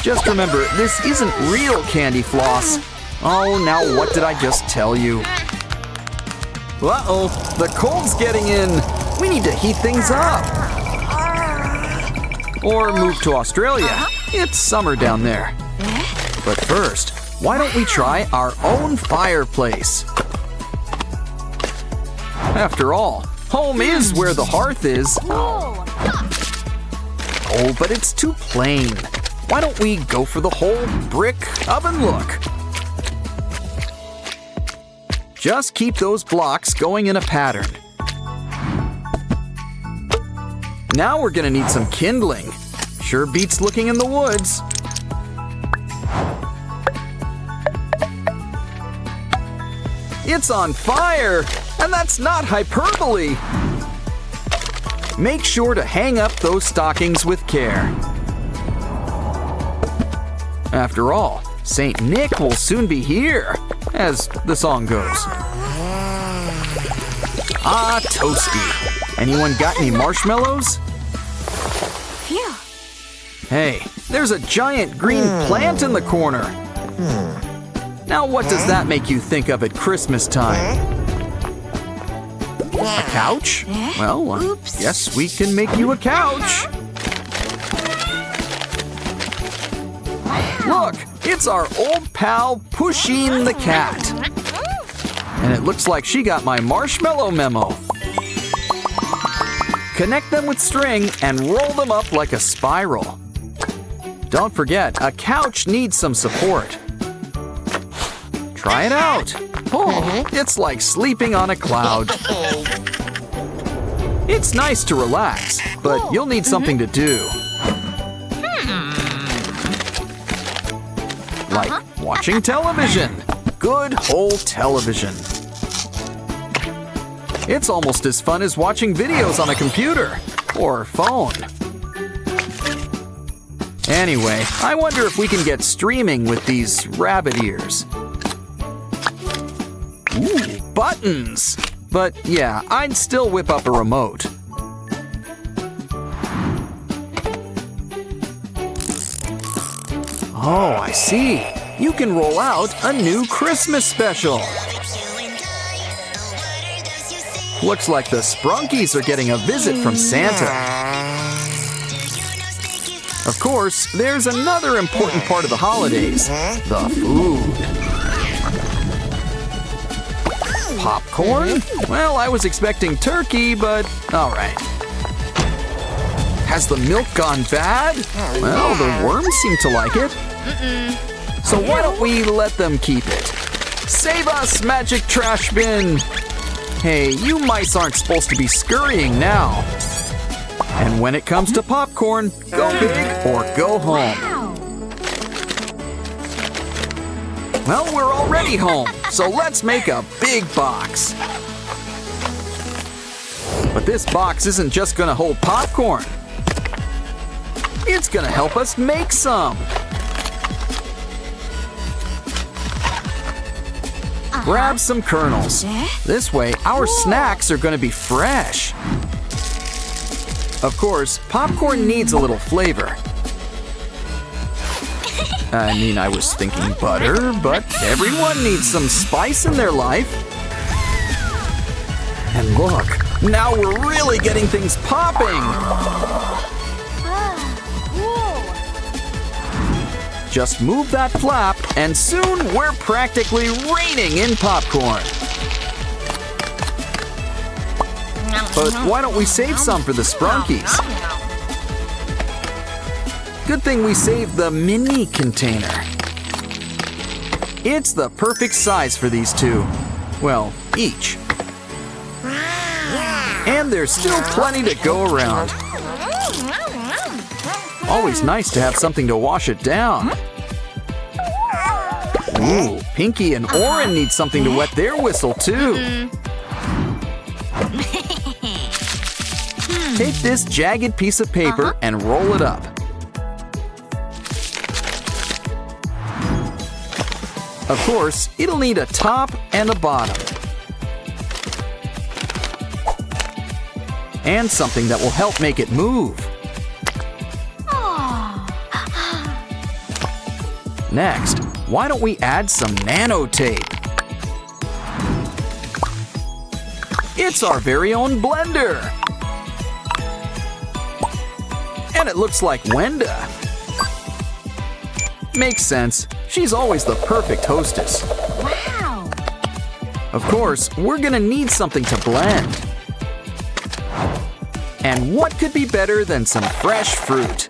Just remember, this isn't real candy floss. Oh, now what did I just tell you? Uh-oh, the cold's getting in. We need to heat things up. Or move to Australia. It's summer down there. But first, why don't we try our own fireplace? After all, home is where the hearth is. Oh, but it's too plain. Why don't we go for the whole brick oven look? Just keep those blocks going in a pattern. Now we're gonna need some kindling. Sure beats looking in the woods. It's on fire! And that's not hyperbole! Make sure to hang up those stockings with care. After all, Saint Nick will soon be here, as the song goes. Ah, toasty. Anyone got any marshmallows? Phew. Hey, there's a giant green plant in the corner. Now what does that make you think of at Christmas time? A couch? Well, Oops. yes, we can make you a couch. Look, it's our old pal Pusheen the cat. And it looks like she got my marshmallow memo. Connect them with string and roll them up like a spiral. Don't forget, a couch needs some support. Try it out. Oh, it's like sleeping on a cloud. It's nice to relax, but you'll need something to do. Like watching television. Good whole television. It's almost as fun as watching videos on a computer or phone. Anyway, I wonder if we can get streaming with these rabbit ears. Ooh, buttons! But yeah, I'd still whip up a remote. Oh, I see. You can roll out a new Christmas special. Looks like the Sprunkies are getting a visit from Santa. Of course, there's another important part of the holidays, the food. Popcorn? Well, I was expecting turkey, but all right. Has the milk gone bad? Well, the worms seem to like it. So why don't we let them keep it? Save us, magic trash bin! Hey, you mice aren't supposed to be scurrying now. And when it comes to popcorn, go big or go home. Well, we're already home, so let's make a big box. But this box isn't just gonna hold popcorn. It's gonna help us make some. Grab some kernels. This way, our snacks are gonna be fresh. Of course, popcorn needs a little flavor. I mean, I was thinking butter, but everyone needs some spice in their life. And look, now we're really getting things popping. Just move that flap, and soon we're practically raining in popcorn. But why don't we save some for the Sprunkies? Good thing we saved the mini container. It's the perfect size for these two. Well, each. And there's still plenty to go around. Always nice to have something to wash it down. Ooh, Pinky and Oren need something to wet their whistle too. Take this jagged piece of paper and roll it up. Of course, it'll need a top and a bottom. And something that will help make it move. Next, why don't we add some nano tape? It's our very own blender. And it looks like Wenda. Makes sense. She's always the perfect hostess. Wow! Of course, we're gonna need something to blend. And what could be better than some fresh fruit?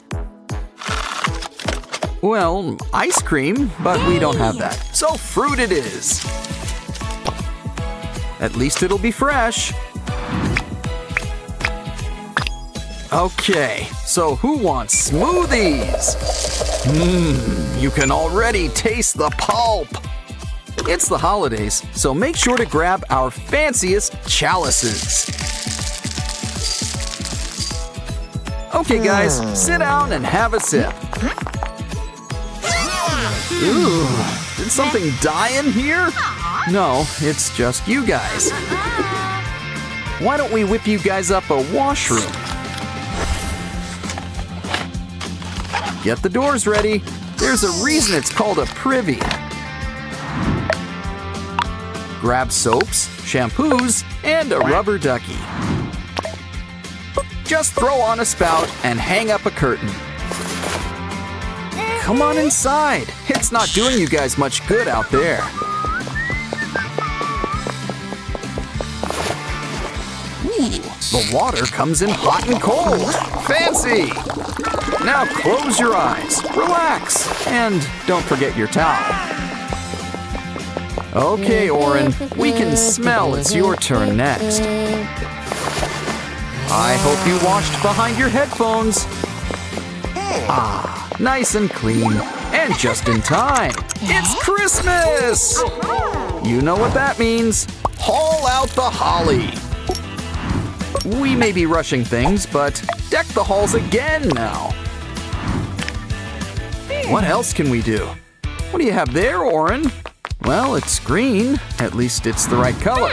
Well, ice cream, but we don't have that. So fruit it is. At least it'll be fresh. Okay, so who wants smoothies? You can already taste the pulp. It's the holidays, so make sure to grab our fanciest chalices. Okay guys, sit down and have a sip. Ooh, did something die in here? No, it's just you guys. Why don't we whip you guys up a washroom? Get the doors ready. There's a reason it's called a privy. Grab soaps, shampoos, and a rubber ducky. Just throw on a spout and hang up a curtain. Come on inside. It's not doing you guys much good out there. The water comes in hot and cold. Fancy! Now close your eyes, relax, and don't forget your towel. Okay, Oren, we can smell it's your turn next. I hope you washed behind your headphones. Ah, nice and clean, and just in time. It's Christmas! You know what that means. Haul out the holly. We may be rushing things, but deck the halls again now. What else can we do? What do you have there, Oren? Well, it's green. At least it's the right color.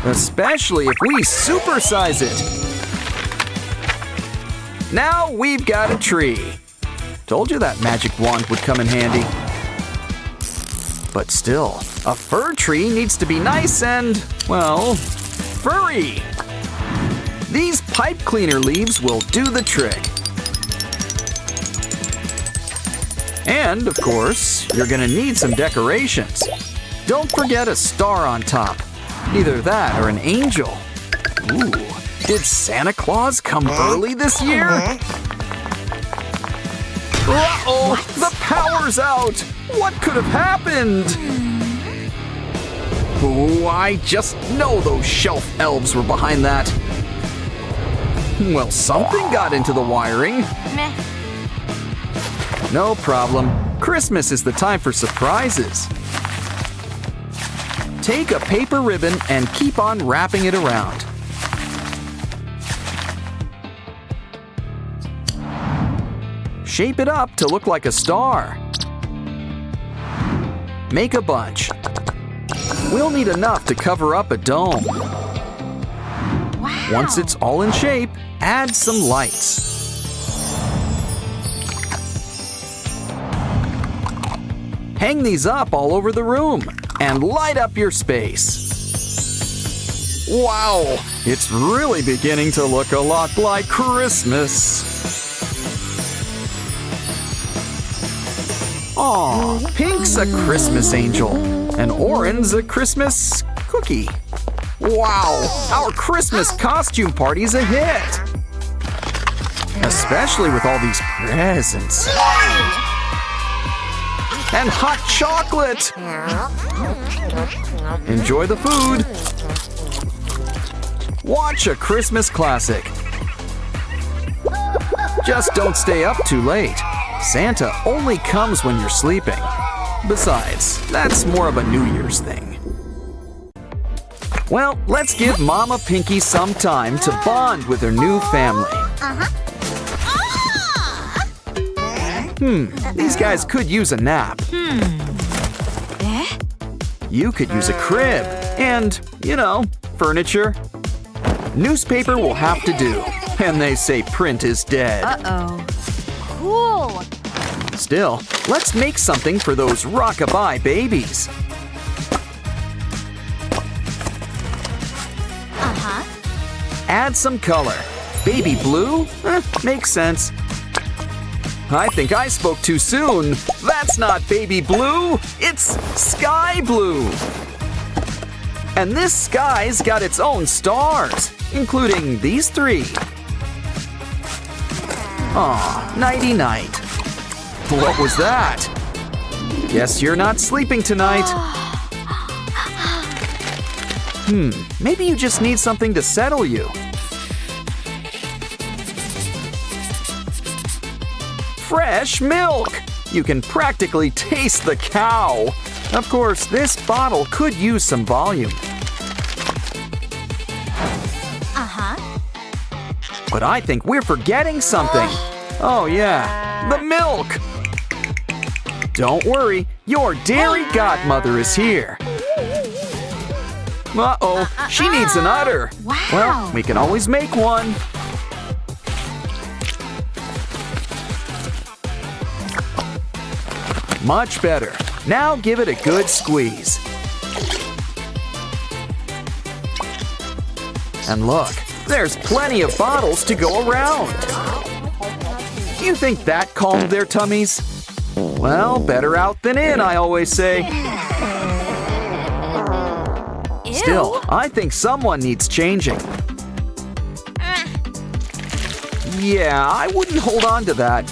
Especially if we supersize it. Now we've got a tree. Told you that magic wand would come in handy. But still, a fir tree needs to be nice and, well, furry. These pipe cleaner leaves will do the trick. And, of course, you're gonna need some decorations. Don't forget a star on top. Either that or an angel. Ooh, did Santa Claus come early this year? Uh-oh, the power's out! What could have happened? Ooh, I just know those shelf elves were behind that. Well, something got into the wiring. No problem. Christmas is the time for surprises. Take a paper ribbon and keep on wrapping it around. Shape it up to look like a star. Make a bunch. We'll need enough to cover up a dome. Wow. Once it's all in shape, add some lights. Hang these up all over the room and light up your space. Wow, it's really beginning to look a lot like Christmas. Aw, Pink's a Christmas angel, and Oren's a Christmas cookie. Wow, our Christmas costume party's a hit. Especially with all these presents. And hot chocolate! Enjoy the food. Watch a Christmas classic. Just don't stay up too late. Santa only comes when you're sleeping. Besides, that's more of a New Year's thing. Well, let's give Mama Pinky some time to bond with her new family. These guys could use a nap. You could use a crib and, you know, furniture. Newspaper will have to do. And they say print is dead. Uh-oh. Cool. Still, let's make something for those rockabye babies. Add some color. Baby blue? Makes sense. I think I spoke too soon. That's not baby blue, it's sky blue. And this sky's got its own stars, including these three. Aw, nighty-night. What was that? Guess you're not sleeping tonight. Maybe you just need something to settle you. Fresh milk! You can practically taste the cow. Of course, this bottle could use some volume. But I think we're forgetting something. Oh yeah, the milk! Don't worry, your dairy godmother is here. Uh-oh, she needs an udder. Wow. Well, we can always make one. Much better. Now give it a good squeeze. And look, there's plenty of bottles to go around. You think that calmed their tummies? Well, better out than in, I always say. Ew. Still, I think someone needs changing. Yeah, I wouldn't hold on to that.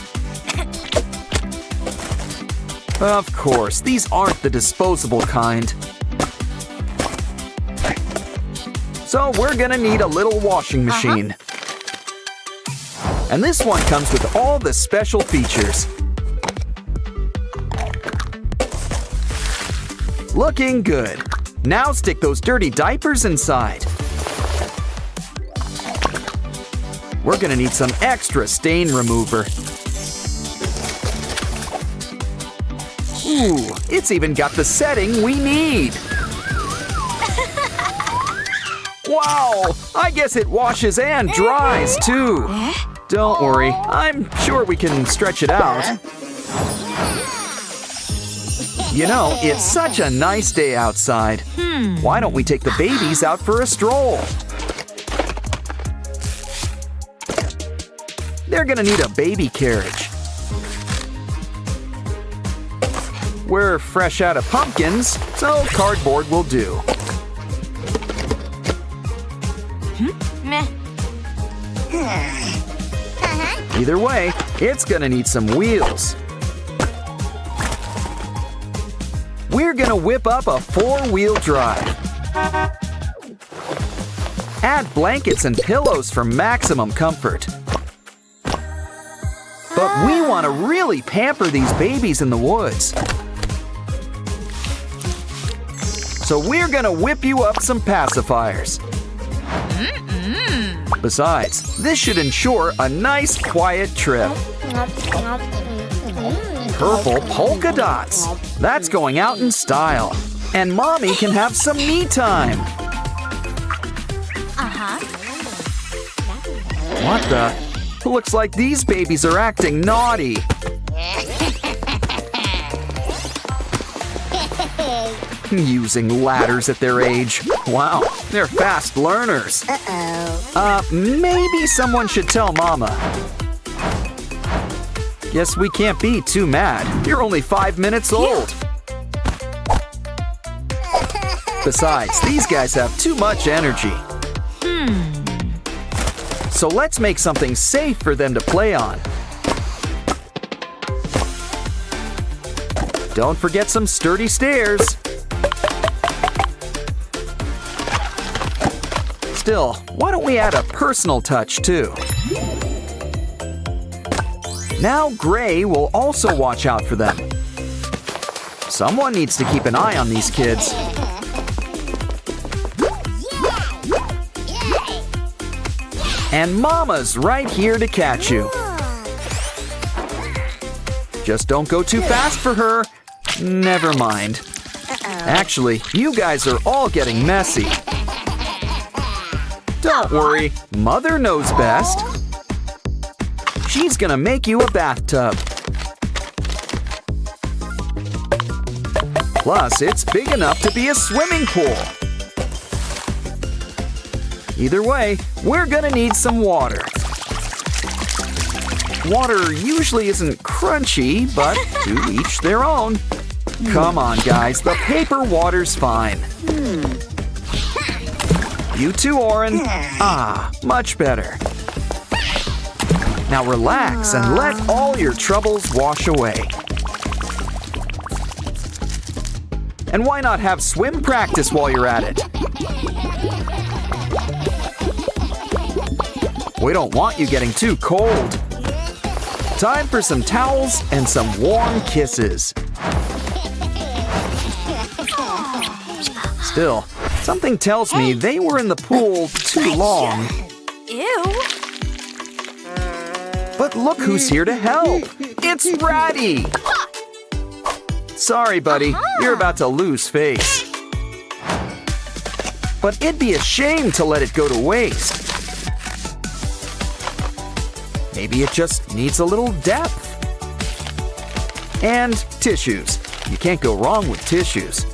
Of course, these aren't the disposable kind. So we're gonna need a little washing machine. And this one comes with all the special features. Looking good. Now stick those dirty diapers inside. We're gonna need some extra stain remover. Ooh, it's even got the setting we need. Wow, I guess it washes and dries too. Don't worry, I'm sure we can stretch it out. You know, it's such a nice day outside. Why don't we take the babies out for a stroll? They're gonna need a baby carriage. We're fresh out of pumpkins, so cardboard will do. Meh. Either way, it's gonna need some wheels. We're gonna whip up a 4-wheel drive. Add blankets and pillows for maximum comfort. But we want to really pamper these babies in the woods. So we're gonna whip you up some pacifiers. Besides, this should ensure a nice, quiet trip. Purple polka dots. That's going out in style. And Mommy can have some me time. What the? Looks like these babies are acting naughty. Using ladders at their age. Wow, they're fast learners. Maybe someone should tell Mama. Guess we can't be too mad. You're only 5 minutes old. Besides, these guys have too much energy. So let's make something safe for them to play on. Don't forget some sturdy stairs. Still, why don't we add a personal touch too? Now Gray will also watch out for them. Someone needs to keep an eye on these kids. And Mama's right here to catch you. Just don't go too fast for her. Never mind. Actually, you guys are all getting messy. Don't worry, Mother knows best. She's gonna make you a bathtub. Plus, it's big enough to be a swimming pool. Either way, we're gonna need some water. Water usually isn't crunchy, but to each their own. Come on, guys, the paper water's fine. You too, Oren. Ah, much better. Now relax and let all your troubles wash away. And why not have swim practice while you're at it? We don't want you getting too cold. Time for some towels and some warm kisses. Still, something tells me they were in the pool too long. Ew. But look who's here to help. It's Ratty. Sorry, buddy, you're about to lose face. But it'd be a shame to let it go to waste. Maybe it just needs a little depth. And tissues. You can't go wrong with tissues.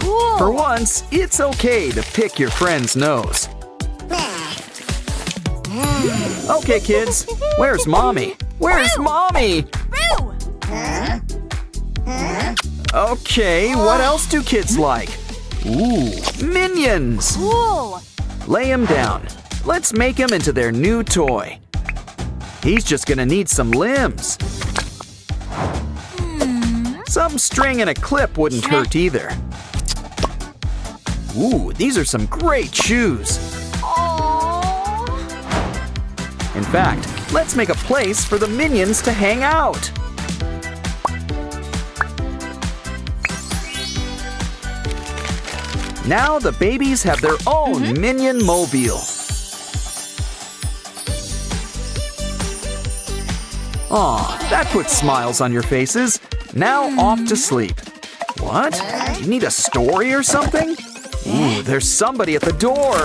Cool. For once, it's okay to pick your friend's nose. Okay, kids, where's Mommy? Where's Mommy? Boo! Okay, what else do kids like? Ooh, minions! Cool. Lay him down. Let's make him into their new toy. He's just gonna need some limbs. Some string and a clip wouldn't hurt either. Ooh, these are some great shoes. Aww. In fact, let's make a place for the minions to hang out. Now the babies have their own minion mobile. Aw, that puts smiles on your faces. Now off to sleep. What? You need a story or something? Ooh, there's somebody at the door.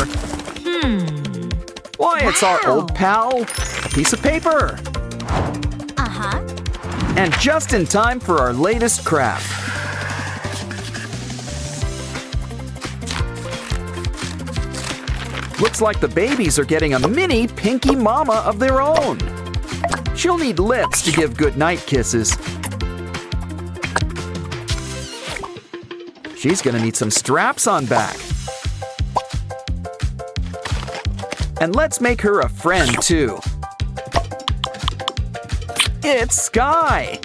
Why, it's our old pal. A piece of paper. Uh-huh. And just in time for our latest craft. Looks like the babies are getting a mini Pinky Mama of their own. She'll need lips to give goodnight kisses. She's gonna need some straps on back. And let's make her a friend too. It's Sky.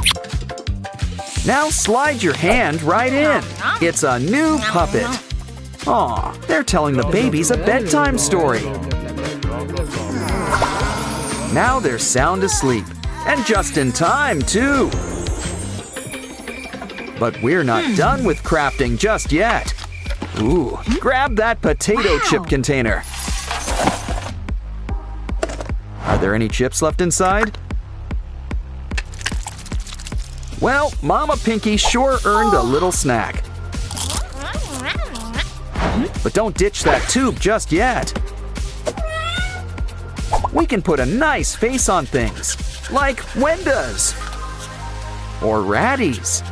Now slide your hand right in. It's a new puppet. Aw, they're telling the babies a bedtime story. Now they're sound asleep. And just in time, too. But we're not done with crafting just yet. Ooh, grab that potato chip container. Are there any chips left inside? Well, Mama Pinky sure earned a little snack. But don't ditch that tube just yet. We can put a nice face on things, like Wenda's or Ratty's.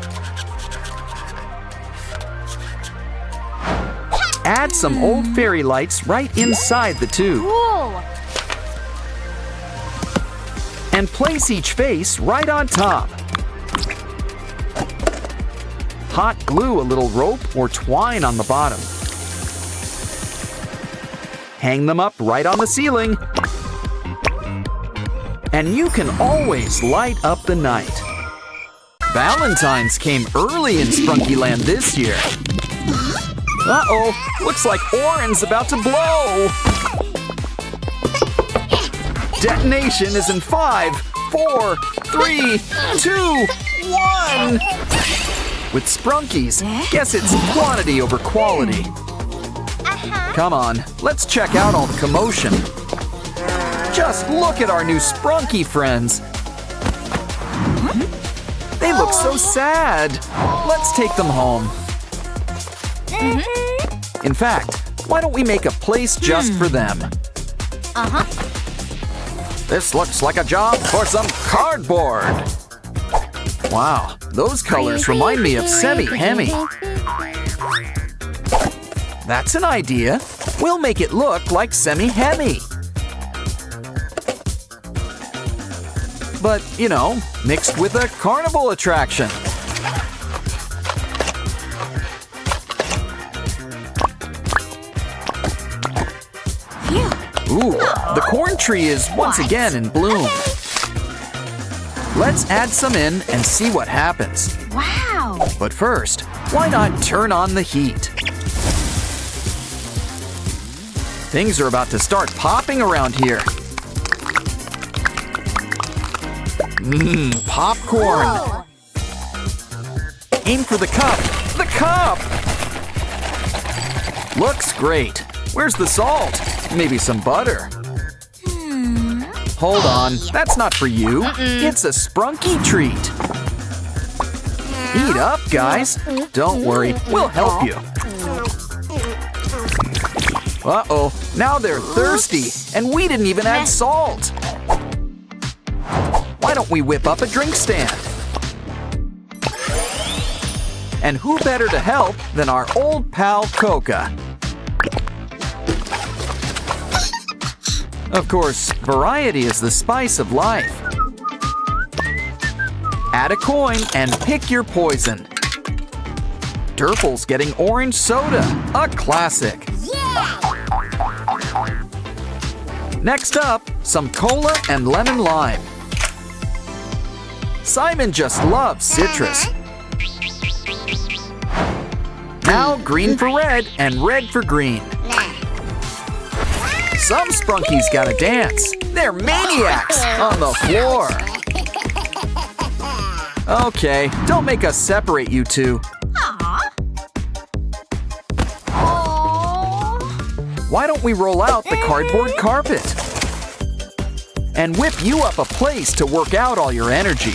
Add some old fairy lights right inside the tube. Cool. And place each face right on top. Hot glue a little rope or twine on the bottom. Hang them up right on the ceiling. And you can always light up the night. Valentine's came early in Sprunky Land this year. Uh-oh, looks like Oren's about to blow. Detonation is in 5, 4, 3, 2, 1. With Sprunkies, guess it's quantity over quality. Come on, let's check out all the commotion. Just look at our new Sprunky friends. They look so sad. Let's take them home. In fact, why don't we make a place just for them? This looks like a job for some cardboard. Wow, those colors remind me of Semi-Hemi. That's an idea. We'll make it look like Semi-Hemi. But, you know, mixed with a carnival attraction. Ooh, the corn tree is once again in bloom. Let's add some in and see what happens. Wow. But first, why not turn on the heat? Things are about to start popping around here. Popcorn. Whoa. Aim for the cup. The cup! Looks great. Where's the salt? Maybe some butter. Hold on, that's not for you. It's a Sprunky treat. Eat up, guys. Don't worry, we'll help you. Uh-oh, now they're thirsty, and we didn't even add salt. Why don't we whip up a drink stand? And who better to help than our old pal Coca? Of course, variety is the spice of life. Add a coin and pick your poison. Durple's getting orange soda, a classic. Next up, some cola and lemon lime. Simon just loves citrus. Now green for red and red for green. Some Sprunkies gotta dance. They're maniacs on the floor. Okay, don't make us separate you two. Why don't we roll out the cardboard carpet? And whip you up a place to work out all your energy.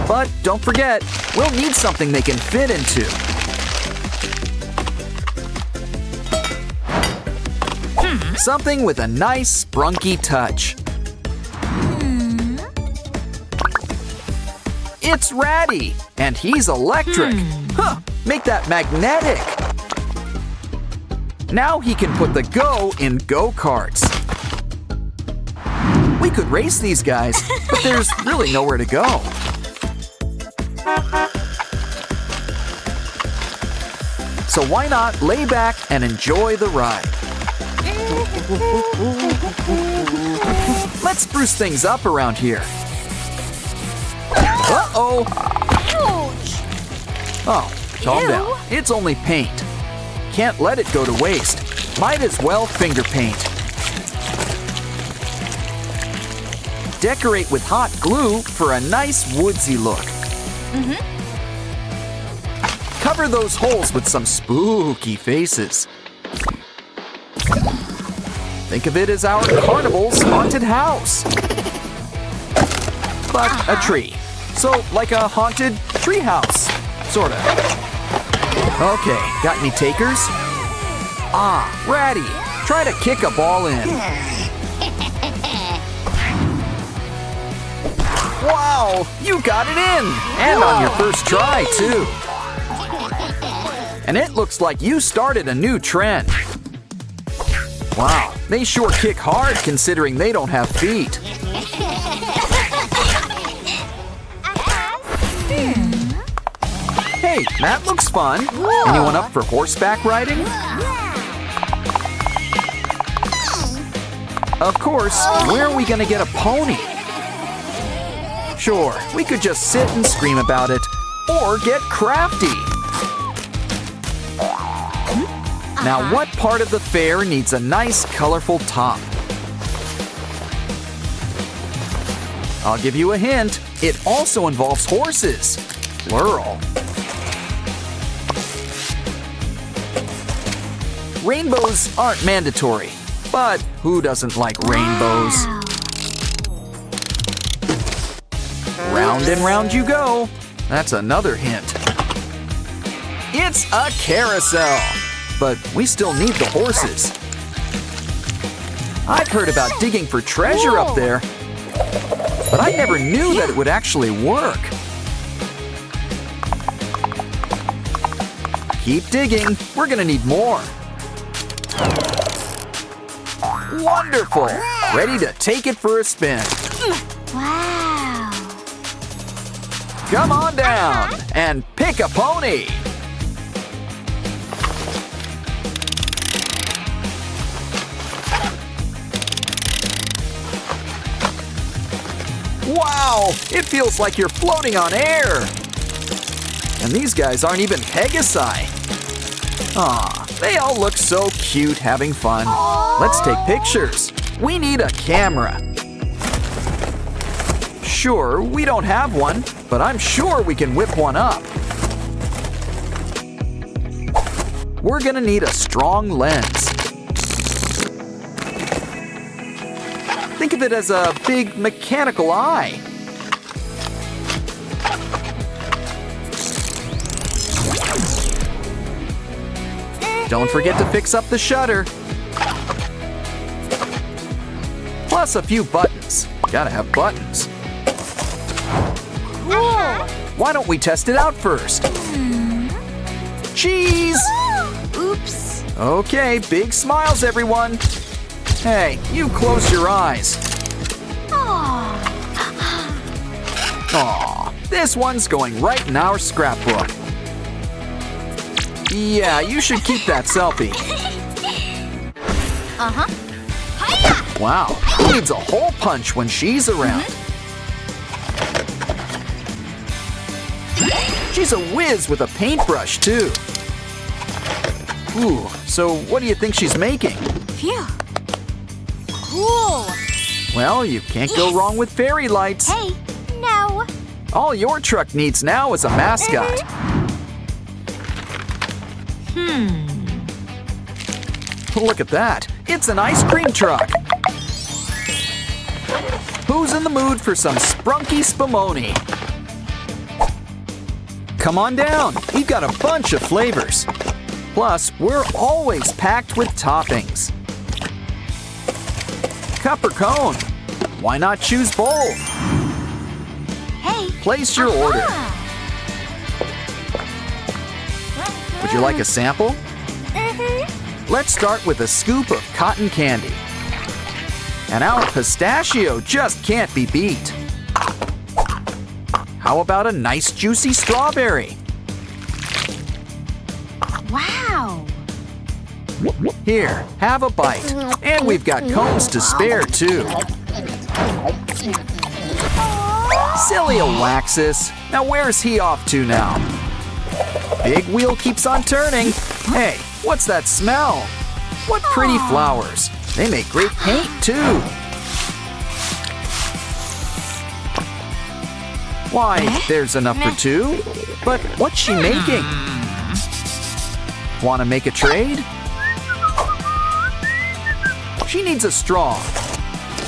But don't forget, we'll need something they can fit into. Something with a nice Sprunky touch. It's Ratty, and he's electric. Huh, make that magnetic. Now he can put the go in go-karts. We could race these guys, but there's really nowhere to go. So why not lay back and enjoy the ride? Let's spruce things up around here. Uh-oh! Oh, calm down. It's only paint. Can't let it go to waste. Might as well finger paint. Decorate with hot glue for a nice woodsy look. Cover those holes with some spooky faces. Think of it as our carnival's haunted house. But a tree. So like a haunted tree house, sorta. Okay, got any takers? Ah, Ratty, try to kick a ball in. Wow, you got it in! And on your first try, too. And it looks like you started a new trend. Wow, they sure kick hard considering they don't have feet. Hey, that looks fun. Anyone up for horseback riding? Of course, where are we gonna get a pony? Sure, we could just sit and scream about it, or get crafty. Now, what part of the fair needs a nice, colorful top? I'll give you a hint. It also involves horses, plural. Rainbows aren't mandatory, but who doesn't like rainbows? Round and round you go. That's another hint. It's a carousel, but we still need the horses. I've heard about digging for treasure up there, but I never knew that it would actually work. Keep digging, we're gonna need more. Wonderful! Ready to take it for a spin. Wow! Come on down and pick a pony. Wow! It feels like you're floating on air. And these guys aren't even Pegasi. Aw, they all look so cute having fun. Let's take pictures. We need a camera. Sure, we don't have one, but I'm sure we can whip one up. We're gonna need a strong lens. Think of it as a big mechanical eye. Don't forget to fix up the shutter. Plus a few buttons. Gotta have buttons. Why don't we test it out first? Cheese! Oops. Okay, big smiles, everyone. Hey, you close your eyes. Aw, this one's going right in our scrapbook. Yeah, you should keep that selfie. Wow, who needs a hole punch when she's around? She's a whiz with a paintbrush, too. Ooh, so what do you think she's making? Phew. Cool. Well, you can't go wrong with fairy lights. Hey, no. All your truck needs now is a mascot. Look at that. It's an ice cream truck. Who's in the mood for some Sprunki spumoni? Come on down. We've got a bunch of flavors. Plus, we're always packed with toppings. Cup or cone? Why not choose both? Hey. Place your order. Would you like a sample? Let's start with a scoop of cotton candy. And our pistachio just can't be beat. How about a nice juicy strawberry? Wow. Here, have a bite. And we've got cones to spare, too. Silly Alexis. Now where's he off to now? Big wheel keeps on turning. Hey, what's that smell? What pretty flowers. They make great paint, too. Why, there's enough for two. But what's she making? Want to make a trade? She needs a straw.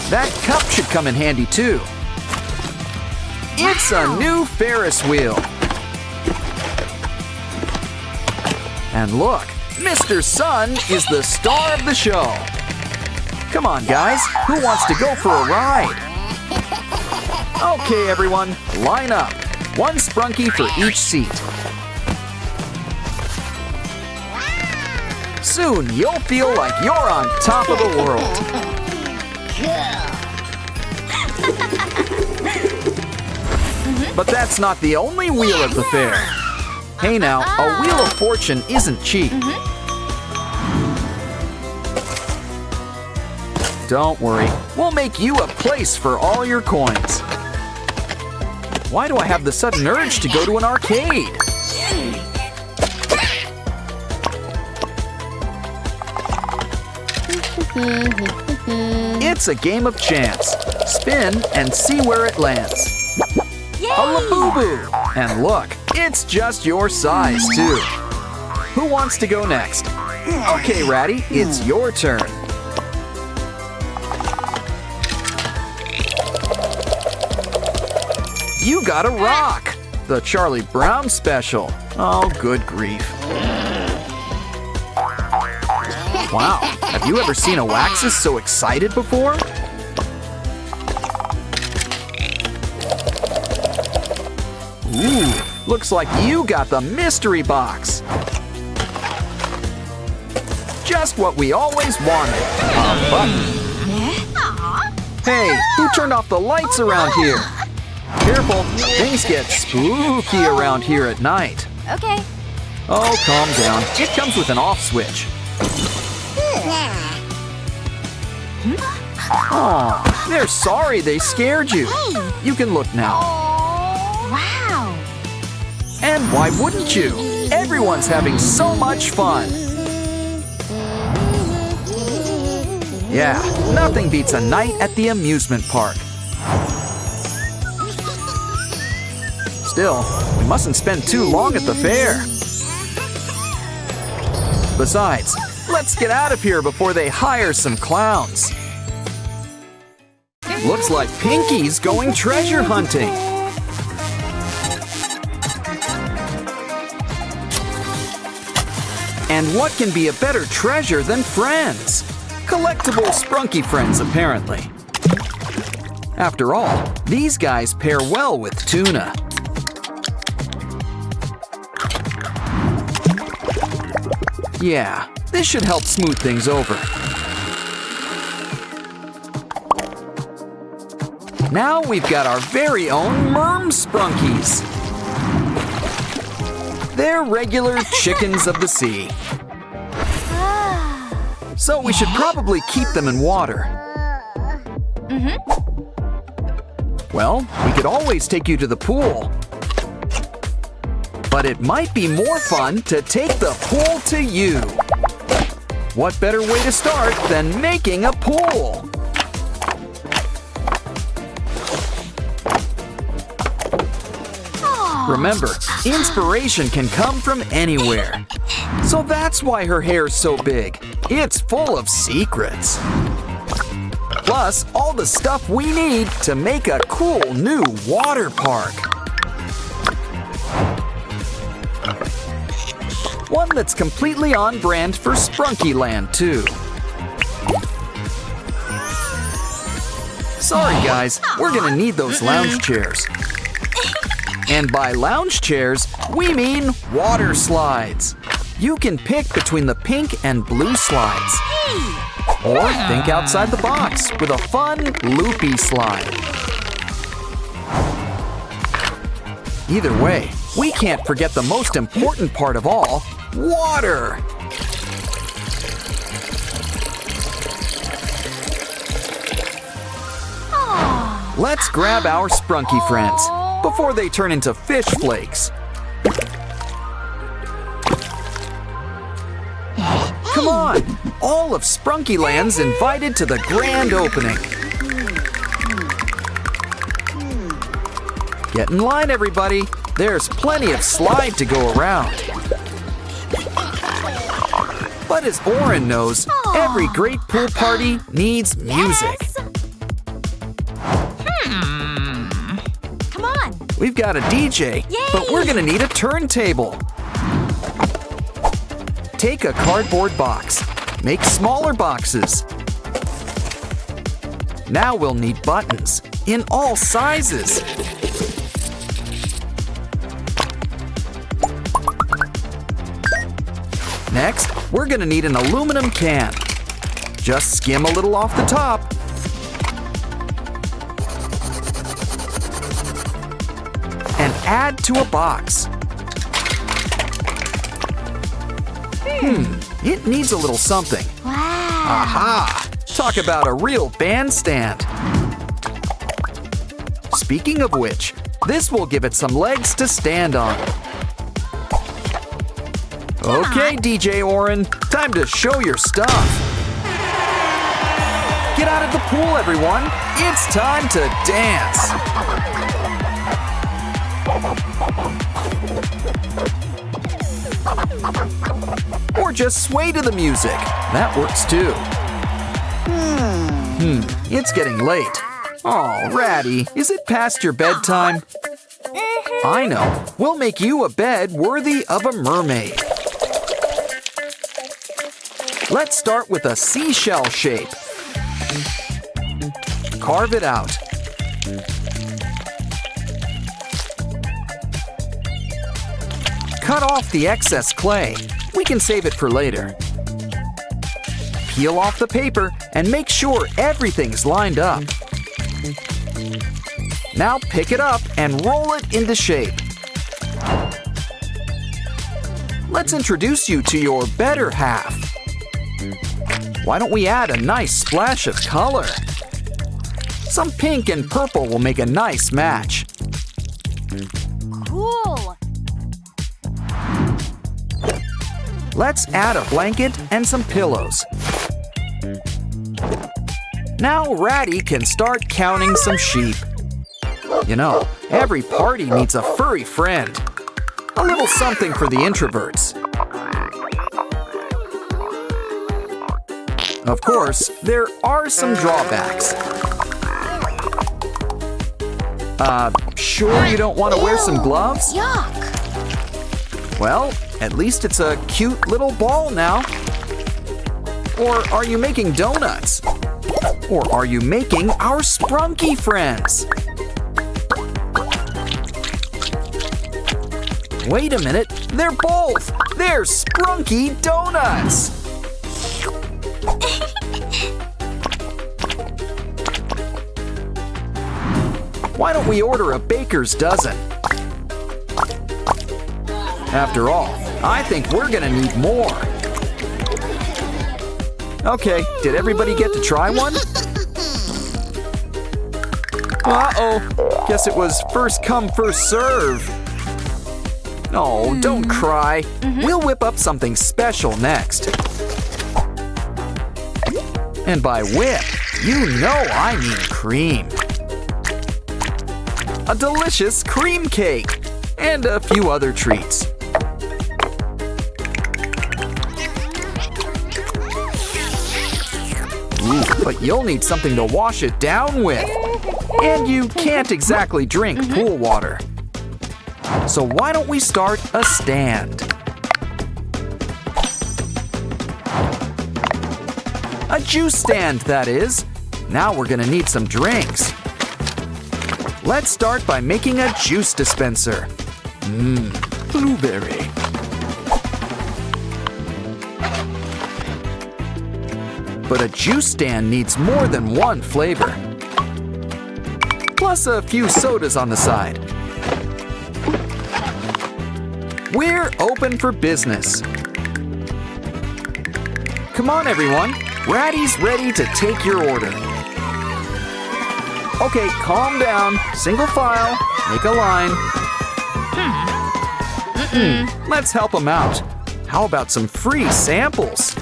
That cup should come in handy, too. It's a new Ferris wheel. And look, Mr. Sun is the star of the show. Come on, guys. Who wants to go for a ride? Okay, everyone, line up. One Sprunki for each seat. Soon, you'll feel like you're on top of the world. But that's not the only wheel at the fair. Hey now, a wheel of fortune isn't cheap. Don't worry, we'll make you a place for all your coins. Why do I have the sudden urge to go to an arcade? It's a game of chance. Spin and see where it lands. A Labubu! And look, it's just your size, too. Who wants to go next? Okay, Ratty, it's your turn. You got a rock! The Charlie Brown special. Oh, good grief. Wow, have you ever seen a Waxus so excited before? Ooh, looks like you got the mystery box. Just what we always wanted. A button. Hey, who turned off the lights around here? Careful, things get spooky around here at night. Okay. Oh, calm down. It comes with an off switch. Aw, they're sorry they scared you. You can look now. Wow. And why wouldn't you? Everyone's having so much fun. Yeah, nothing beats a night at the amusement park. Still, we mustn't spend too long at the fair. Besides, let's get out of here before they hire some clowns. Looks like Pinky's going treasure hunting. And what can be a better treasure than friends? Collectible Sprunki friends, apparently. After all, these guys pair well with tuna. Yeah, this should help smooth things over. Now we've got our very own merm sprunkies. They're regular chickens of the sea. So we should probably keep them in water. Well, we could always take you to the pool. But it might be more fun to take the pool to you. What better way to start than making a pool? Remember, inspiration can come from anywhere. So that's why her hair's so big. It's full of secrets. Plus, all the stuff we need to make a cool new water park. One that's completely on brand for Sprunky Land, too. Sorry, guys, we're gonna need those lounge chairs. And by lounge chairs, we mean water slides. You can pick between the pink and blue slides. Or think outside the box with a fun, loopy slide. Either way, we can't forget the most important part of all, water. Let's grab our Sprunky friends before they turn into fish flakes. Come on! All of Sprunky Land's invited to the grand opening. Get in line, everybody. There's plenty of slide to go around. But as Oren knows, every great pool party needs music. Come on. We've got a DJ, but we're gonna need a turntable. Take a cardboard box. Make smaller boxes. Now we'll need buttons in all sizes. Next, we're gonna need an aluminum can. Just skim a little off the top. And add to a box. It needs a little something. Wow. Aha! Talk about a real bandstand. Speaking of which, this will give it some legs to stand on. Okay, DJ Oren, time to show your stuff. Get out of the pool, everyone. It's time to dance. Or just sway to the music. That works too. It's getting late. Oh, Ratty, is it past your bedtime? I know. We'll make you a bed worthy of a mermaid. Let's start with a seashell shape. Carve it out. Cut off the excess clay. We can save it for later. Peel off the paper and make sure everything's lined up. Now pick it up and roll it into shape. Let's introduce you to your better half. Why don't we add a nice splash of color? Some pink and purple will make a nice match. Cool. Let's add a blanket and some pillows. Now Ratty can start counting some sheep. You know, every party needs a furry friend. A little something for the introverts. Of course, there are some drawbacks. Sure you don't want to wear some gloves? Yuck. Well, at least it's a cute little ball now. Or are you making donuts? Or are you making our Sprunky friends? Wait a minute, They're both! They're Sprunki donuts! Why don't we order a baker's dozen? After all, I think we're gonna need more. Okay, did everybody get to try one? Uh-oh, guess it was first come, first serve. Oh, don't cry. We'll whip up something special next. And by whip, you know I mean cream. A delicious cream cake and a few other treats. Ooh, but you'll need something to wash it down with. And you can't exactly drink pool water. So why don't we start a stand? A juice stand, that is. Now we're gonna need some drinks. Let's start by making a juice dispenser. Blueberry. But a juice stand needs more than one flavor. Plus a few sodas on the side. We're open for business. Come on, everyone. Ratty's ready to take your order. Okay, calm down. Single file. Make a line. Let's help them out. How about some free samples?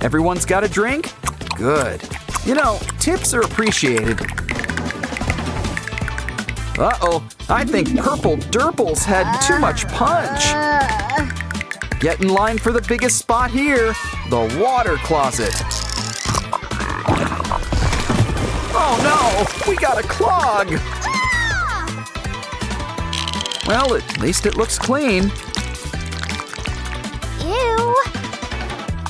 Everyone's got a drink? Good. You know, tips are appreciated. Uh-oh, I think Purple Durples had too much punch. Get in line for the biggest spot here, the water closet. Oh no, we got a clog. Well, at least it looks clean. Ew.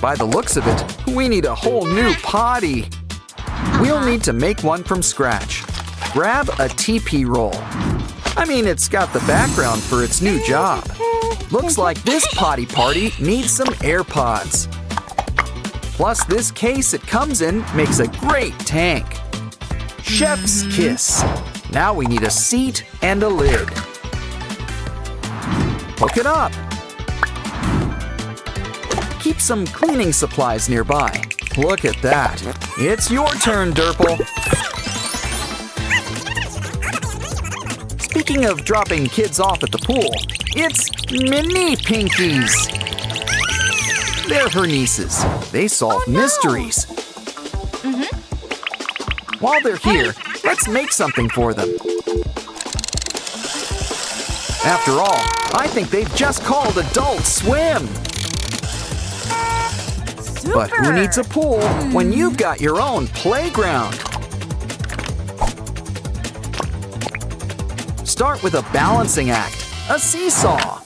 By the looks of it, we need a whole new potty. We'll need to make one from scratch. Grab a TP roll. I mean, it's got the background for its new job. Looks like this potty party needs some AirPods. Plus, this case it comes in makes a great tank. Chef's kiss. Now we need a seat and a lid. Hook it up. Keep some cleaning supplies nearby. Look at that. It's your turn, Durple. Speaking of dropping kids off at the pool, it's Mini Pinkies. They're her nieces. They solve mysteries. While they're here, let's make something for them. After all, I think they've just called Adult Swim. But who needs a pool when you've got your own playground? Start with a balancing act, a seesaw,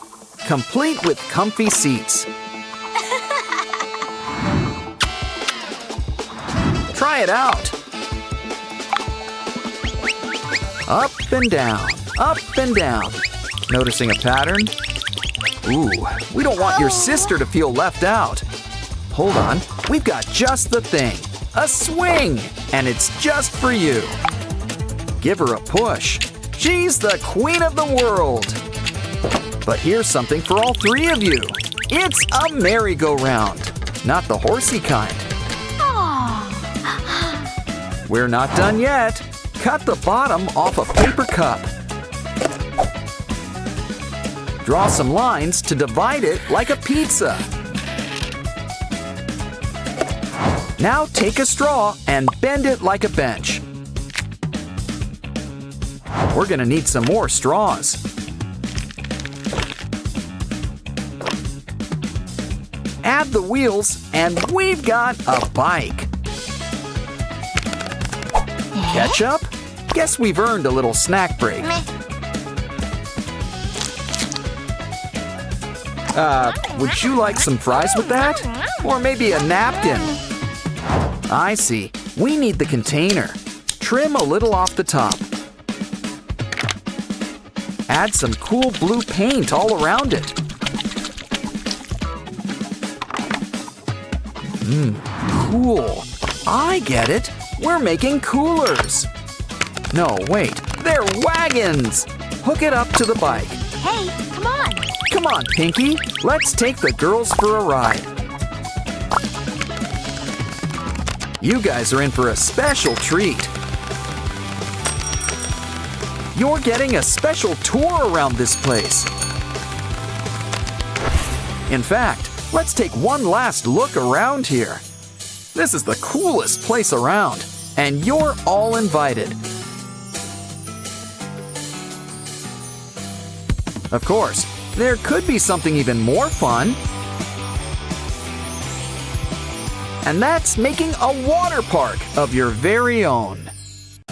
complete with comfy seats. Try it out. Up and down, up and down. Noticing a pattern? Ooh, we don't want your sister to feel left out. Hold on, we've got just the thing. A swing, and it's just for you. Give her a push. She's the queen of the world. But here's something for all three of you. It's a merry-go-round, not the horsey kind. We're not done yet. Cut the bottom off a paper cup. Draw some lines to divide it like a pizza. Now take a straw and bend it like a bench. We're gonna need some more straws. Add the wheels and we've got a bike. Ketchup? Guess we've earned a little snack break. Would you like some fries with that? Or maybe a napkin? I see. We need the container. Trim a little off the top. Add some cool blue paint all around it. Cool. I get it. We're making coolers. No, wait. They're wagons. Hook it up to the bike. Hey, come on. Come on, Pinky. Let's take the girls for a ride. You guys are in for a special treat. You're getting a special tour around this place. In fact, let's take one last look around here. This is the coolest place around, and you're all invited. Of course, there could be something even more fun. And that's making a water park of your very own.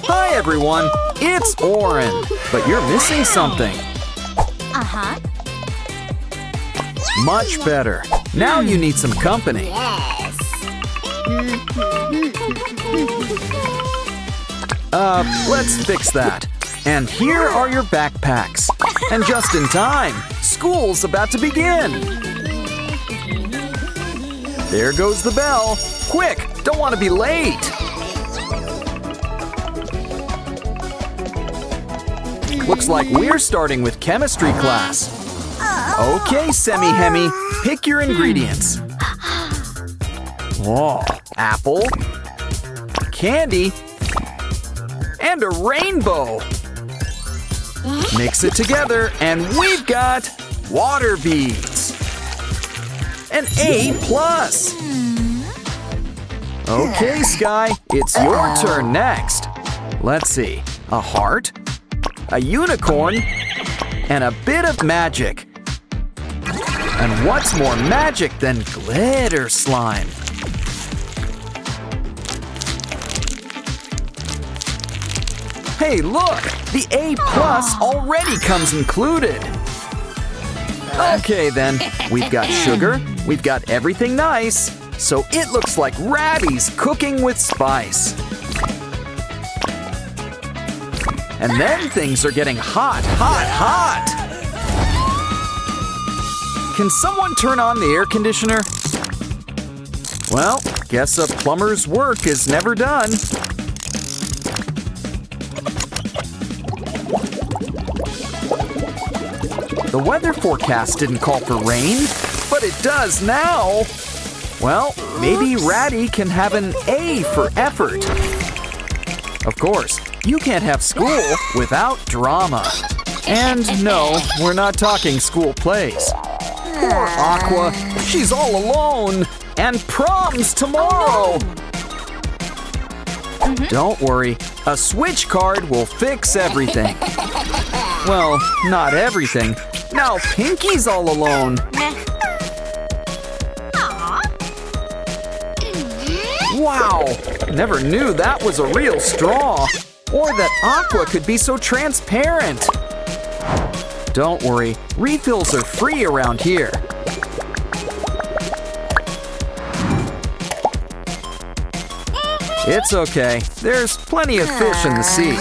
Hi everyone, it's Oren, but you're missing something. Uh-huh. Much better. Now you need some company. Yes. Let's fix that. And here are your backpacks. And just in time, school's about to begin. There goes the bell. Quick, don't want to be late. Looks like we're starting with chemistry class. Okay, Semi-Hemi, pick your ingredients. Oh, apple, candy, and a rainbow. Mix it together and we've got water beads. An A+. Okay, Sky, it's your turn next. Let's see, a heart, a unicorn, and a bit of magic. And what's more magic than glitter slime? Hey, look! The A+ already comes included. Okay then, we've got sugar, we've got everything nice, so it looks like Rabbi's cooking with spice. And then things are getting hot, hot, hot! Can someone turn on the air conditioner? Well, guess a plumber's work is never done. The weather forecast didn't call for rain, but it does now. Well, maybe Ratty can have an A for effort. Of course, you can't have school without drama. And no, we're not talking school plays. Poor Aqua, she's all alone. And prom's tomorrow. Don't worry, a switch card will fix everything. Well, not everything. Now Pinky's all alone. Wow, never knew that was a real straw. Or that Aqua could be so transparent. Don't worry, refills are free around here. It's okay, there's plenty of fish in the sea.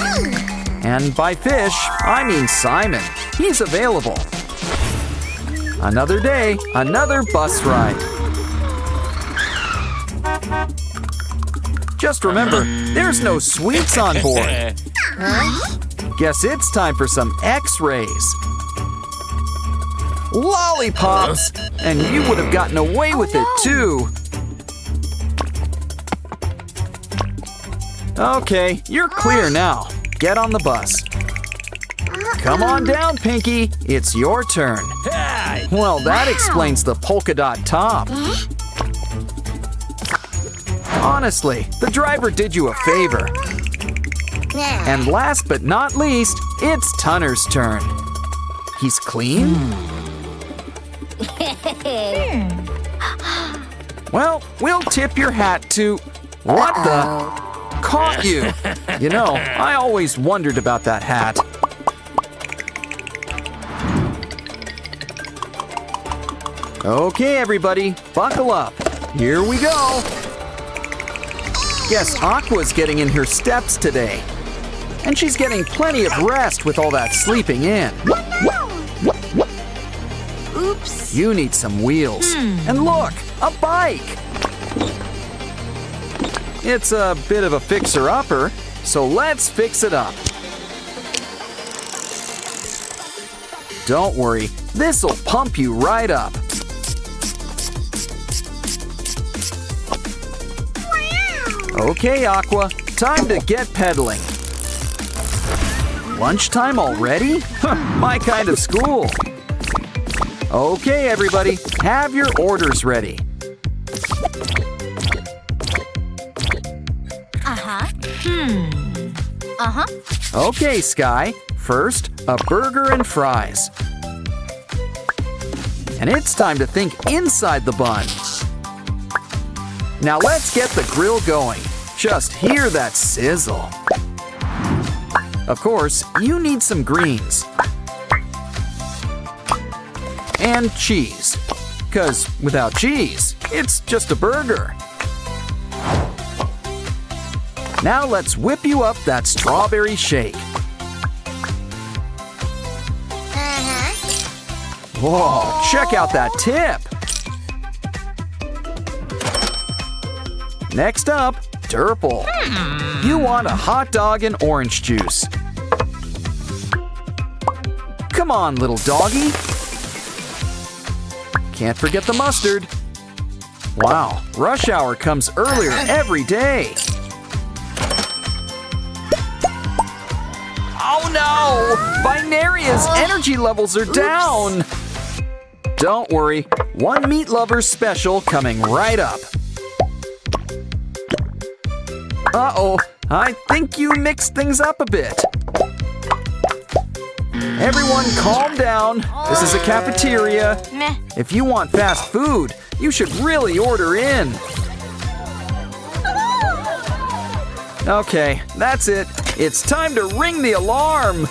And by fish, I mean Simon. He's available. Another day, another bus ride. Just remember, there's no sweets on board. Guess it's time for some X-rays. Lollipops! And you would have gotten away with it too. Okay, you're clear now. Get on the bus. Come on down, Pinky. It's your turn. Well, that explains the polka dot top. Honestly, the driver did you a favor. And last but not least, it's Tunner's turn. He's clean? Well, we'll tip your hat to... What the... Caught you! You know, I always wondered about that hat. Okay, everybody, buckle up. Here we go. Guess Aqua's getting in her steps today. And she's getting plenty of rest with all that sleeping in. Oops. You need some wheels. And look, a bike! It's a bit of a fixer-upper, so let's fix it up. Don't worry, this'll pump you right up. Okay, Aqua, time to get pedaling. Lunchtime already? My kind of school. Okay, everybody, have your orders ready. Okay, Sky. First, a burger and fries. And it's time to think inside the bun. Now let's get the grill going. Just hear that sizzle. Of course, you need some greens. And cheese. 'Cause without cheese, it's just a burger. Now let's whip you up that strawberry shake. Whoa, check out that tip! Next up, Durple. You want a hot dog and orange juice. Come on, little doggy. Can't forget the mustard. Wow, rush hour comes earlier every day. Oh no! Binaria's energy levels are down! Don't worry, one meat lover special coming right up. Uh-oh, I think you mixed things up a bit. Everyone calm down. This is a cafeteria. Meh. If you want fast food, you should really order in. Okay, that's it. It's time to ring the alarm.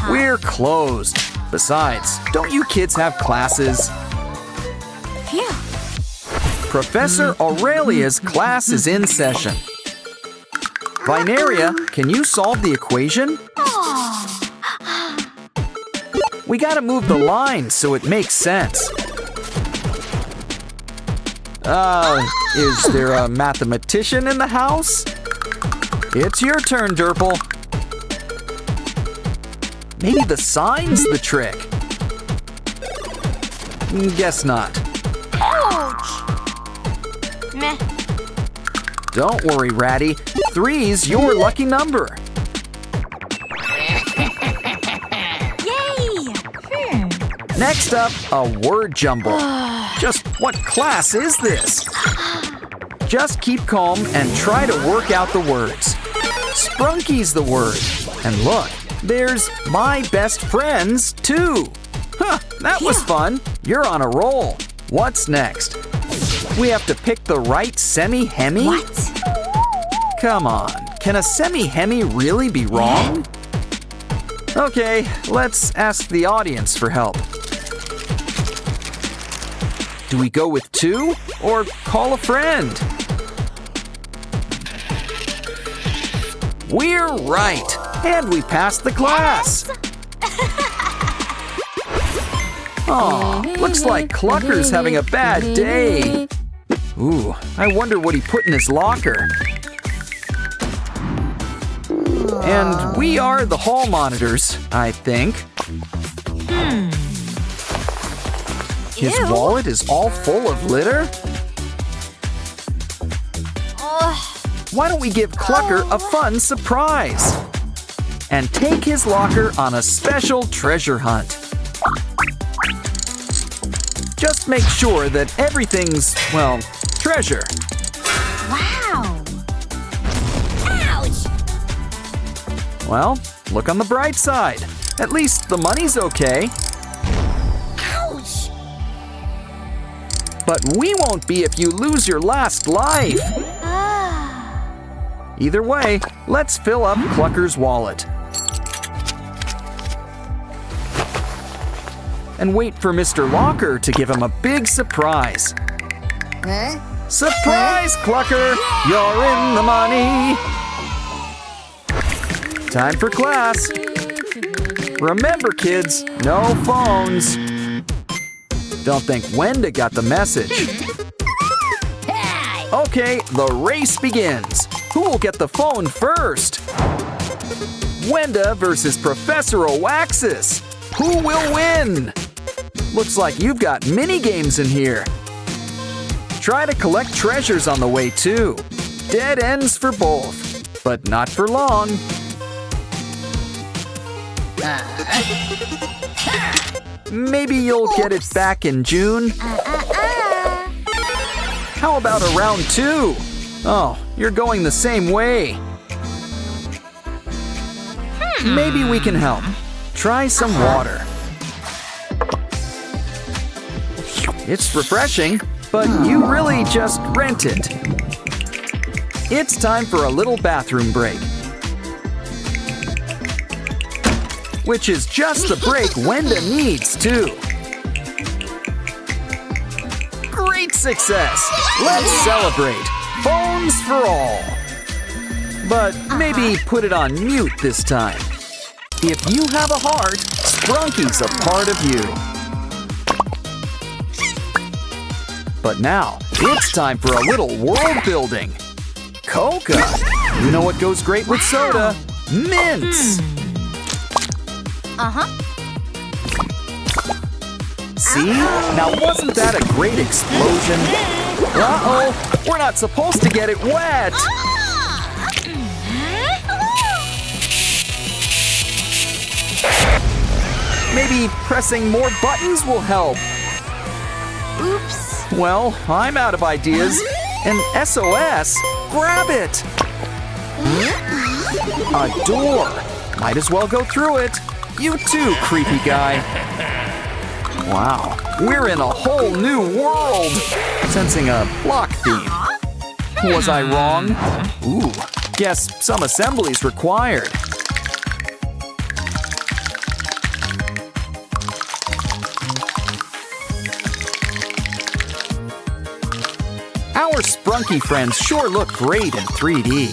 We're closed. Besides, don't you kids have classes? Phew. Professor Aurelia's class is in session. Binaria, can you solve the equation? We gotta move the line so it makes sense. Is there a mathematician in the house? It's your turn, Durple. Maybe the sign's the trick. Guess not. Ouch. Meh. Don't worry, Ratty. 3's your lucky number. Yay! Next up, a word jumble. Just what class is this? Just keep calm and try to work out the words. Sprunki's the word. And look, there's my best friends, too. Huh, that was fun. You're on a roll. What's next? We have to pick the right semi-hemi? What? Come on, can a semi-hemi really be wrong? Okay, let's ask the audience for help. Do we go with 2 or call a friend? We're right, and we passed the class. Aw, looks like Clucker's having a bad day. Ooh, I wonder what he put in his locker. And we are the hall monitors, I think. His wallet is all full of litter? Why don't we give Clucker a fun surprise? And take his locker on a special treasure hunt. Just make sure that everything's, well, treasure. Wow. Ouch. Well, look on the bright side. At least the money's okay. Ouch. But we won't be if you lose your last life. Either way, let's fill up Clucker's wallet. And wait for Mr. Locker to give him a big surprise. Surprise, Clucker! You're in the money! Time for class. Remember, kids, no phones. Don't think Wenda got the message. Okay, the race begins. Who will get the phone first? Wenda versus Professor Oaxis. Who will win? Looks like you've got mini games in here. Try to collect treasures on the way too. Dead ends for both, but not for long. Maybe you'll get it back in June. How about a round 2? Oh, you're going the same way. Maybe we can help. Try some water. It's refreshing, but you really just rent it. It's time for a little bathroom break. Which is just the break Wenda needs, too. Great success! Let's celebrate! Phones for all! But maybe put it on mute this time. If you have a heart, Sprunki's a part of you. But now, it's time for a little world building. Coca! You know what goes great with soda? Mints! See? Now wasn't that a great explosion? Uh-oh! We're not supposed to get it wet! Maybe pressing more buttons will help. Oops. Well, I'm out of ideas. An SOS? Grab it! A door. Might as well go through it. You too, creepy guy. Wow, we're in a whole new world. Sensing a block theme. Was I wrong? Ooh, guess some assembly's required. Our Sprunki friends sure look great in 3D.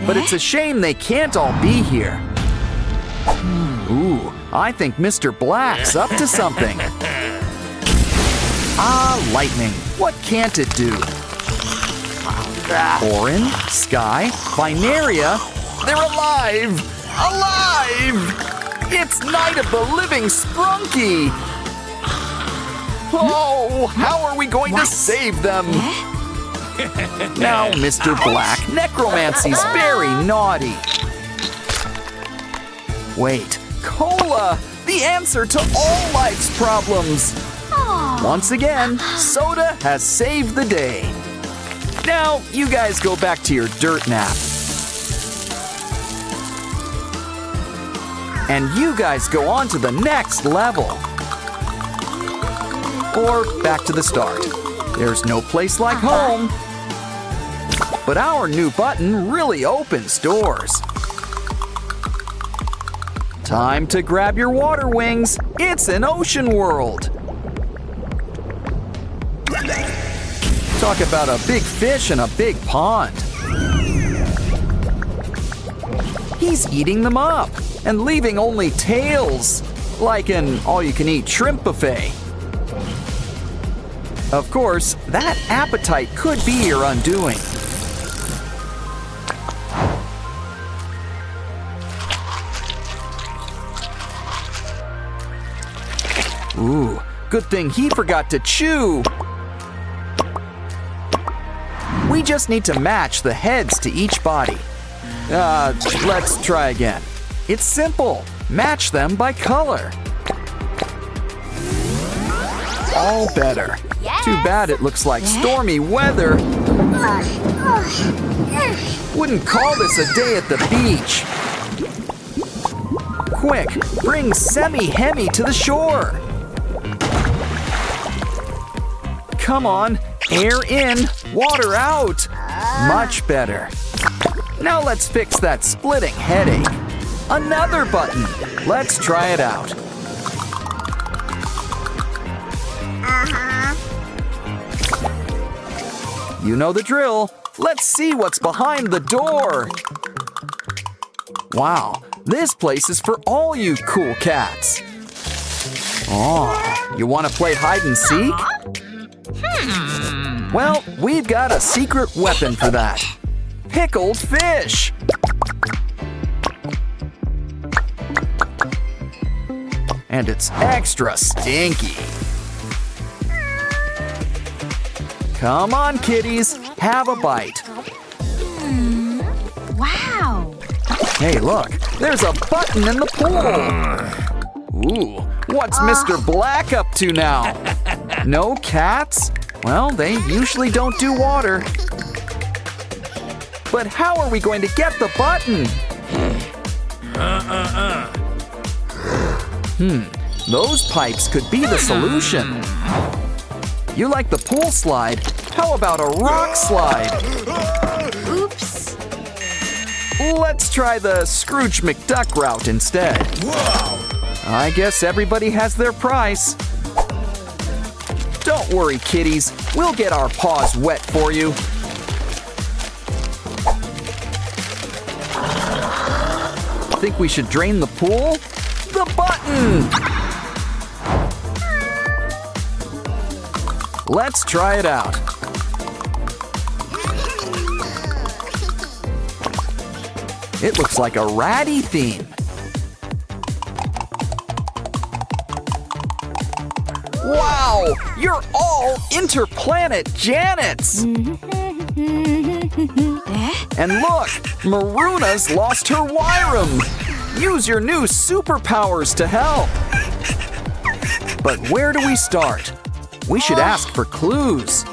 But it's a shame they can't all be here. Ooh, I think Mr. Black's up to something. Ah, lightning. What can't it do? Orin, Sky, Binaria, they're alive! Alive! It's Night of the Living Sprunki! Oh, how are we going to save them? Now, Mr. Black, necromancy's very naughty. Wait, cola! The answer to all life's problems! Once again, soda has saved the day. Now, you guys go back to your dirt nap. And you guys go on to the next level. Or back to the start. There's no place like home. But our new button really opens doors. Time to grab your water wings. It's an ocean world. Talk about a big fish in a big pond. He's eating them up and leaving only tails, like an all-you-can-eat shrimp buffet. Of course, that appetite could be your undoing. Ooh, good thing he forgot to chew. We just need to match the heads to each body. Let's try again. It's simple. Match them by color. All better. Yes. Too bad it looks like stormy weather. Wouldn't call this a day at the beach. Quick, bring Semi-Hemi to the shore. Come on, air in, water out. Much better. Now let's fix that splitting headache. Another button. Let's try it out. You know the drill. Let's see what's behind the door. Wow, this place is for all you cool cats. Oh, you want to play hide and seek? Well, we've got a secret weapon for that. Pickled fish. And it's extra stinky. Come on, kitties, have a bite. Wow. Hey, look, there's a button in the pool. Ooh, what's Mr. Black up to now? No cats? Well, they usually don't do water. But how are we going to get the button? Those pipes could be the solution. You like the pool slide? How about a rock slide? Oops. Let's try the Scrooge McDuck route instead. I guess everybody has their price. Don't worry, kitties. We'll get our paws wet for you. Think we should drain the pool? The button! Let's try it out. It looks like a ratty theme. Wow! You're all interplanet Janets! And look! Maruna's lost her Wyram! Use your new superpowers to help! But where do we start? We should ask for clues.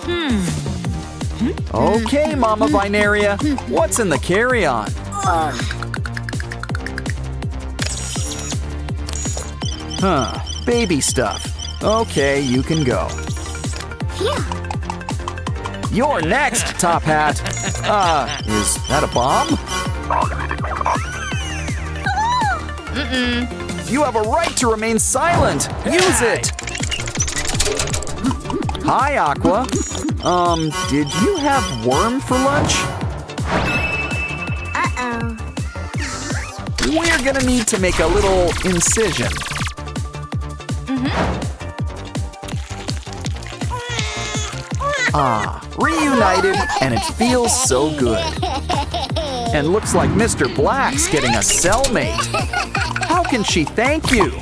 Okay, Mama Binaria, what's in the carry-on? Baby stuff. Okay, you can go. You're next, Top Hat. Is that a bomb? You have a right to remain silent. Use it. Hi, Aqua. Did you have worm for lunch? Uh-oh. We're gonna need to make a little incision. Reunited, and it feels so good. And looks like Mr. Black's getting a cellmate. How can she thank you?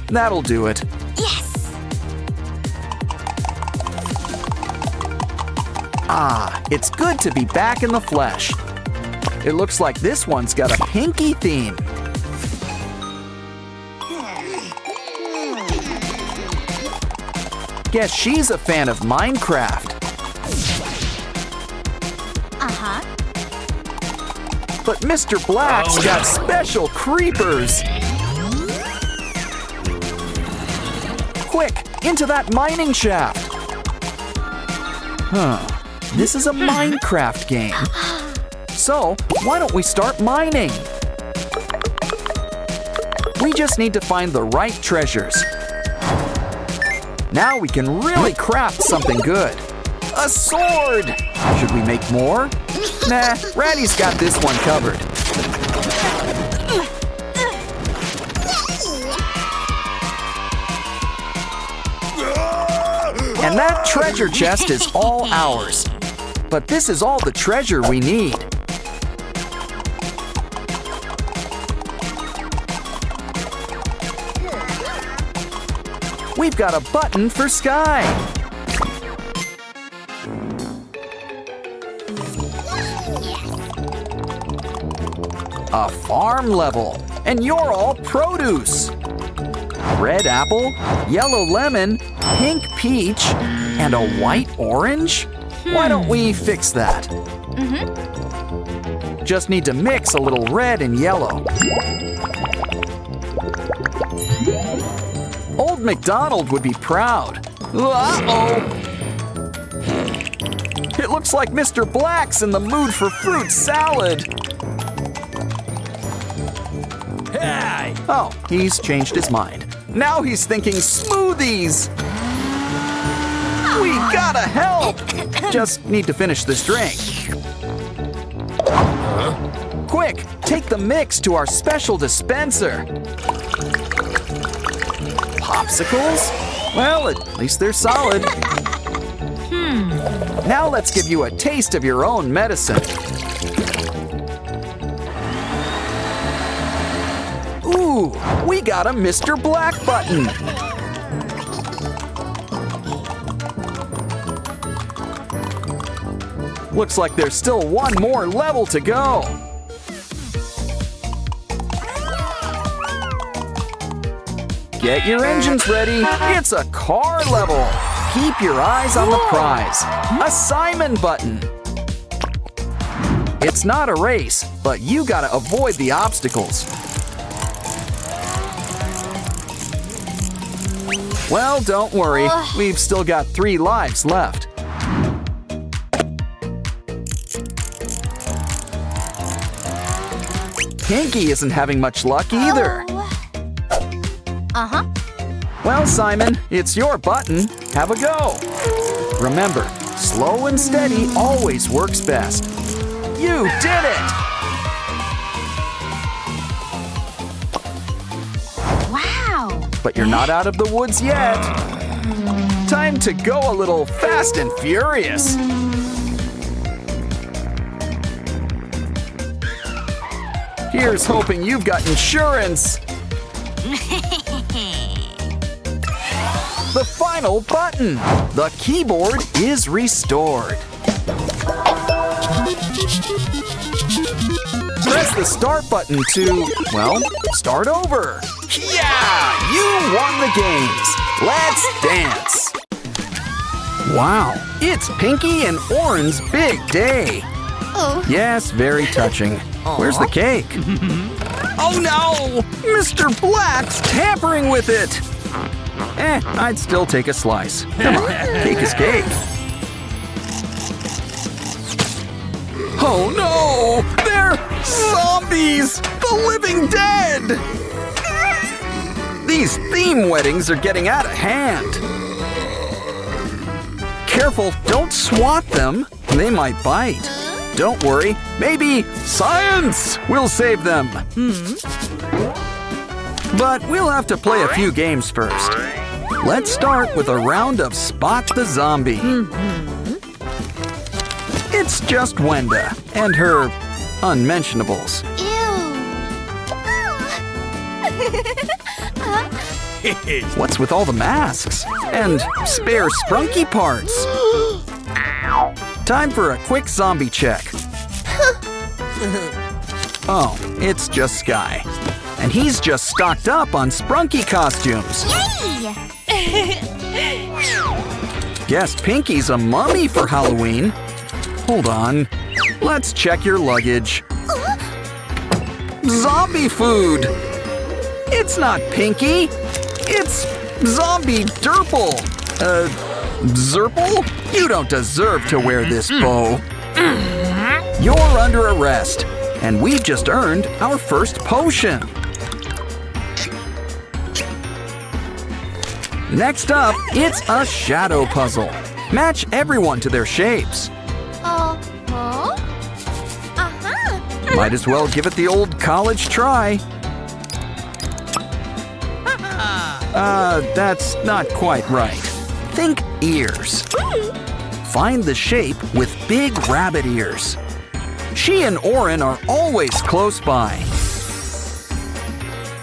That'll do it. Yes. It's good to be back in the flesh. It looks like this one's got a pinky theme. Guess she's a fan of Minecraft. Uh-huh. But Mr. Black's got special creepers. Quick, into that mining shaft. This is a Minecraft game. So, why don't we start mining? We just need to find the right treasures. Now we can really craft something good. A sword! Should we make more? Nah, Ratty's got this one covered. And that treasure chest is all ours. But this is all the treasure we need. We've got a button for Sky. A farm level, and you're all produce. Red apple, yellow lemon, pink peach, and a white orange? Why don't we fix that? Just need to mix a little red and yellow. Old MacDonald would be proud. Uh-oh! It looks like Mr. Black's in the mood for fruit salad. Hey! Oh, he's changed his mind. Now he's thinking smoothies. We gotta help! Just need to finish this drink. Quick, take the mix to our special dispenser. Popsicles? Well, at least they're solid. Now let's give you a taste of your own medicine. Ooh, we got a Mr. Black button. Looks like there's still one more level to go. Get your engines ready. It's a car level. Keep your eyes on the prize. A Simon button. It's not a race, but you gotta avoid the obstacles. Well, don't worry. We've still got 3 lives left. Pinky isn't having much luck either. Well, Simon, it's your button. Have a go. Remember, slow and steady always works best. You did it! Wow! But you're not out of the woods yet. Time to go a little fast and furious. Here's hoping you've got insurance. The final button. The keyboard is restored. Press the start button to, well, start over. Yeah! You won the games. Let's dance. Wow, it's Pinky and Oren's big day. Oh. Yes, very touching. Where's the cake? Oh no! Mr. Black's tampering with it! I'd still take a slice. Come on, cake is cake. Oh no! They're zombies! The living dead! These theme weddings are getting out of hand. Careful, don't swat them. They might bite. Don't worry, maybe science will save them. But we'll have to play a few games first. Let's start with a round of Spot the Zombie. It's just Wenda and her unmentionables. Ew! What's with all the masks? And spare Sprunki parts? Time for a quick zombie check. Oh, it's just Sky. And he's just stocked up on Sprunki costumes. Yay! Guess Pinky's a mummy for Halloween. Hold on. Let's check your luggage. Zombie food! It's not Pinky. It's Zombie Derple. Zerple? You don't deserve to wear this bow. You're under arrest, and we've just earned our first potion. Next up, it's a shadow puzzle. Match everyone to their shapes. Might as well give it the old college try. That's not quite right. Think ears. Find the shape with big rabbit ears. She and Oren are always close by.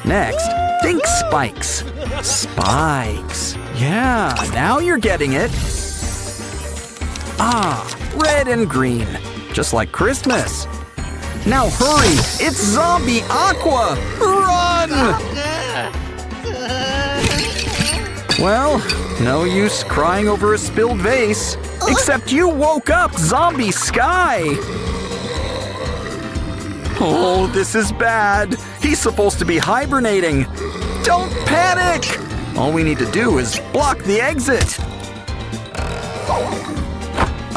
Next, think spikes. Spikes. Yeah, now you're getting it. Ah, red and green. Just like Christmas. Now hurry, it's Zombie Aqua! Run! Well, no use crying over a spilled vase. Except you woke up Zombie Sky! Oh, this is bad. He's supposed to be hibernating. Don't panic! All we need to do is block the exit.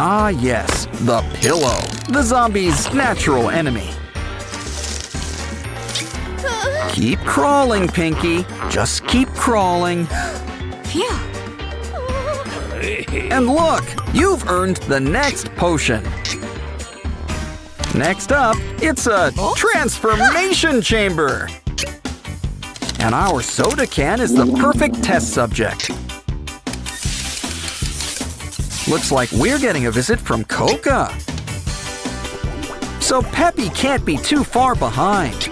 Ah, yes, the pillow. The zombie's natural enemy. Keep crawling, Pinky. Just keep crawling. Phew! And look, you've earned the next potion. Next up, it's a transformation chamber. And our soda can is the perfect test subject. Looks like we're getting a visit from Coca. So Peppy can't be too far behind.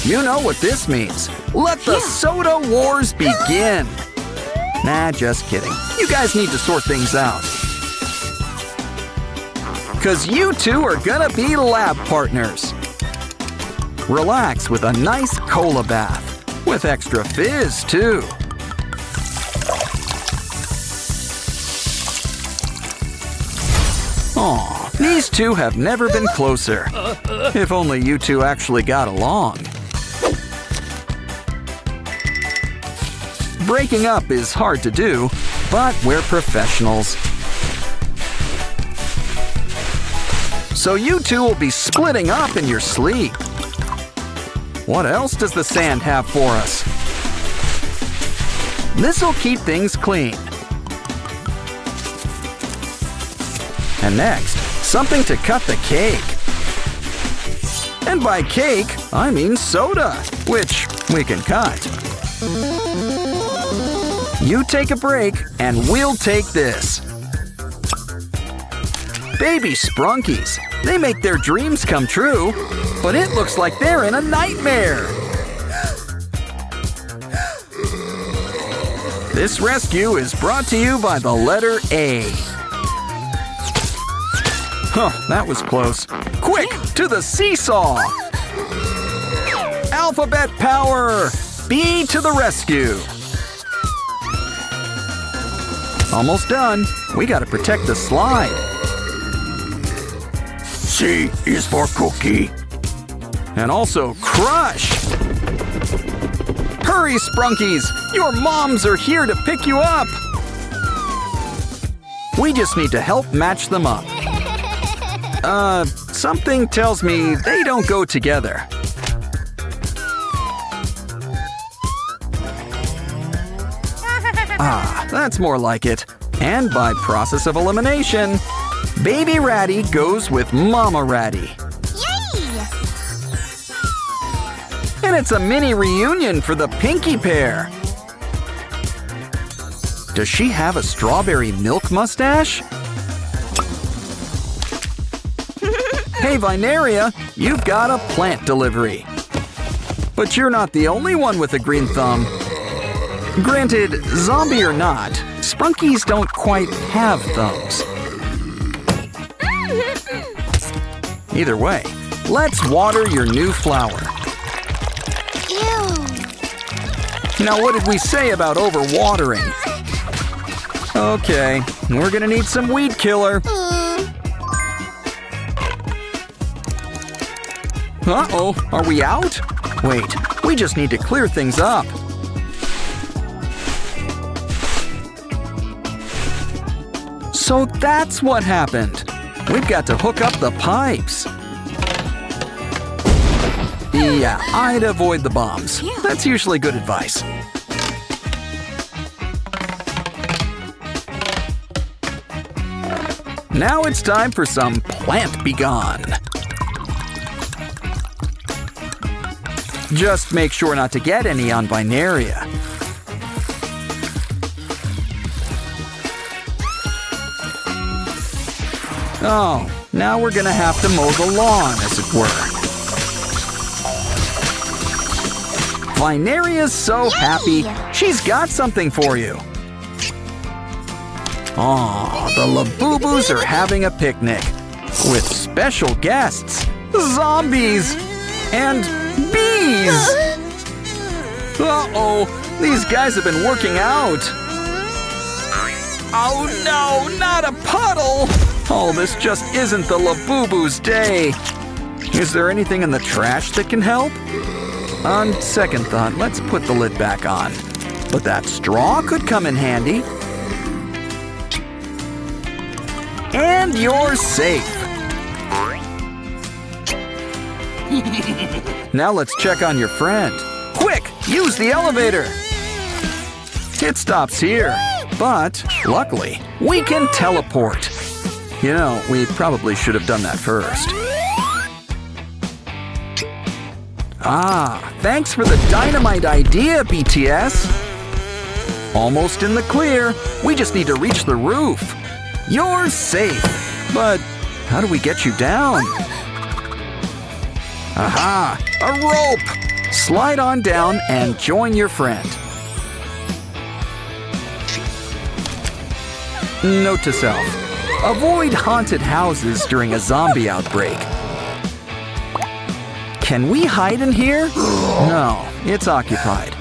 You know what this means. Let the soda wars begin. Nah, just kidding. You guys need to sort things out. 'Cause you two are gonna be lab partners. Relax with a nice cola bath. With extra fizz, too. Aw, these two have never been closer. If only you two actually got along. Breaking up is hard to do, but we're professionals. So you two will be splitting up in your sleep. What else does the sand have for us? This'll keep things clean. And next, something to cut the cake. And by cake, I mean soda, which we can cut. You take a break, and we'll take this. Baby Sprunkies. They make their dreams come true, but it looks like they're in a nightmare. This rescue is brought to you by the letter A. Huh, that was close. Quick, to the seesaw! Alphabet power! B to the rescue! Almost done. We gotta protect the slide. C is for cookie. And also crush! Hurry, Sprunkies! Your moms are here to pick you up! We just need to help match them up. Something tells me they don't go together. Ah, that's more like it. And by process of elimination, Baby Ratty goes with Mama Ratty. Yay! And it's a mini reunion for the Pinky pair. Does she have a strawberry milk mustache? Hey, Vineria, you've got a plant delivery. But you're not the only one with a green thumb. Granted, zombie or not, Sprunkies don't quite have thumbs. Either way, let's water your new flower. Ew. Now, what did we say about overwatering? Okay, we're gonna need some weed killer. Uh-oh, are we out? Wait, we just need to clear things up. So that's what happened. We've got to hook up the pipes. Yeah, I'd avoid the bombs. That's usually good advice. Now it's time for some plant begone. Just make sure not to get any on Vineria. Oh, now we're gonna have to mow the lawn, as it were. Vineria's so happy. She's got something for you. Aw, the Labubu's are having a picnic. With special guests. Zombies! And bees! Uh-oh, these guys have been working out. Oh no, not a puddle! Oh, this just isn't the Labubu's day. Is there anything in the trash that can help? On second thought, let's put the lid back on. But that straw could come in handy. And you're safe. Now let's check on your friend. Quick, use the elevator. It stops here, but luckily, we can teleport. You know, we probably should have done that first. Ah, thanks for the dynamite idea, BTS. Almost in the clear. We just need to reach the roof. You're safe. But how do we get you down? Aha! A rope! Slide on down and join your friend. Note to self. Avoid haunted houses during a zombie outbreak. Can we hide in here? No, it's occupied.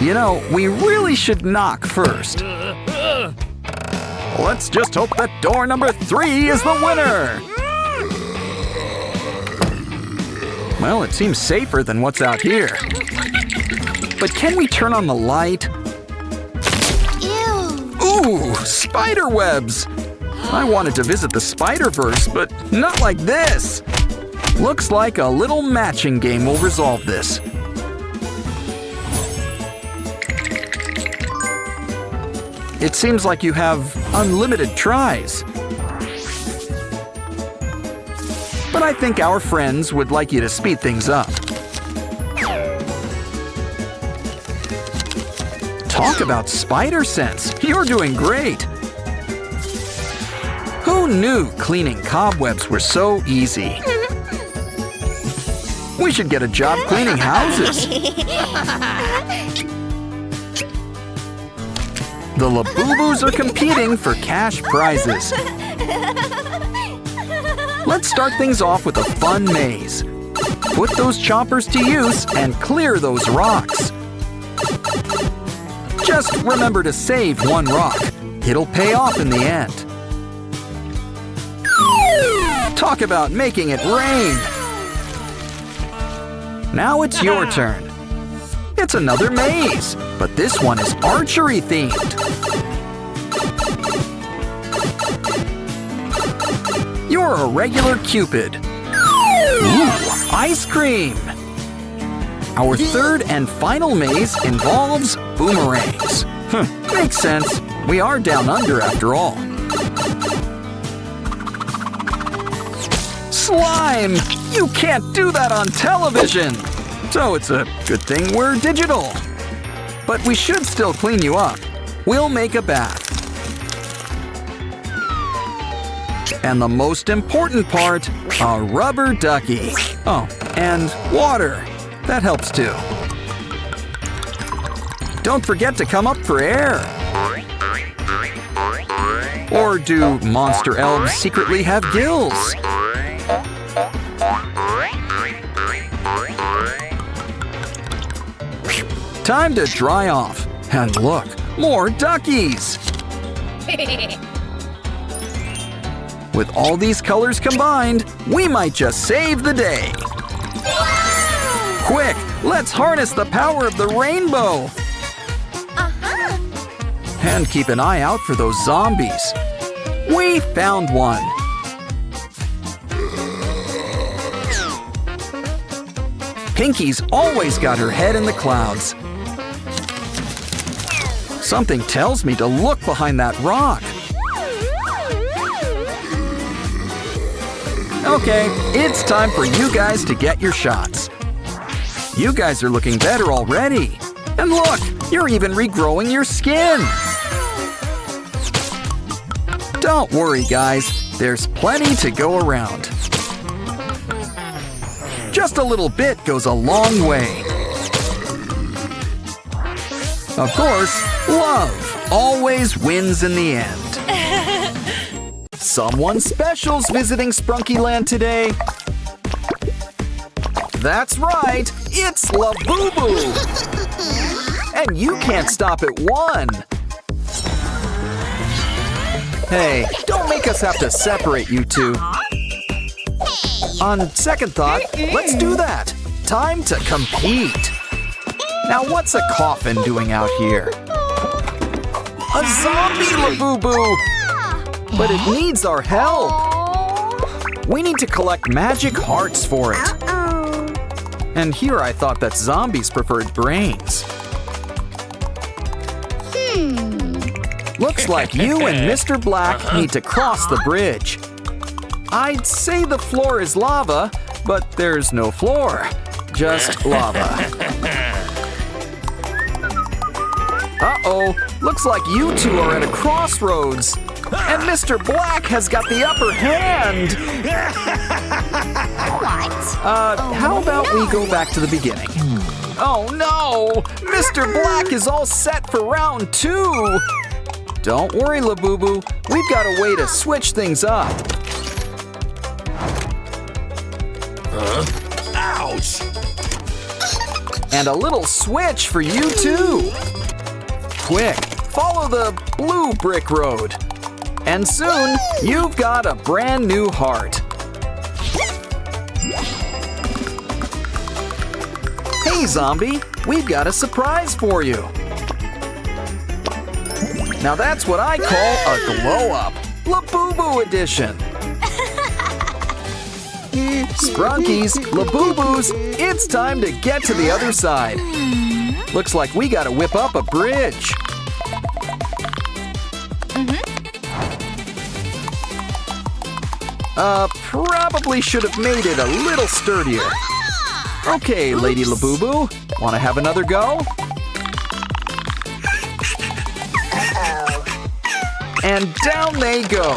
You know, we really should knock first. Let's just hope that door number 3 is the winner. Well, it seems safer than what's out here. But can we turn on the light? Ew. Ooh, spider webs! I wanted to visit the Spider-Verse, but not like this. Looks like a little matching game will resolve this. It seems like you have unlimited tries. But I think our friends would like you to speed things up. Talk about spider sense. You're doing great. Who knew cleaning cobwebs were so easy? We should get a job cleaning houses. The Labubu's are competing for cash prizes. Let's start things off with a fun maze. Put those choppers to use and clear those rocks. Just remember to save one rock. It'll pay off in the end. Talk about making it rain. Now it's your turn. It's another maze, but this one is archery themed. You're a regular Cupid. Ooh, ice cream. Our third and final maze involves boomerangs. Makes sense. We are down under after all. Slime! You can't do that on television! So it's a good thing we're digital. But we should still clean you up. We'll make a bath. And the most important part, a rubber ducky. Oh, and water. That helps too. Don't forget to come up for air. Or do monster elves secretly have gills? Time to dry off. And look, more duckies! With all these colors combined, we might just save the day. Quick, let's harness the power of the rainbow. And keep an eye out for those zombies. We found one. Pinky's always got her head in the clouds. Something tells me to look behind that rock. Okay, it's time for you guys to get your shots. You guys are looking better already. And look, you're even regrowing your skin. Don't worry, guys. There's plenty to go around. Just a little bit goes a long way. Of course, love always wins in the end. Someone special's visiting Sprunky Land today. That's right, it's Labubu. And you can't stop at 1. Hey, don't make us have to separate you two. On second thought, let's do that. Time to compete. Now what's a coffin doing out here? A zombie Labubu! But it needs our help. We need to collect magic hearts for it. And here I thought that zombies preferred brains. Looks like you and Mr. Black need to cross the bridge. I'd say the floor is lava, but there's no floor, just lava. Uh-oh, looks like you two are at a crossroads. And Mr. Black has got the upper hand. What? How about we go back to the beginning? Oh no! Mr. Black is all set for round 2! Don't worry, Labubu. We've got a way to switch things up. Ouch! And a little switch for you too. Quick, follow the blue brick road. And soon, you've got a brand new heart. Hey, zombie, we've got a surprise for you. Now that's what I call a glow-up, Labubu edition. Sprunkies, Labubus, it's time to get to the other side. Looks like we gotta whip up a bridge. Probably should have made it a little sturdier. Okay, Lady Labubu, wanna have another go? And down they go.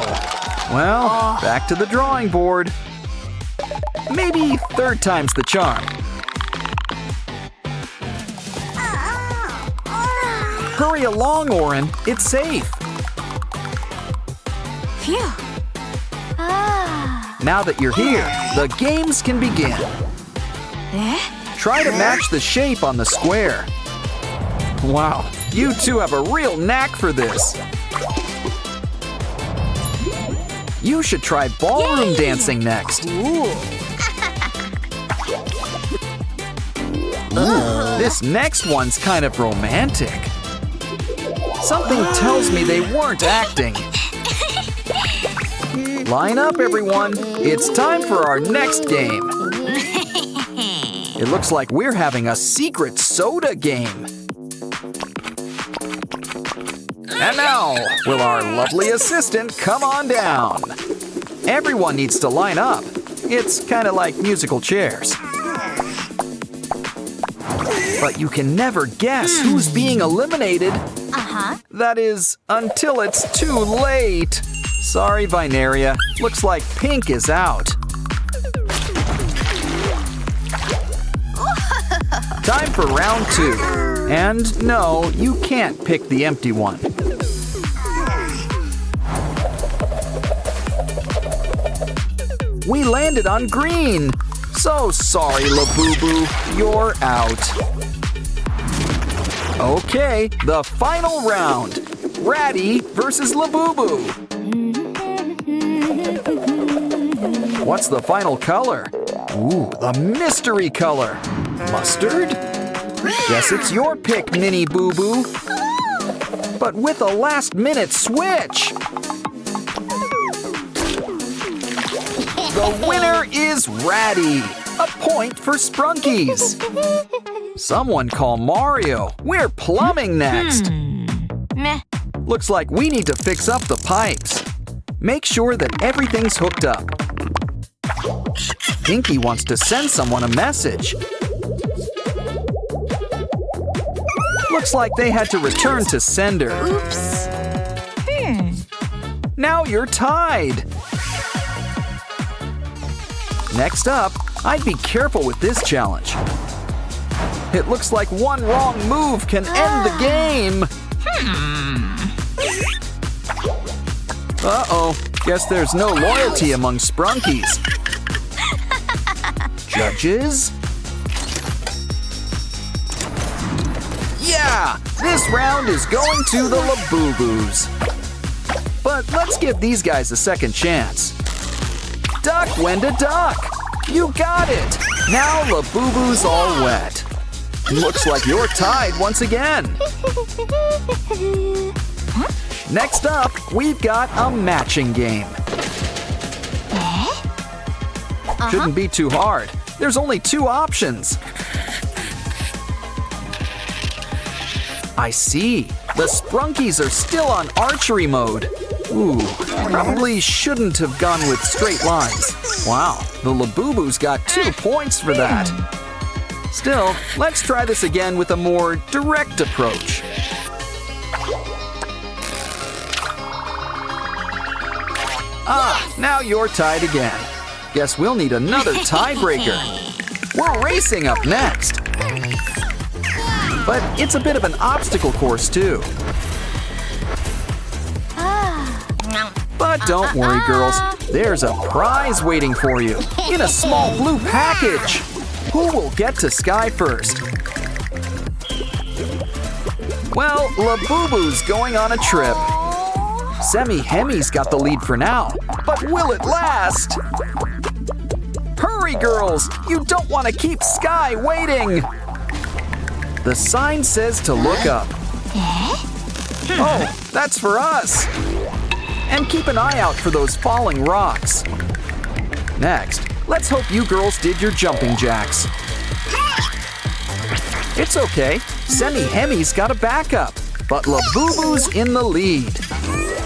Well, back to the drawing board. Maybe third time's the charm. Hurry along, Orin. It's safe. Phew. Now that you're here, the games can begin. Try to match the shape on the square. Wow, you two have a real knack for this. You should try ballroom dancing next. Ooh, this next one's kind of romantic. Something tells me they weren't acting. Line up, everyone. It's time for our next game. It looks like we're having a secret soda game. And now, will our lovely assistant come on down? Everyone needs to line up. It's kind of like musical chairs. But you can never guess who's being eliminated. That is, until it's too late. Sorry, Vinaria. Looks like Pink is out. Time for round 2. And no, you can't pick the empty one. We landed on green. So sorry, Labubu, you're out. Okay, the final round. Ratty versus Labubu. What's the final color? Ooh, the mystery color. Mustard? Guess it's your pick, Minnie Boo Boo. But with a last-minute switch. The winner is Ratty. A point for Sprunkies. Someone call Mario. We're plumbing next. Meh. Looks like we need to fix up the pipes. Make sure that everything's hooked up. Pinky wants to send someone a message. Looks like they had to return to sender. Oops. Now you're tied. Next up, I'd be careful with this challenge. It looks like one wrong move can end the game. Uh-oh, guess there's no loyalty among Sprunkies. Judges? Yeah, this round is going to the Labubus. But let's give these guys a second chance. Duck, Wenda, duck! You got it! Now Labubu's all wet. Looks like you're tied once again. Next up, we've got a matching game. Shouldn't be too hard. There's only 2 options. I see. The Sprunkies are still on archery mode. Ooh, probably shouldn't have gone with straight lines. Wow, the Labubus got 2 points for that. Still, let's try this again with a more direct approach. Ah, now you're tied again. Guess we'll need another tiebreaker. We're racing up next. But it's a bit of an obstacle course too. But don't worry, girls. There's a prize waiting for you in a small blue package. Who will get to Sky first? Well, Labubu's going on a trip. Semi-Hemi's got the lead for now, but will it last? Hurry, girls! You don't want to keep Sky waiting! The sign says to look up. Oh, that's for us! And keep an eye out for those falling rocks. Next, let's hope you girls did your jumping jacks. It's okay, Semi-Hemi's got a backup, but Labubu's in the lead.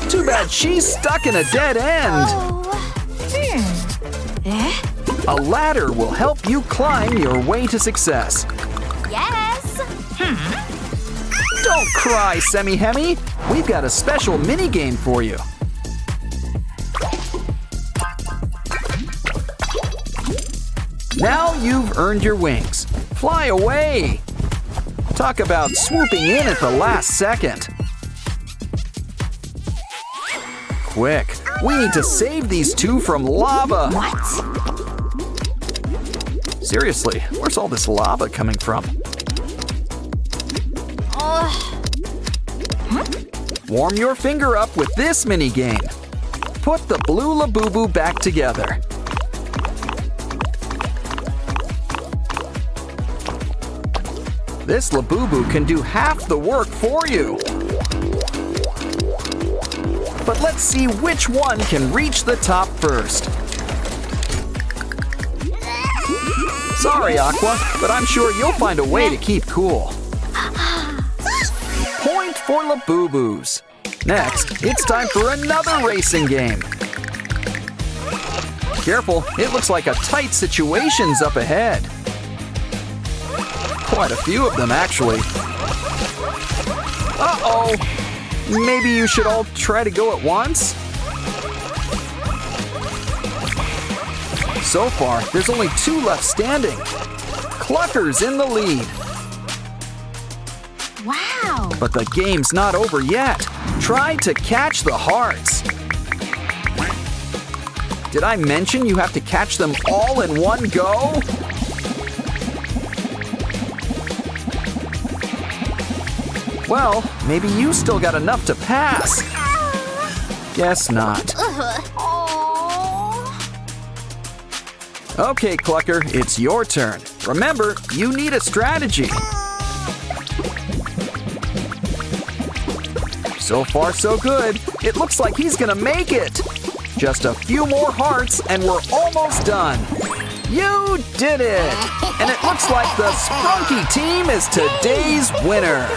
Too bad she's stuck in a dead end. A ladder will help you climb your way to success. Yes. Don't cry, Semi-Hemi. We've got a special mini-game for you. Now you've earned your wings. Fly away. Talk about swooping in at the last second. Quick, we need to save these 2 from lava. What? Seriously, where's all this lava coming from? Warm your finger up with this mini game. Put the blue Labubu back together. This Labubu can do half the work for you. But let's see which one can reach the top first. Sorry, Aqua, but I'm sure you'll find a way to keep cool. Point for Labubus. Next, it's time for another racing game. Careful, it looks like a tight situation's up ahead. Quite a few of them, actually. Uh-oh! Maybe you should all try to go at once? So far, there's only 2 left standing. Clucker's in the lead. Wow. But the game's not over yet. Try to catch the hearts. Did I mention you have to catch them all in one go? Well, maybe you still got enough to pass. Guess not. Okay, Clucker, it's your turn. Remember, you need a strategy. So far, so good. It looks like he's gonna make it. Just a few more hearts and we're almost done. You did it! And it looks like the Sprunki team is today's winner.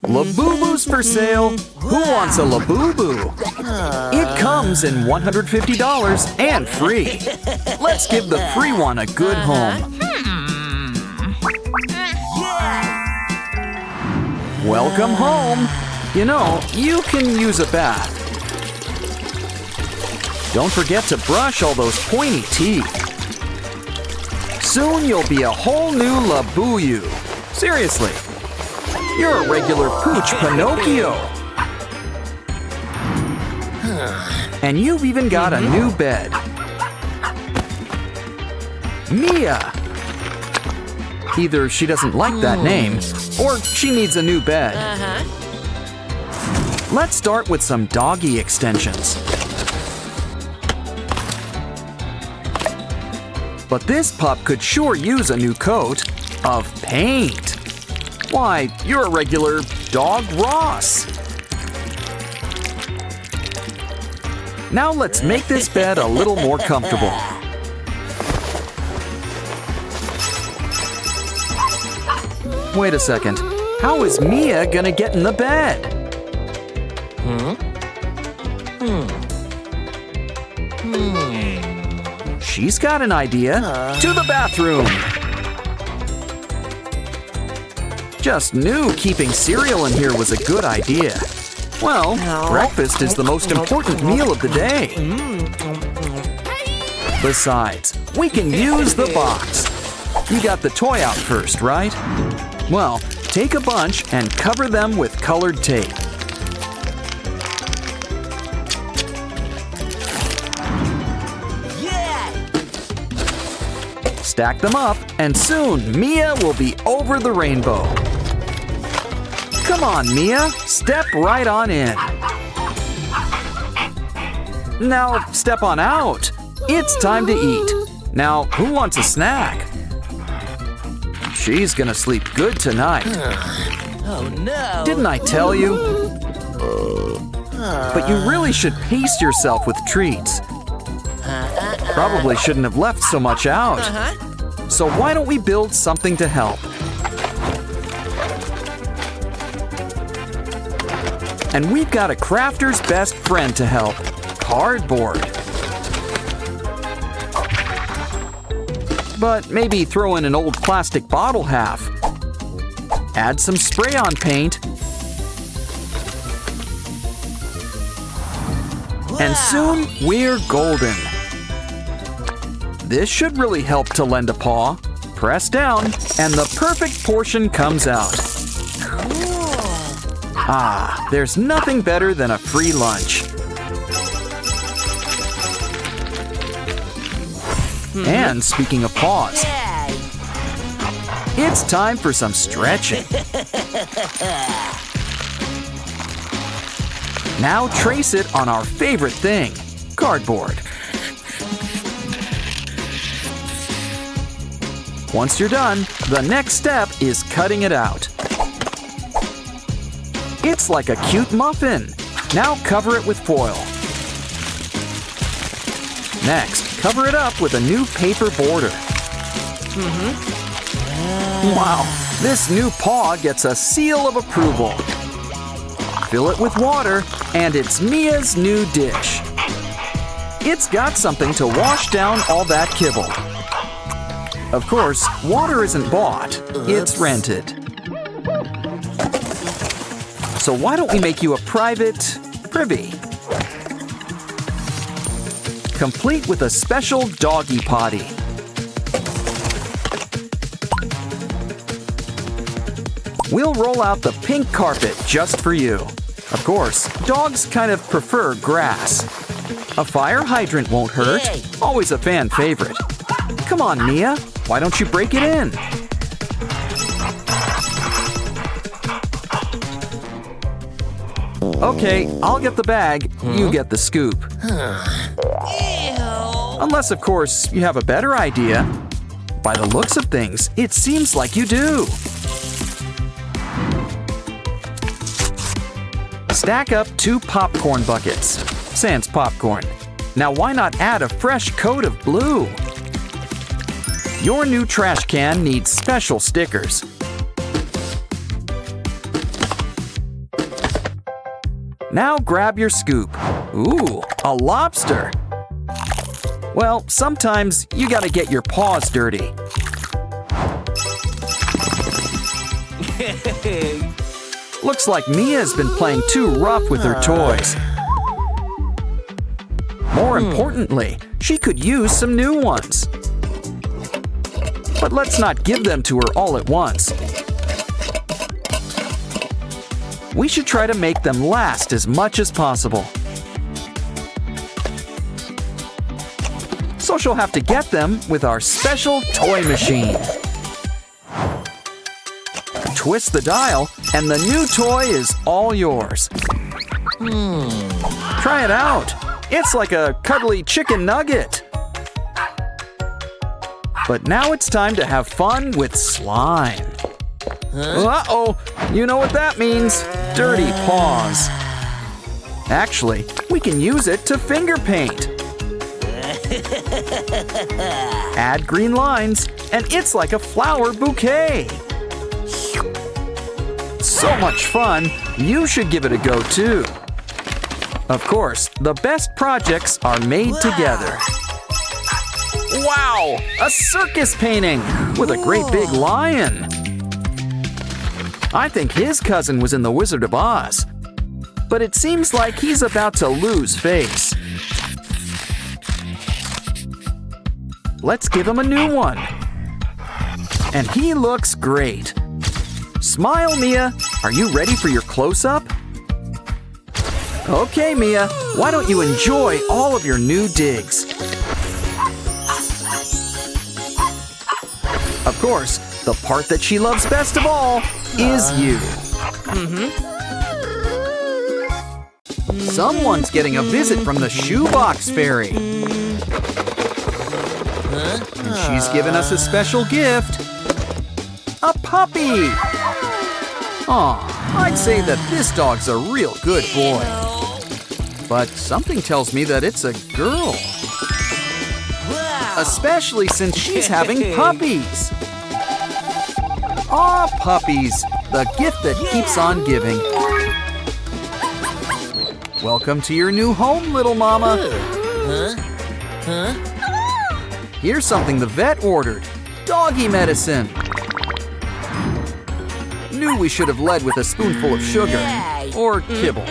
Labubu's for sale. Who wants a Labubu? It comes in $150 and free. Let's give the free one a good home. Welcome home. You know, you can use a bath. Don't forget to brush all those pointy teeth. Soon you'll be a whole new Labuyu. Seriously. You're a regular Pooch Pinocchio. And you've even got a new bed. Mia. Either she doesn't like that name, or she needs a new bed. Let's start with some doggy extensions. But this pup could sure use a new coat of paint. Why, you're a regular Dog Ross. Now let's make this bed a little more comfortable. Wait a second. How is Mia gonna get in the bed? She's got an idea. To the bathroom. Just knew keeping cereal in here was a good idea. Well, breakfast is the most important meal of the day. Besides, we can use the box. You got the toy out first, right? Well, take a bunch and cover them with colored tape. Stack them up, and soon Mia will be over the rainbow. Come on, Mia, step right on in. Now, step on out. It's time to eat. Now, who wants a snack? She's gonna sleep good tonight. Oh no! Didn't I tell you? But you really should pace yourself with treats. Probably shouldn't have left so much out. So why don't we build something to help? And we've got a crafter's best friend to help, cardboard. But maybe throw in an old plastic bottle half. Add some spray-on paint. And soon we're golden. This should really help to lend a paw. Press down, and the perfect portion comes out. Ah, there's nothing better than a free lunch. And speaking of paws, it's time for some stretching. Now trace it on our favorite thing, cardboard. Once you're done, the next step is cutting it out. It's like a cute muffin. Now cover it with foil. Next, cover it up with a new paper border. Wow, this new paw gets a seal of approval. Fill it with water, and it's Mia's new dish. It's got something to wash down all that kibble. Of course, water isn't bought, it's rented. So why don't we make you a private privy? Complete with a special doggy potty. We'll roll out the pink carpet just for you. Of course, dogs kind of prefer grass. A fire hydrant won't hurt, always a fan favorite. Come on, Mia, why don't you break it in? Okay, I'll get the bag, you get the scoop. Unless, of course, you have a better idea. By the looks of things, it seems like you do. Stack up 2 popcorn buckets, sans popcorn. Now why not add a fresh coat of blue? Your new trash can needs special stickers. Now grab your scoop. Ooh, a lobster. Well, sometimes you gotta get your paws dirty. Looks like Mia's been playing too rough with her toys. More importantly, she could use some new ones. But let's not give them to her all at once. We should try to make them last as much as possible. So she'll have to get them with our special toy machine. Twist the dial, and the new toy is all yours. Try it out. It's like a cuddly chicken nugget. But now it's time to have fun with slime. Uh-oh, you know what that means. Dirty paws. Actually, we can use it to finger paint. Add green lines, and it's like a flower bouquet. so much fun, you should give it a go too. Of course, the best projects are made together. Wow! A circus painting with a great big lion. I think his cousin was in The Wizard of Oz. But it seems like he's about to lose face. Let's give him a new one. And he looks great. Smile, Mia. Are you ready for your close-up? Okay, Mia. Why don't you enjoy all of your new digs? Of course, the part that she loves best of all is you. Someone's getting a visit from the shoebox fairy. And she's given us a special gift. A puppy! Aw, I'd say that this dog's a real good boy. But something tells me that it's a girl. Especially since she's having puppies. Aw, puppies, the gift that keeps on giving. Welcome to your new home, little mama. Here's something the vet ordered. Doggy medicine. Knew we should have led with a spoonful of sugar. Or kibble.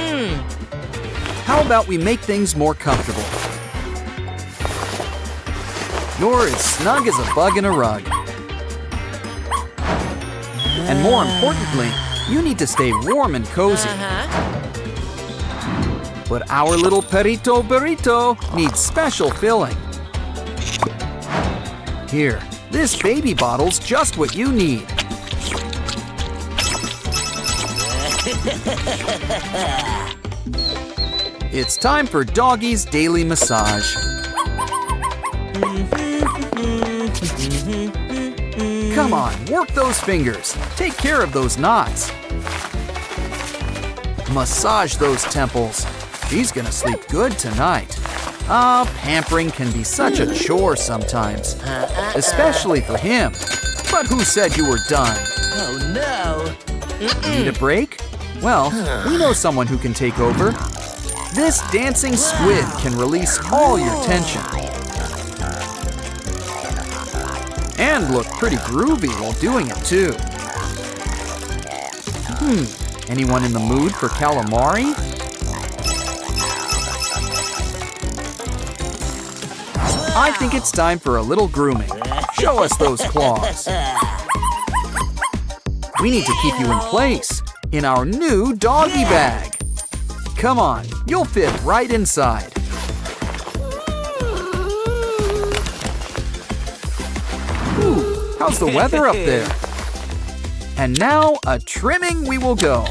How about we make things more comfortable? You're as snug as a bug in a rug. And more importantly, you need to stay warm and cozy. But our little perrito burrito needs special filling. Here, this baby bottle's just what you need. It's time for Doggy's daily massage. Come on, work those fingers. Take care of those knots. Massage those temples. She's gonna sleep good tonight. Pampering can be such a chore sometimes. Especially for him. But who said you were done? Oh no! Need a break? Well, we know someone who can take over. This dancing squid can release all your tension. And look pretty groovy while doing it too. Anyone in the mood for calamari? I think it's time for a little grooming. Show us those claws. We need to keep you in place in our new doggy bag. Come on, you'll fit right inside. Ooh, how's the weather up there? And now a trimming we will go.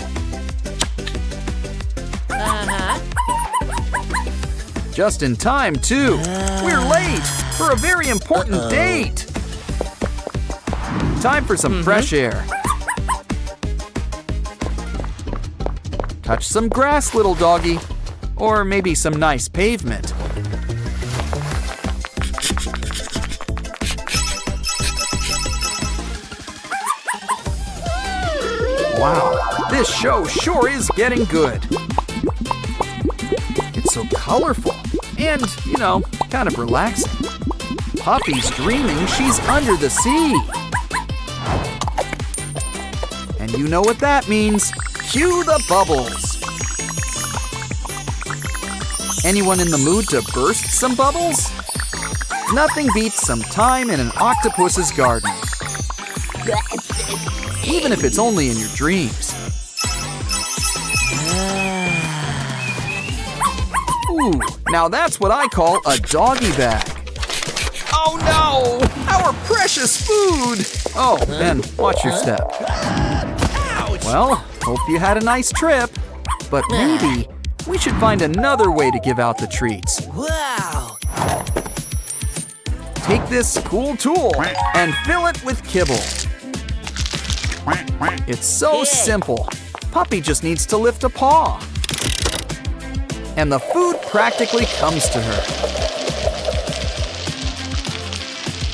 Just in time, too. We're late for a very important date. Time for some fresh air. Touch some grass, little doggy. Or maybe some nice pavement. Wow, this show sure is getting good. It's so colorful and, kind of relaxing. Puppy's dreaming she's under the sea. And you know what that means. Cue the bubbles. Anyone in the mood to burst some bubbles? Nothing beats some time in an octopus's garden. Even if it's only in your dreams. Ooh, now that's what I call a doggy bag. Oh no! Our precious food! Oh, Ben, watch your step. Well, hope you had a nice trip. But maybe we should find another way to give out the treats. Wow! Take this cool tool and fill it with kibble. It's so simple. Puppy just needs to lift a paw. And the food practically comes to her.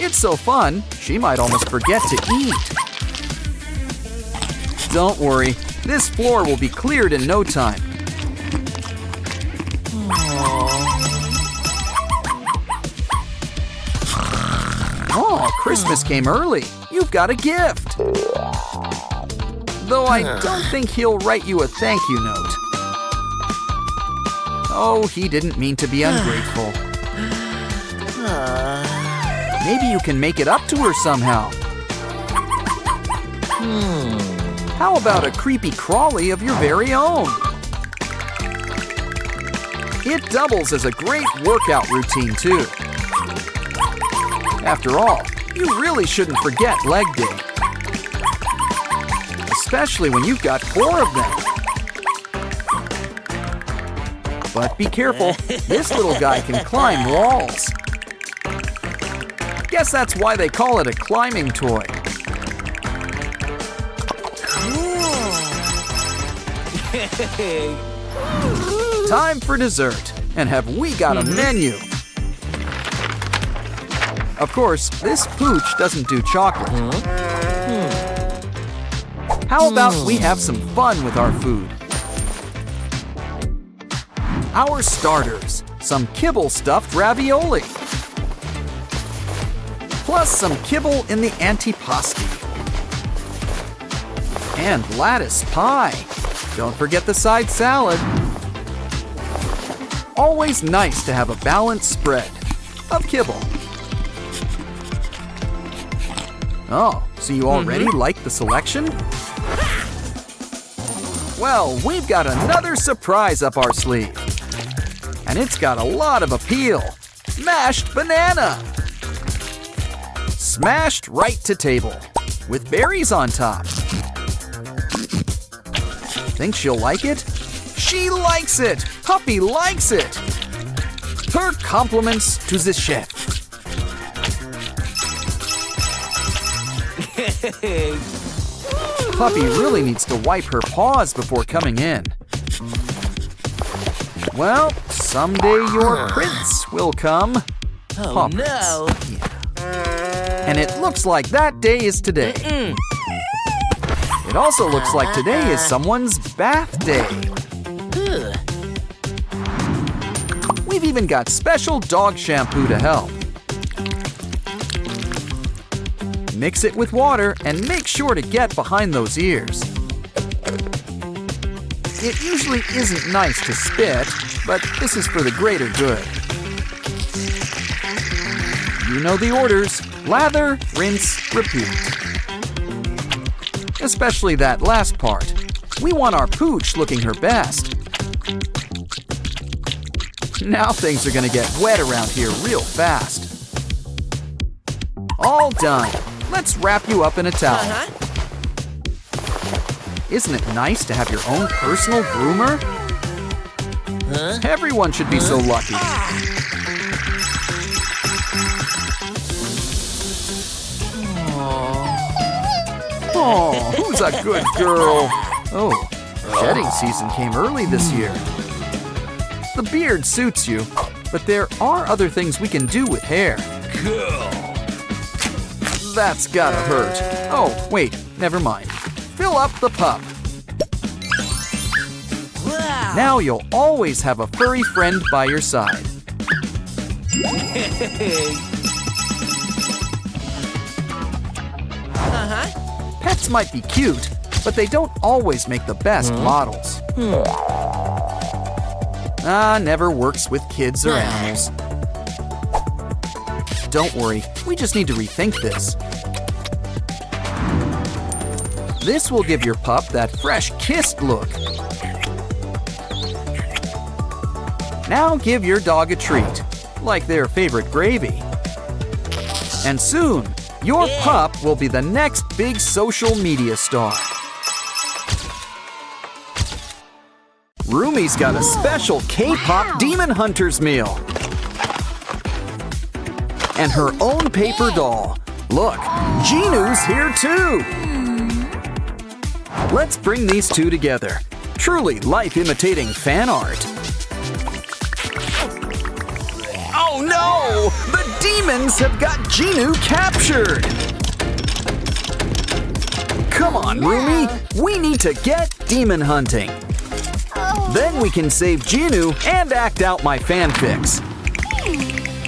It's so fun, she might almost forget to eat. Don't worry, This floor will be cleared in no time. Oh, Christmas came early. You've got a gift. Though I don't think he'll write you a thank you note. Oh, he didn't mean to be ungrateful. Maybe you can make it up to her somehow. How about a creepy crawly of your very own? It doubles as a great workout routine, too. After all, you really shouldn't forget leg day. Especially when you've got 4 of them. But be careful, this little guy can climb walls. Guess that's why they call it a climbing toy. Time for dessert, and have we got a menu? Of course, this pooch doesn't do chocolate. How about we have some fun with our food? Our starters, some kibble stuffed ravioli. Plus some kibble in the antipasti. And lattice pie. Don't forget the side salad. Always nice to have a balanced spread of kibble. Oh, so you already like the selection? Well, we've got another surprise up our sleeve. And it's got a lot of appeal. Mashed banana. Smashed right to table, with berries on top. Think she'll like it? She likes it! Puppy likes it! Her compliments to the chef. Puppy really needs to wipe her paws before coming in. Well, someday your prince will come. Oh no! Yeah. And it looks like that day is today. It also looks like today is someone's bath day. We've even got special dog shampoo to help. Mix it with water and make sure to get behind those ears. It usually isn't nice to spit, but this is for the greater good. You know the orders. Lather, rinse, repeat. Especially that last part. We want our pooch looking her best. Now things are gonna get wet around here real fast. All done. Let's wrap you up in a towel. Isn't it nice to have your own personal groomer? Everyone should be so lucky. Oh, who's a good girl? Oh, shedding season came early this year. The beard suits you, but there are other things we can do with hair. That's gotta hurt. Oh, wait, never mind. Fill up the pup. Now you'll always have a furry friend by your side. Pets might be cute, but they don't always make the best models. Never works with kids or animals. Don't worry, we just need to rethink this. This will give your pup that fresh kissed look. Now give your dog a treat, like their favorite gravy. And soon, your pup will be the next big social media star. Rumi's got a special K-pop Demon Hunters meal. And her own paper doll. Look, Jinu's here too. Let's bring these two together. Truly life-imitating fan art. Oh no! The demons have got Jinu captured! Come on, Rumi. We need to get demon hunting. Then we can save Genu and act out my fanfics.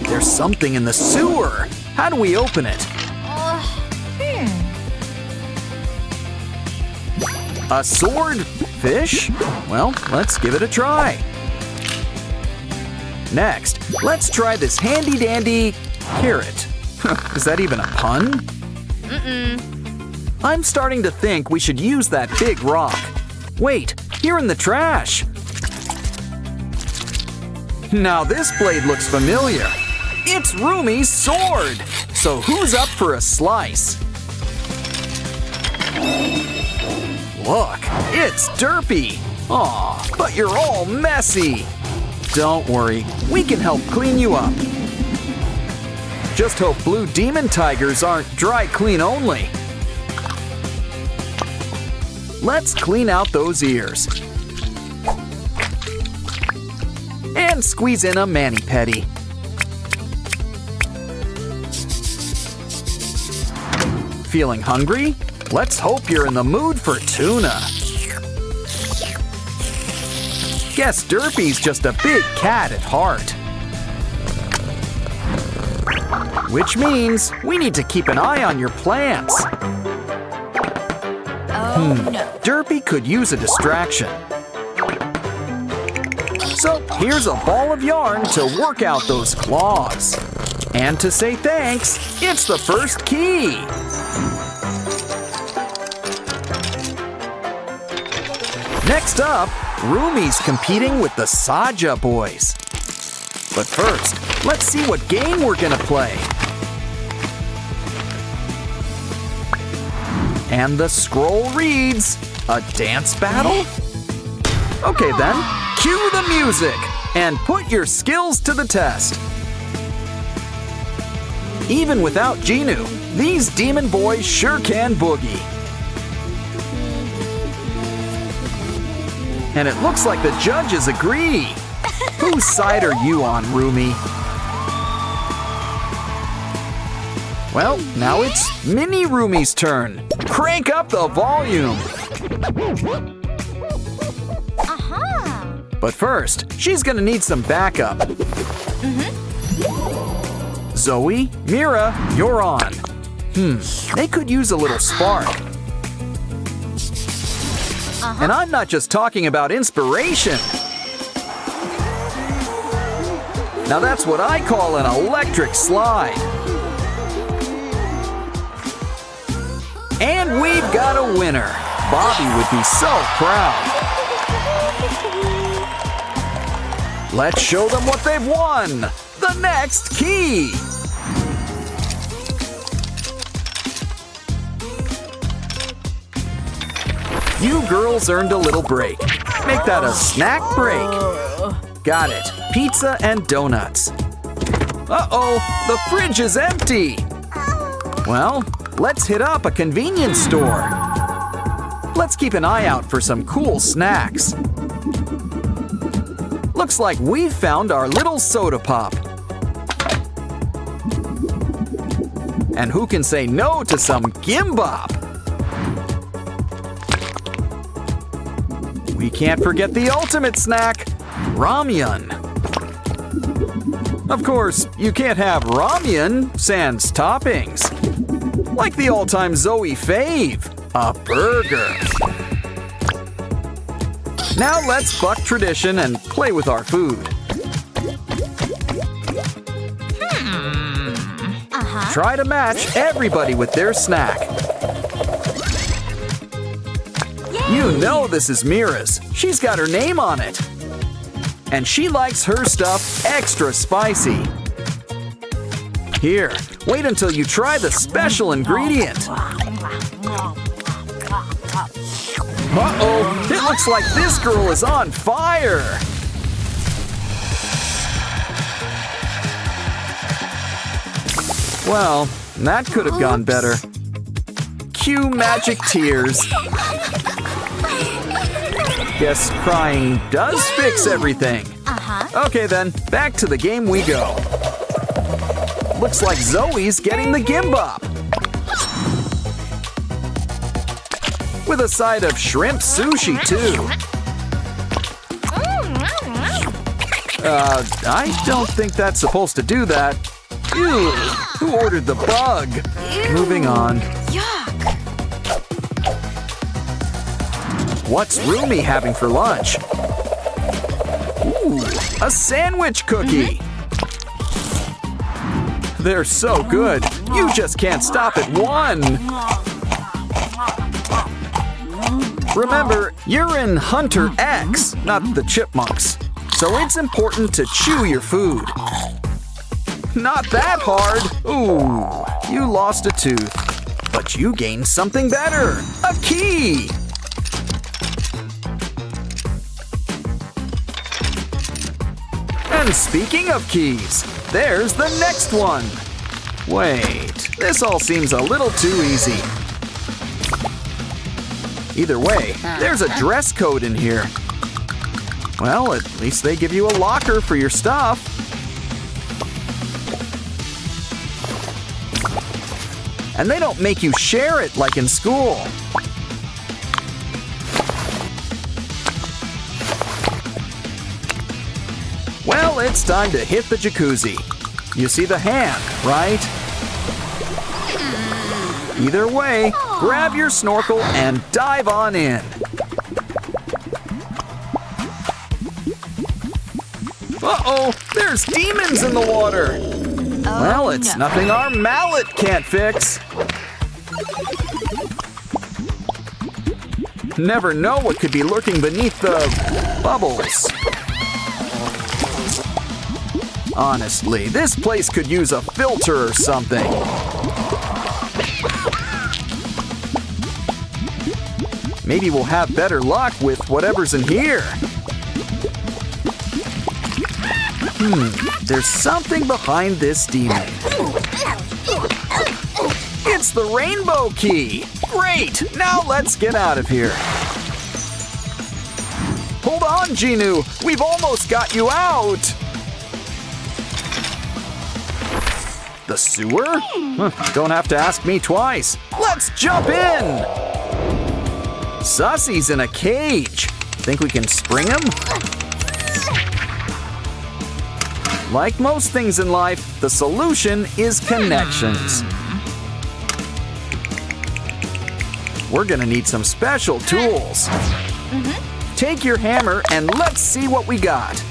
There's something in the sewer. How do we open it? A sword? Fish? Well, let's give it a try. Next, let's try this handy-dandy carrot. Is that even a pun? I'm starting to think we should use that big rock. Wait, here in the trash. Now this blade looks familiar. It's Rumi's sword. So who's up for a slice? Look, it's Derpy. Aw, but you're all messy. Don't worry, we can help clean you up. Just hope blue demon tigers aren't dry clean only. Let's clean out those ears. And squeeze in a mani-pedi. Feeling hungry? Let's hope you're in the mood for tuna. Guess Derpy's just a big cat at heart. Which means we need to keep an eye on your plants. Derpy could use a distraction. So here's a ball of yarn to work out those claws. And to say thanks, it's the first key. Next up, Rumi's competing with the Saja boys. But first, let's see what game we're gonna play. And the scroll reads, a dance battle? Okay then, cue the music and put your skills to the test. Even without Genu, these demon boys sure can boogie. And it looks like the judges agree. Whose side are you on, Rumi? Well, now it's Mini Rumi's turn. Crank up the volume. But first, she's gonna need some backup. Zoe, Mira, you're on. They could use a little spark. And I'm not just talking about inspiration. Now that's what I call an electric slide. And we've got a winner. Bobby would be so proud. Let's show them what they've won. The next key. You girls earned a little break. Make that a snack break. Got it. Pizza and donuts. Uh-oh, the fridge is empty. Well, let's hit up a convenience store. Let's keep an eye out for some cool snacks. Looks like we've found our little soda pop. And who can say no to some gimbap? We can't forget the ultimate snack, ramyun. Of course, you can't have ramyun sans toppings. Like the all-time Zoe fave, a burger. Now let's buck tradition and play with our food. Try to match everybody with their snack. You know this is Mira's. She's got her name on it. And she likes her stuff extra spicy. Here, wait until you try the special ingredient. Uh-oh, it looks like this girl is on fire. Well, that could have gone better. Cue magic tears. Guess crying does fix everything. Okay then, back to the game we go. Looks like Zoe's getting the gimbap. with a side of shrimp sushi, too. I don't think that's supposed to do that. Ew, who ordered the bug? Moving on. Yuck. What's Rumi having for lunch? Ooh, a sandwich cookie. They're so good. You just can't stop at one. Remember, you're in Hunter X, not the chipmunks. So it's important to chew your food. Not that hard. Ooh, you lost a tooth. But you gained something better. A key. And speaking of keys, there's the next one. Wait, this all seems a little too easy. Either way, there's a dress code in here. Well, at least they give you a locker for your stuff. And they don't make you share it like in school. Well, it's time to hit the jacuzzi. You see the hand, right? Either way, grab your snorkel and dive on in. Uh-oh, there's demons in the water. Well, it's nothing our mallet can't fix. Never know what could be lurking beneath the bubbles. Honestly, this place could use a filter or something. Maybe we'll have better luck with whatever's in here. There's something behind this demon. It's the rainbow key. Great, now let's get out of here. Hold on, Genu, we've almost got you out. The sewer? Don't have to ask me twice. Let's jump in. Sussy's in a cage. Think we can spring him? Like most things in life, the solution is connections. We're gonna need some special tools. Take your hammer and let's see what we got.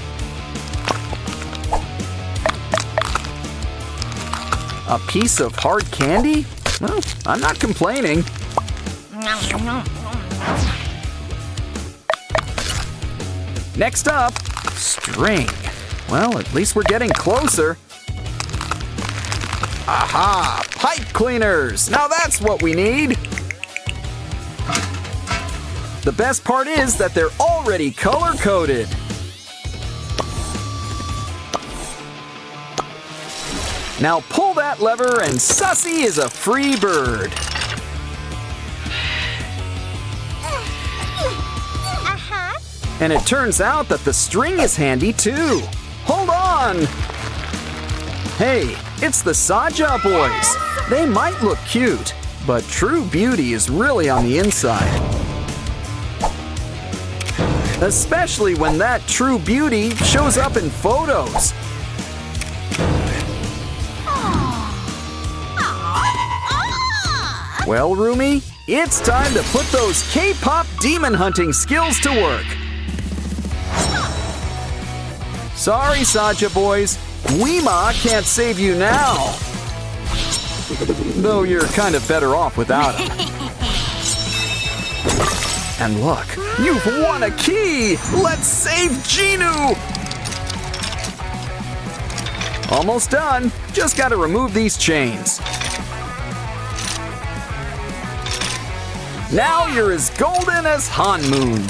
A piece of hard candy? Well, I'm not complaining. Next up, string. Well, at least we're getting closer. Aha! Pipe cleaners! Now that's what we need! The best part is that they're already color-coded. Now pull that lever and Sussy is a free bird. And it turns out that the string is handy too. Hold on! Hey, it's the Saja boys. They might look cute, but true beauty is really on the inside. Especially when that true beauty shows up in photos. Well, Rumi, it's time to put those K-pop demon hunting skills to work. Sorry, Saja boys, Weema can't save you now. Though you're kind of better off without him. And look, you've won a key! Let's save Genu! Almost done, just gotta remove these chains. Now you're as golden as Hanmoon.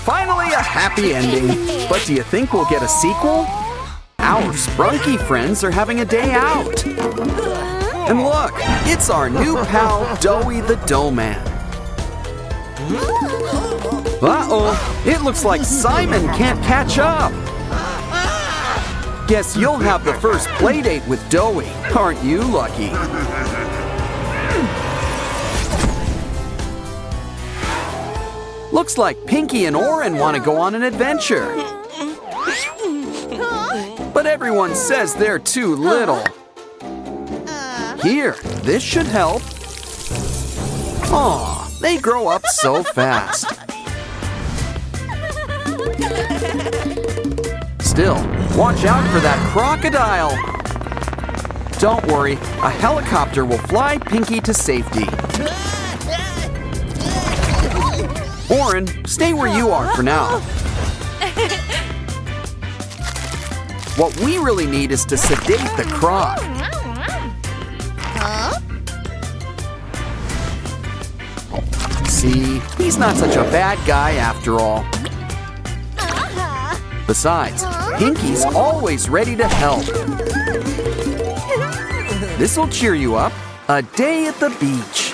Finally a happy ending. But do you think we'll get a sequel? Our Sprunki friends are having a day out. And look, it's our new pal, Doughy the Doughman. Uh-oh, it looks like Simon can't catch up. Guess you'll have the first playdate with Doughy, aren't you, Lucky? Looks like Pinky and Oren want to go on an adventure. But everyone says they're too little. Here, this should help. Aw, they grow up so fast. Still, watch out for that crocodile. Don't worry, a helicopter will fly Pinky to safety. Oren, stay where you are for now. What we really need is to sedate the croc. See, he's not such a bad guy after all. Besides, Pinky's always ready to help. This'll cheer you up. A day at the beach.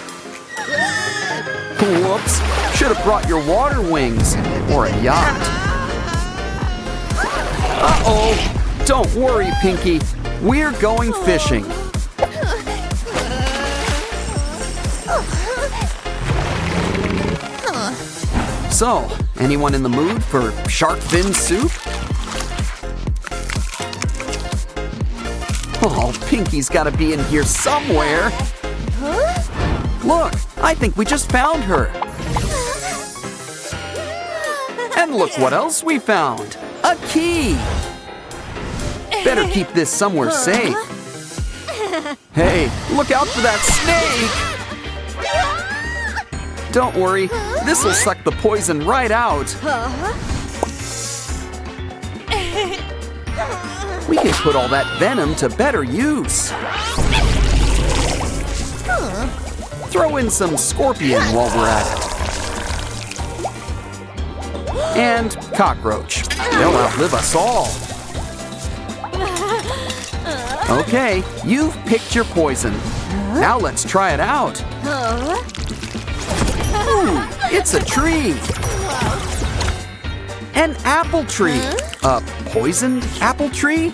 Whoops, should have brought your water wings or a yacht. Uh-oh, don't worry, Pinky. We're going fishing. So, anyone in the mood for shark fin soup? Oh, Pinky's gotta be in here somewhere. Look, I think we just found her. And look what else we found. A key. Better keep this somewhere safe. Hey, look out for that snake. Don't worry, this'll suck the poison right out. We can put all that venom to better use. Throw in some scorpion while we're at it. And cockroach. They'll outlive us all. Okay, you've picked your poison. Now let's try it out. Ooh, it's a tree. An apple tree. A poisoned apple tree?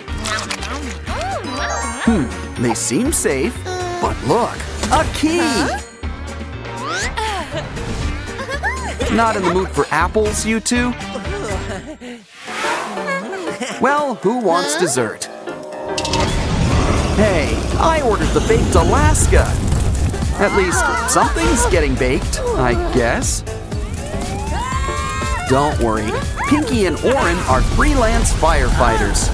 They seem safe, but look, a key. Not in the mood for apples, you two? Well, who wants dessert? Hey, I ordered the baked Alaska. At least something's getting baked, I guess. Don't worry, Pinky and Oren are freelance firefighters.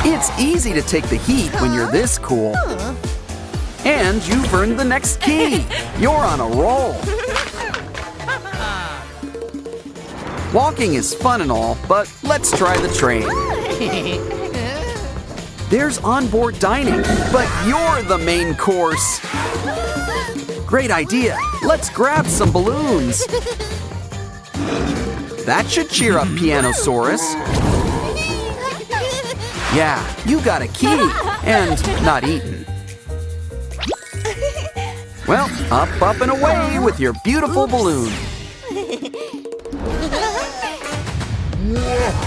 It's easy to take the heat when you're this cool. And you've earned the next key. You're on a roll. Walking is fun and all, but let's try the train. There's onboard dining, but you're the main course. Great idea. Let's grab some balloons. That should cheer up Pianosaurus. Yeah, you got a key and not eaten. Well, up and away with your beautiful balloon.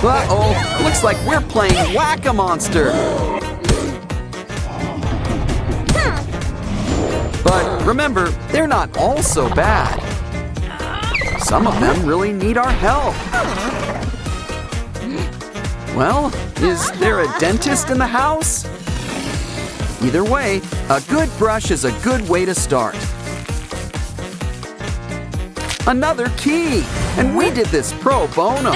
Uh-oh, looks like we're playing Whack-A-Monster. But remember, they're not all so bad. Some of them really need our help. Well, is there a dentist in the house? Either way, a good brush is a good way to start. Another key! And we did this pro bono.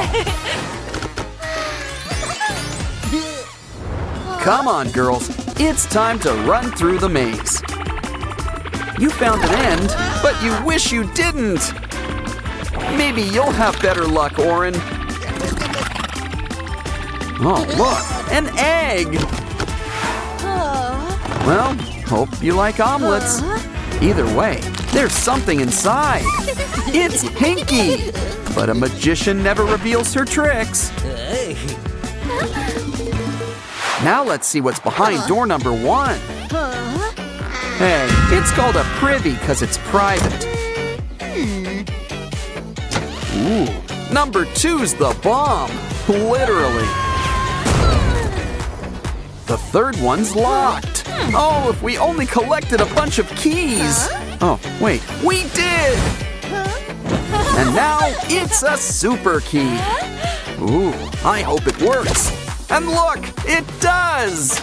Come on, girls. It's time to run through the maze. You found an end, but you wish you didn't. Maybe you'll have better luck, Oren. Oh, look, an egg. Well, hope you like omelets. Either way, there's something inside. It's Pinky. But a magician never reveals her tricks. Now let's see what's behind door number 1. Hey, it's called a privy because it's private. Ooh, number 2's the bomb. Literally. The third one's locked. Oh, if we only collected a bunch of keys. Oh, wait, we did! And now it's a super key. Ooh, I hope it works. And look, it does!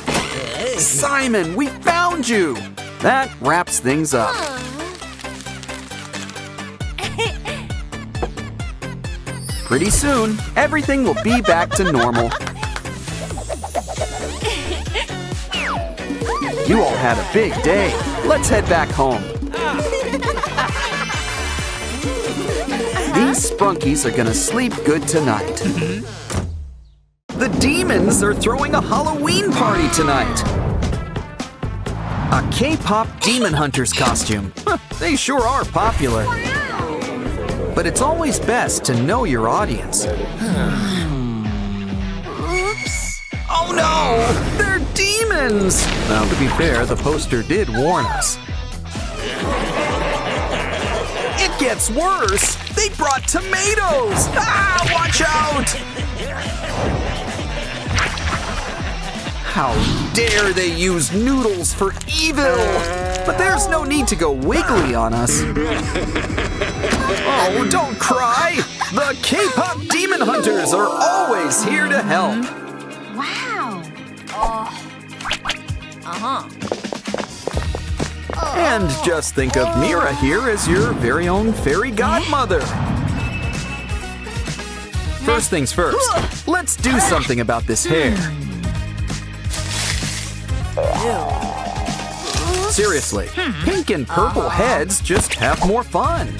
Simon, we found you! That wraps things up. Pretty soon, everything will be back to normal. You all had a big day. Let's head back home. These Sprunkies are gonna sleep good tonight. The demons are throwing a Halloween party tonight. A K-pop demon hunter's costume. They sure are popular. But it's always best to know your audience. Oops. Oh no! They're demons! Now, to be fair, the poster did warn us. It gets worse! They brought tomatoes! Ah, watch out! How dare they use noodles for evil! But there's no need to go wiggly on us. Oh, don't cry! The K-pop demon hunters are always here to help. Wow. And just think of Mira here as your very own fairy godmother. First things first, let's do something about this hair. Seriously, pink and purple heads just have more fun.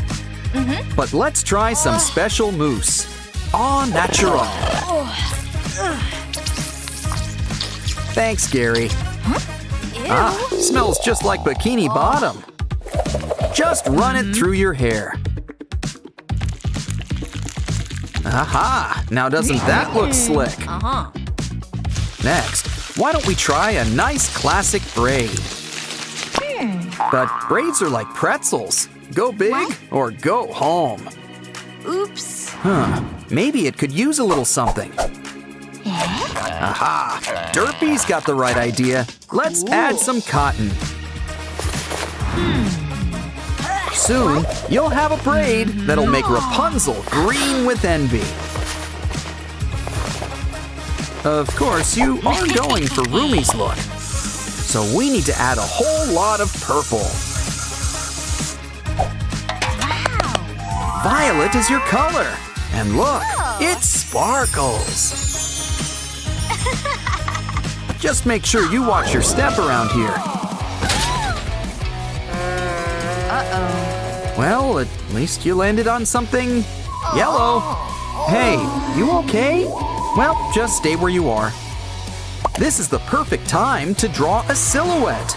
But let's try some special mousse. Au natural. Thanks, Gary. Ah, smells just like bikini bottom. Just run it through your hair. Aha! Now doesn't that look slick? Next, why don't we try a nice classic braid? But braids are like pretzels. Go big or go home. Oops. Maybe it could use a little something. Aha! Derpy's got the right idea. Let's add some cotton. Soon, you'll have a braid that'll make Rapunzel green with envy. Of course, you are going for Rumi's look. So we need to add a whole lot of purple. Violet is your color. And look, it sparkles. Just make sure you watch your step around here. Well, at least you landed on something yellow. Hey, you okay? Well, just stay where you are. This is the perfect time to draw a silhouette.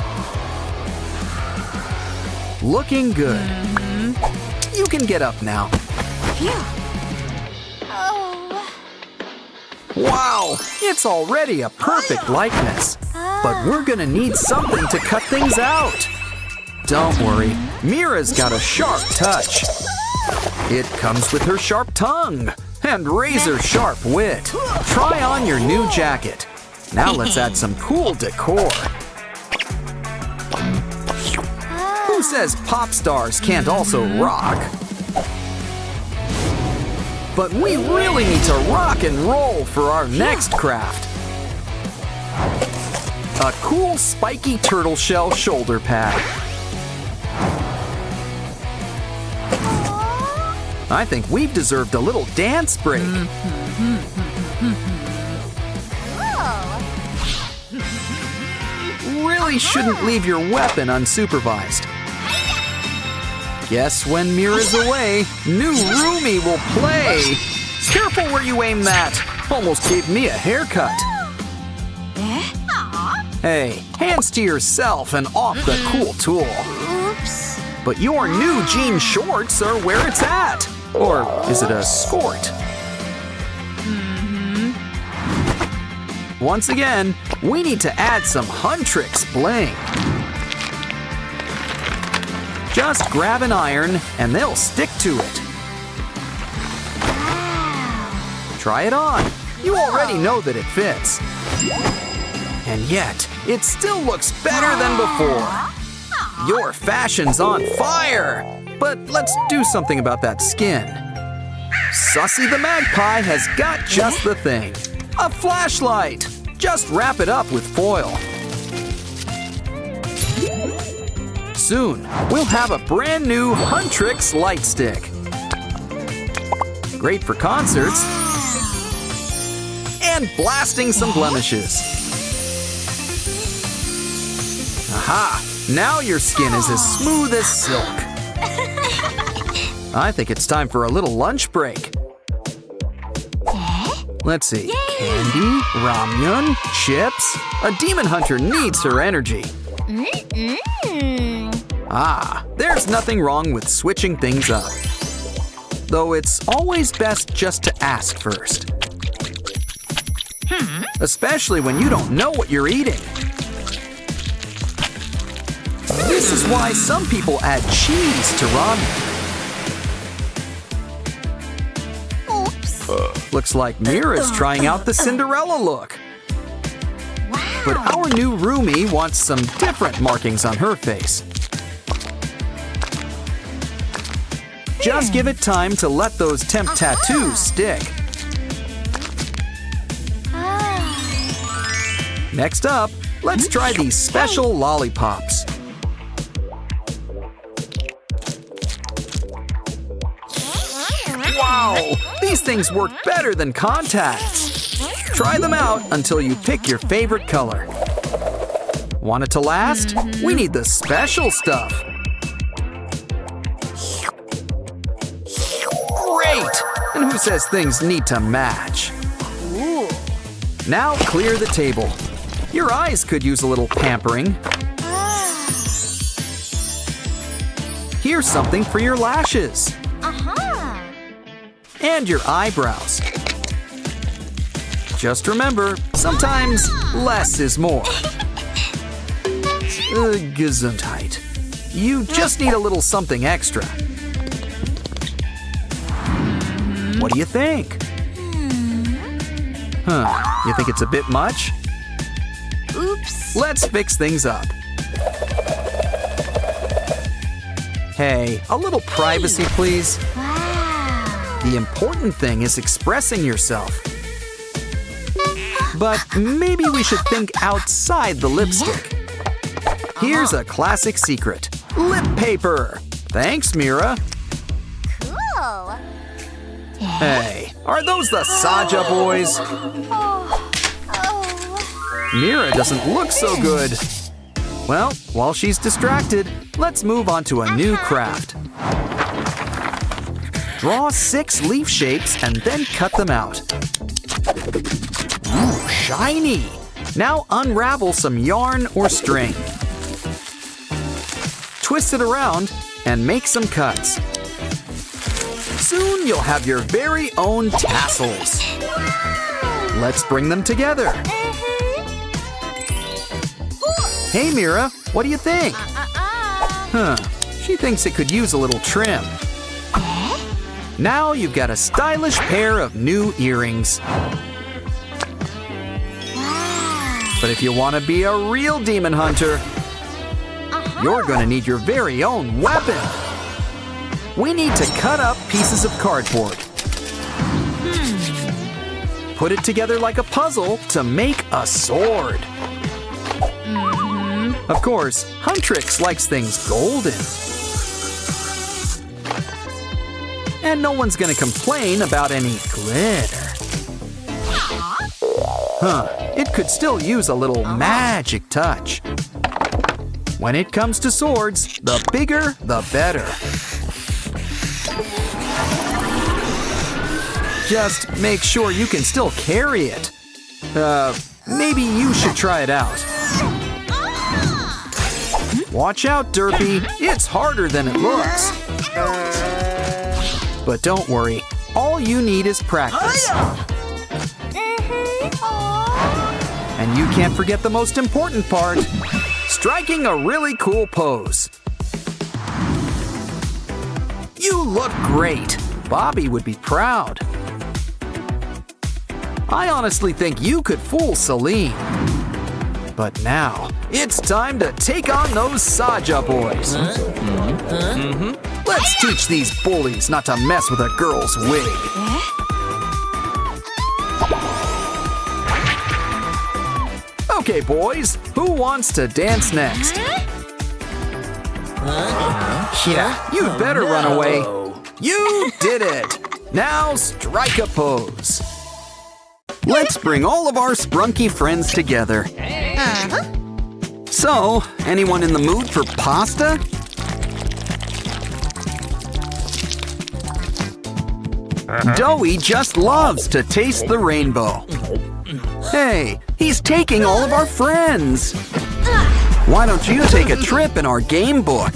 Looking good. You can get up now. Wow, it's already a perfect likeness. But we're gonna need something to cut things out. Don't worry, Mira's got a sharp touch. It comes with her sharp tongue and razor-sharp wit. Try on your new jacket. Now let's add some cool decor. Who says pop stars can't also rock? But we really need to rock and roll for our next craft. A cool spiky turtle shell shoulder pad. I think we've deserved a little dance break. Really shouldn't leave your weapon unsupervised. Guess when Mira's away, new Rumi will play. Careful where you aim that. Almost gave me a haircut. Hey, hands to yourself and off the cool tool. Oops. But your new jean shorts are where it's at. Or is it a skort? Once again, we need to add some Huntrix bling. Just grab an iron and they'll stick to it. Try it on. You already know that it fits. And yet, it still looks better than before. Your fashion's on fire. But let's do something about that skin. Sussy the Magpie has got just the thing. A flashlight! Just wrap it up with foil. Soon, we'll have a brand new Huntrix light stick. Great for concerts and blasting some blemishes. Aha! Now your skin is as smooth as silk. I think it's time for a little lunch break. Let's see. Candy, ramyun, chips. A demon hunter needs her energy. Ah, there's nothing wrong with switching things up. Though it's always best just to ask first. Especially when you don't know what you're eating. This is why some people add cheese to ramen. Looks like Mira's trying out the Cinderella look. Wow. But our new roomie wants some different markings on her face. Just give it time to let those temp tattoos stick. Next up, let's try these special lollipops. Wow! These things work better than contacts. Try them out until you pick your favorite color. Want it to last? We need the special stuff. Great! And who says things need to match? Now clear the table. Your eyes could use a little pampering. Here's something for your lashes. And your eyebrows. Just remember, sometimes less is more. Gesundheit. You just need a little something extra. What do you think? You think it's a bit much? Oops. Let's fix things up. Hey, a little privacy, please. Wow. The important thing is expressing yourself. But maybe we should think outside the lipstick. Here's a classic secret. Lip paper. Thanks, Mira. Cool. Hey, are those the Saja boys? Mira doesn't look so good. Well, while she's distracted, let's move on to a new craft. Draw 6 leaf shapes and then cut them out. Ooh, shiny! Now unravel some yarn or string. Twist it around and make some cuts. Soon you'll have your very own tassels. Let's bring them together. Hey Mira, what do you think? She thinks it could use a little trim. Now you've got a stylish pair of new earrings. But if you want to be a real demon hunter, you're going to need your very own weapon. We need to cut up pieces of cardboard. Put it together like a puzzle to make a sword. Of course, Huntrix likes things golden. And no one's gonna complain about any glitter. It could still use a little magic touch. When it comes to swords, the bigger, the better. Just make sure you can still carry it. Maybe you should try it out. Watch out, Derpy. It's harder than it looks. But don't worry, all you need is practice. And you can't forget the most important part, striking a really cool pose. You look great. Bobby would be proud. I honestly think you could fool Celine. But now, it's time to take on those Saja boys. Let's teach these bullies not to mess with a girl's wig. Okay, boys, who wants to dance next? Yeah, you'd better run away. You did it! Now strike a pose. Let's bring all of our Sprunki friends together. So, anyone in the mood for pasta? Doughy just loves to taste the rainbow. Hey, he's taking all of our friends. Why don't you take a trip in our game book?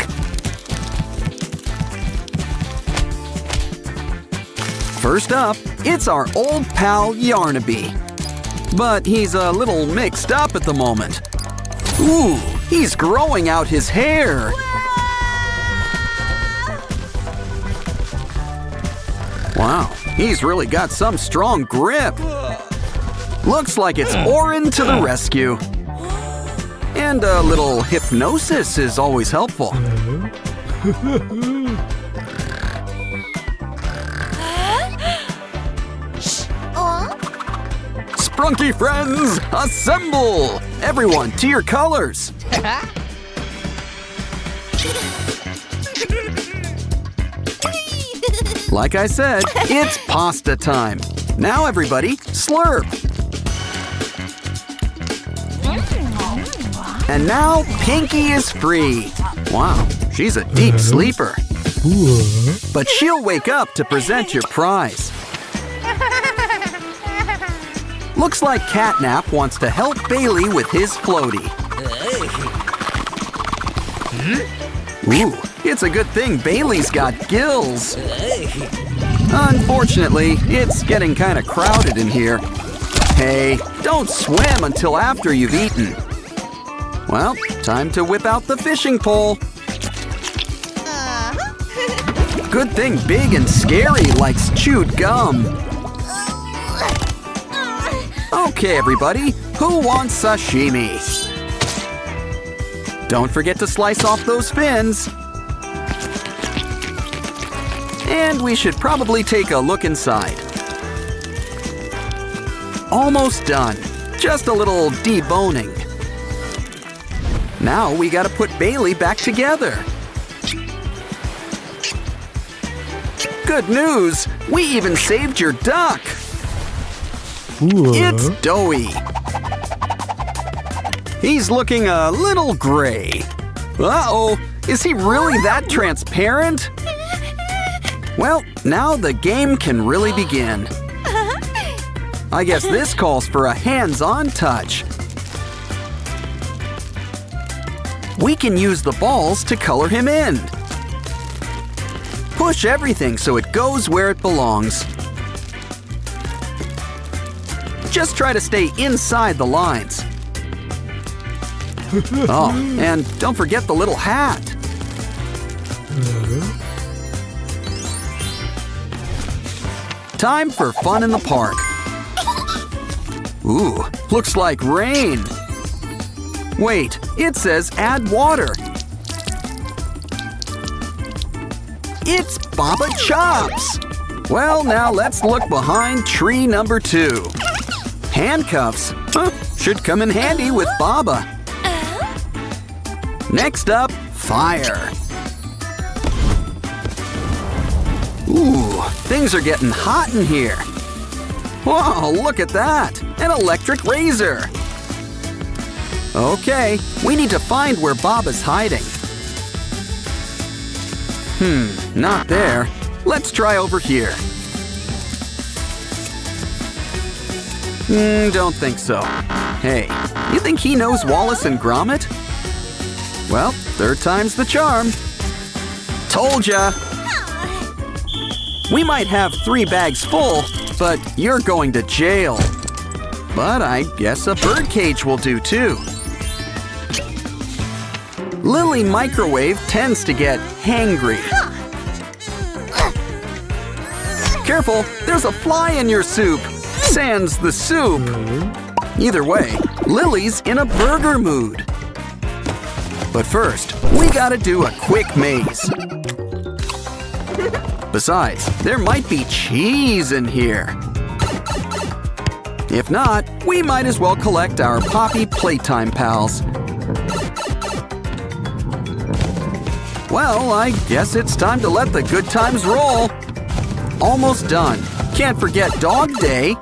First up, it's our old pal Yarnaby. But he's a little mixed up at the moment. Ooh, he's growing out his hair. Wow, he's really got some strong grip. Looks like it's Orin to the rescue. And a little hypnosis is always helpful. Sprunki friends, assemble! Everyone to your colors. Like I said, it's pasta time. Now everybody, slurp. And now Pinky is free. Wow, she's a deep sleeper. But she'll wake up to present your prize. Looks like Catnap wants to help Bailey with his floaty. Ooh, it's a good thing Bailey's got gills. Unfortunately, it's getting kind of crowded in here. Hey, don't swim until after you've eaten. Well, time to whip out the fishing pole. Good thing Big and Scary likes chewed gum. Okay, everybody, who wants sashimi? Don't forget to slice off those fins. And we should probably take a look inside. Almost done. Just a little deboning. Now we gotta put Bailey back together. Good news! We even saved your duck! It's Doughy. He's looking a little gray. Uh-oh, is he really that transparent? Well, now the game can really begin. I guess this calls for a hands-on touch. We can use the balls to color him in. Push everything so it goes where it belongs. Just try to stay inside the lines. Oh, and don't forget the little hat. Time for fun in the park. Ooh, looks like rain. Wait, it says add water. It's Baba Chops. Well, now let's look behind tree number 2. Handcuffs? Huh, should come in handy with Baba. Next up, fire. Ooh, things are getting hot in here. Whoa, look at that! An electric razor! Okay, we need to find where Baba's hiding. Not there. Let's try over here. Don't think so. Hey, you think he knows Wallace and Gromit? Well, third time's the charm. Told ya! We might have 3 bags full, but you're going to jail. But I guess a birdcage will do too. Lily Microwave tends to get hangry. Careful, there's a fly in your soup. Sans the soup. Either way, Lily's in a burger mood. But first, we gotta do a quick maze. Besides, there might be cheese in here. If not, we might as well collect our Poppy Playtime pals. Well, I guess it's time to let the good times roll. Almost done. Can't forget Dog Day.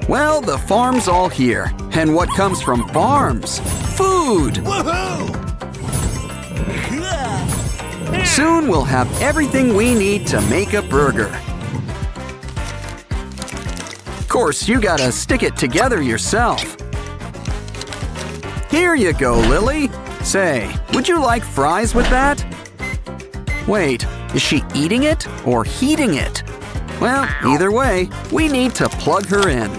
Well, the farm's all here. And what comes from farms? Food! Soon we'll have everything we need to make a burger. Of course, you gotta stick it together yourself. Here you go, Lily. Say, would you like fries with that? Wait, is she eating it or heating it? Well, either way, we need to plug her in.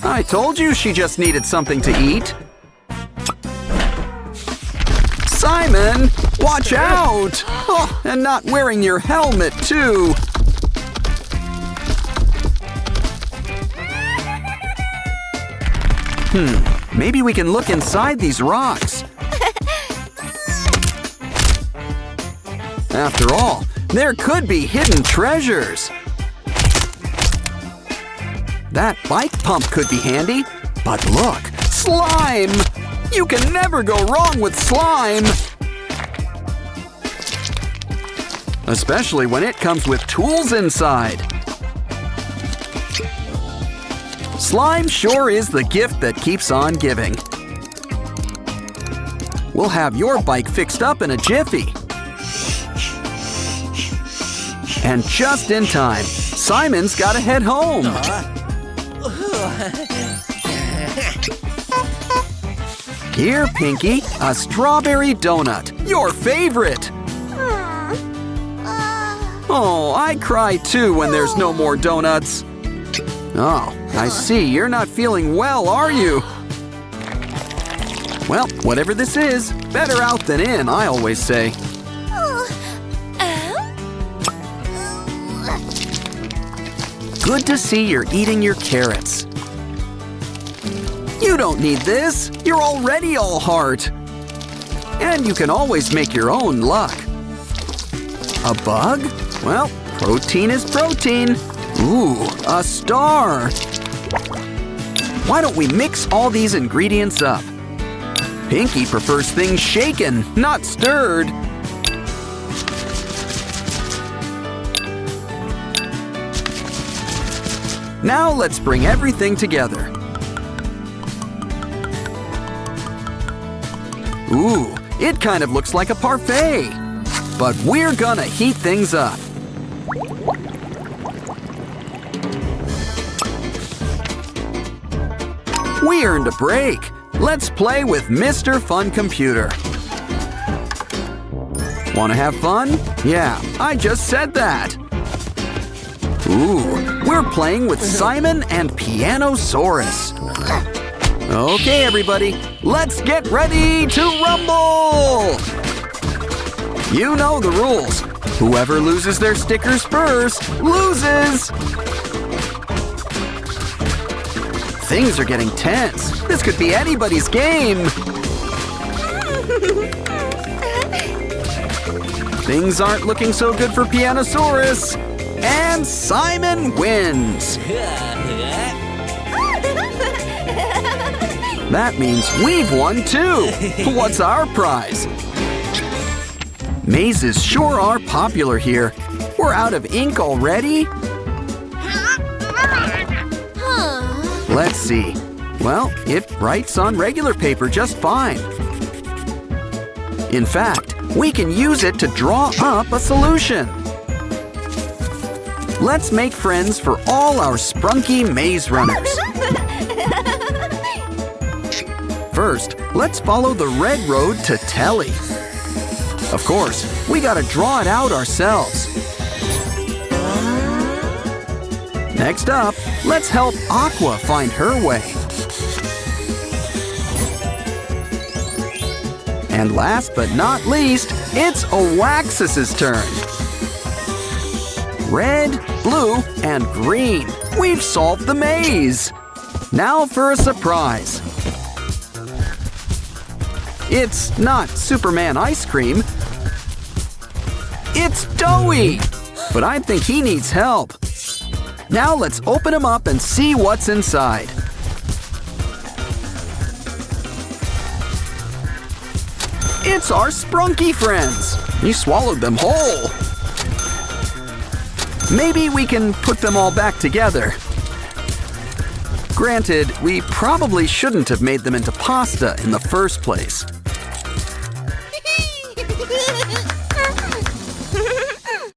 I told you she just needed something to eat. Simon, watch out! Oh, and not wearing your helmet, too. Maybe we can look inside these rocks. After all, there could be hidden treasures. That bike pump could be handy. But look, slime! You can never go wrong with slime! Especially when it comes with tools inside. Slime sure is the gift that keeps on giving. We'll have your bike fixed up in a jiffy. And just in time, Simon's gotta head home. Here, Pinky, a strawberry donut, your favorite. Oh, I cry too when there's no more donuts. Oh, I see, you're not feeling well, are you? Well, whatever this is, better out than in, I always say. Good to see you're eating your carrots. You don't need this. You're already all heart. And you can always make your own luck. A bug? Well, protein is protein. Ooh, a star. Why don't we mix all these ingredients up? Pinky prefers things shaken, not stirred. Now let's bring everything together. Ooh, it kind of looks like a parfait. But we're gonna heat things up. We earned a break. Let's play with Mr. Fun Computer. Wanna have fun? Yeah, I just said that. Ooh, we're playing with Simon and Pianosaurus. Okay, everybody, let's get ready to rumble! You know the rules. Whoever loses their stickers first loses! Things are getting tense. This could be anybody's game. Things aren't looking so good for Pianosaurus. And Simon wins. That means we've won too. What's our prize? Mazes sure are popular here. We're out of ink already? Let's see. Well, it writes on regular paper just fine. In fact, we can use it to draw up a solution. Let's make friends for all our Sprunki maze runners. First, let's follow the red road to Telly. Of course, we gotta draw it out ourselves. Next up, let's help Aqua find her way. And last but not least, it's Oaxis's turn. Red, blue, and green. We've solved the maze. Now for a surprise. It's not Superman ice cream. It's Doughy. But I think he needs help. Now let's open him up and see what's inside. It's our Sprunki friends. You swallowed them whole. Maybe we can put them all back together. Granted, we probably shouldn't have made them into pasta in the first place.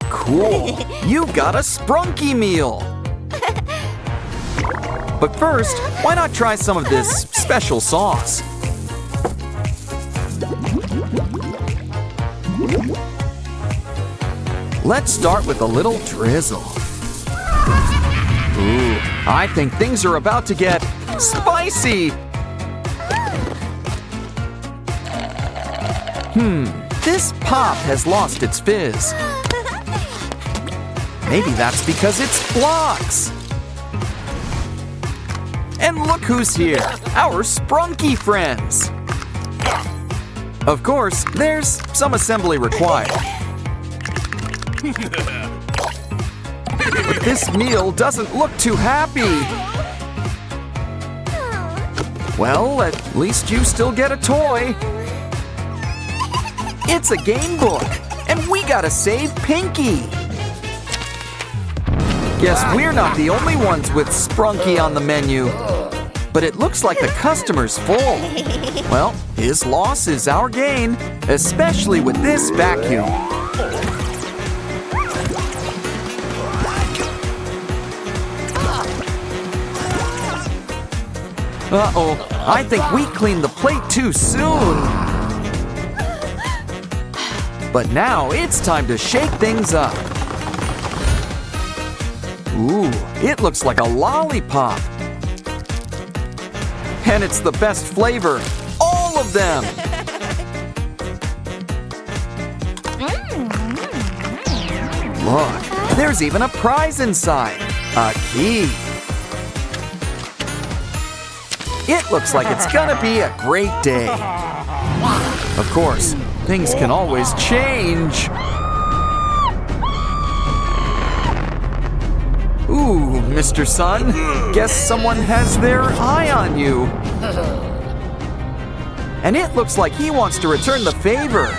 Cool. You got a Sprunki meal. But first, why not try some of this special sauce? Let's start with a little drizzle. Ooh, I think things are about to get spicy. This pop has lost its fizz. Maybe that's because it's blocks. And look who's here, our Sprunki friends. Of course, there's some assembly required. But this meal doesn't look too happy. Well, at least you still get a toy. It's a game book, and we gotta save Pinky. Guess we're not the only ones with Sprunki on the menu. But it looks like the customer's full. Well, his loss is our gain, especially with this vacuum. Uh-oh, I think we cleaned the plate too soon. But now it's time to shake things up. Ooh, it looks like a lollipop. And it's the best flavor. All of them! Look, there's even a prize inside. A key. It looks like it's gonna be a great day. Of course, things can always change. Ooh, Mr. Sun, guess someone has their eye on you. And it looks like he wants to return the favor.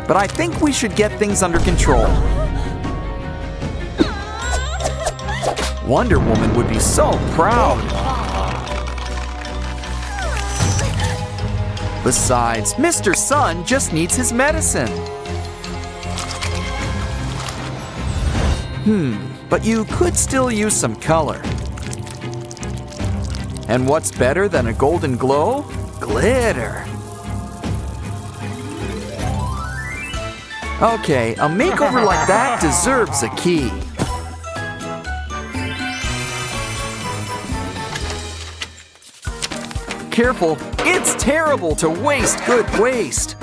But I think we should get things under control. Wonder Woman would be so proud. Besides, Mr. Sun just needs his medicine. But you could still use some color. And what's better than a golden glow? Glitter. Okay, a makeover like that deserves a key. Careful, it's terrible to waste good waste.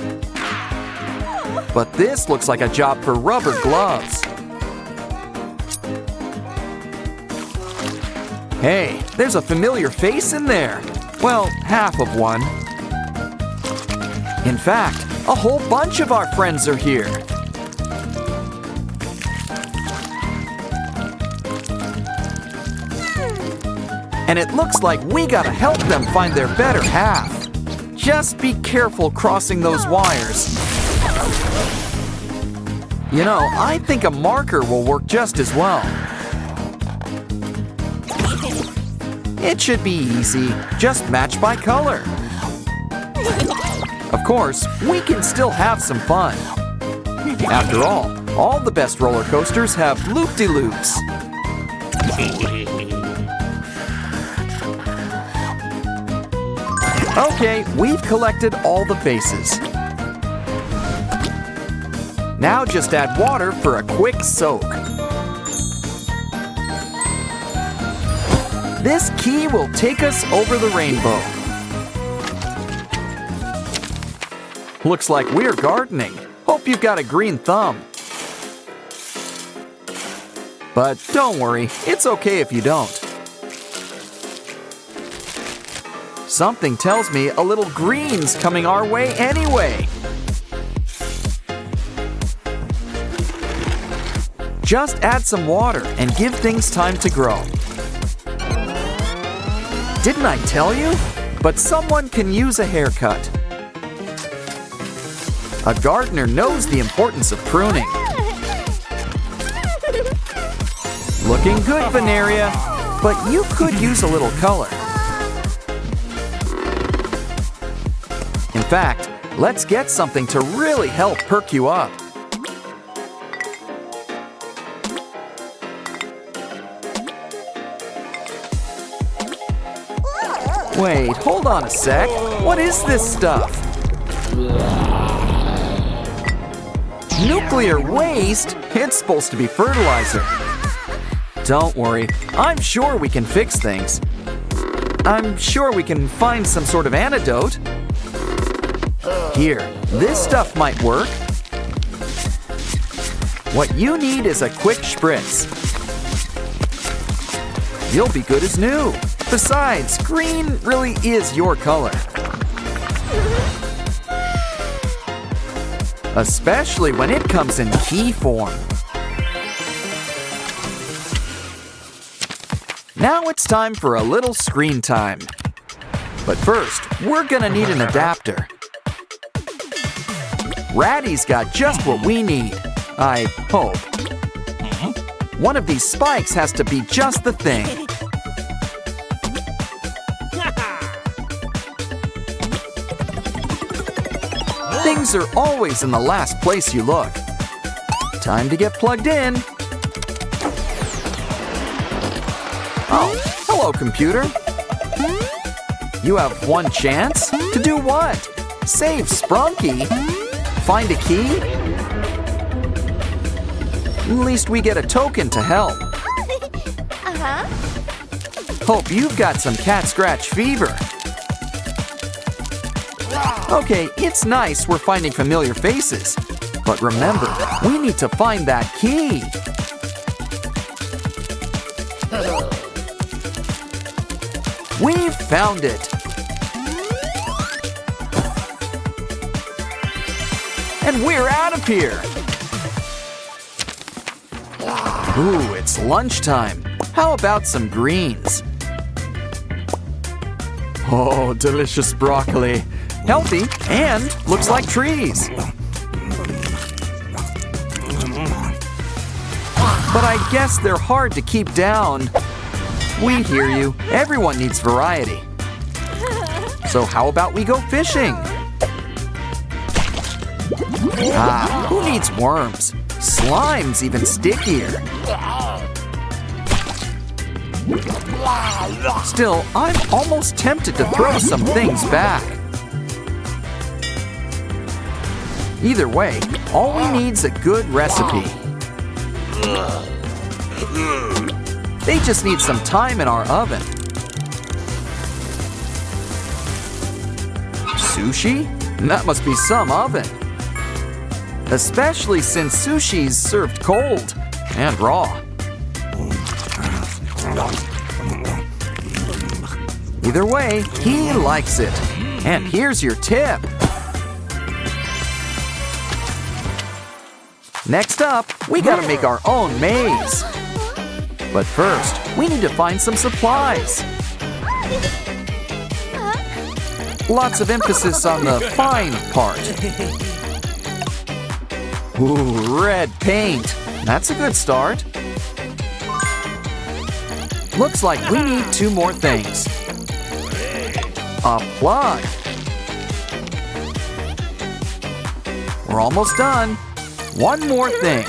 But this looks like a job for rubber gloves. Hey, there's a familiar face in there. Well, half of one. In fact, a whole bunch of our friends are here. And it looks like we gotta help them find their better half. Just be careful crossing those wires. You know, I think a marker will work just as well. It should be easy, just match by color. Of course, we can still have some fun. After all the best roller coasters have loop-de-loops. Okay, we've collected all the faces. Now just add water for a quick soak. This key will take us over the rainbow. Looks like we're gardening. Hope you've got a green thumb. But don't worry, it's okay if you don't. Something tells me a little green's coming our way anyway. Just add some water and give things time to grow. Didn't I tell you? But someone can use a haircut. A gardener knows the importance of pruning. Looking good, Veneria, but you could use a little color. In fact, let's get something to really help perk you up. Wait, hold on a sec. What is this stuff? Nuclear waste? It's supposed to be fertilizer. Don't worry, I'm sure we can fix things. I'm sure we can find some sort of antidote. Here, this stuff might work. What you need is a quick spritz. You'll be good as new. Besides, green really is your color. Especially when it comes in key form. Now it's time for a little screen time. But first, we're gonna need an adapter. Ratty's got just what we need, I hope. One of these spikes has to be just the thing. Things are always in the last place you look. Time to get plugged in. Oh, hello, computer. You have one chance? To do what? Save Sprunki? Find a key? At least we get a token to help. Hope you've got some cat scratch fever. Okay, it's nice we're finding familiar faces. But remember, we need to find that key. We've found it. And we're out of here. Ooh, it's lunchtime. How about some greens? Oh, delicious broccoli. Healthy and looks like trees. But I guess they're hard to keep down. We hear you. Everyone needs variety. So how about we go fishing? Ah, who needs worms? Slime's even stickier. Still, I'm almost tempted to throw some things back. Either way, all we need's a good recipe. They just need some time in our oven. Sushi? That must be some oven. Especially since sushi's served cold and raw. Either way, he likes it. And here's your tip. Next up, we gotta make our own maze. But first, we need to find some supplies. Lots of emphasis on the fine part. Ooh, red paint. That's a good start. Looks like we need 2 more things. A plug. We're almost done. One more thing.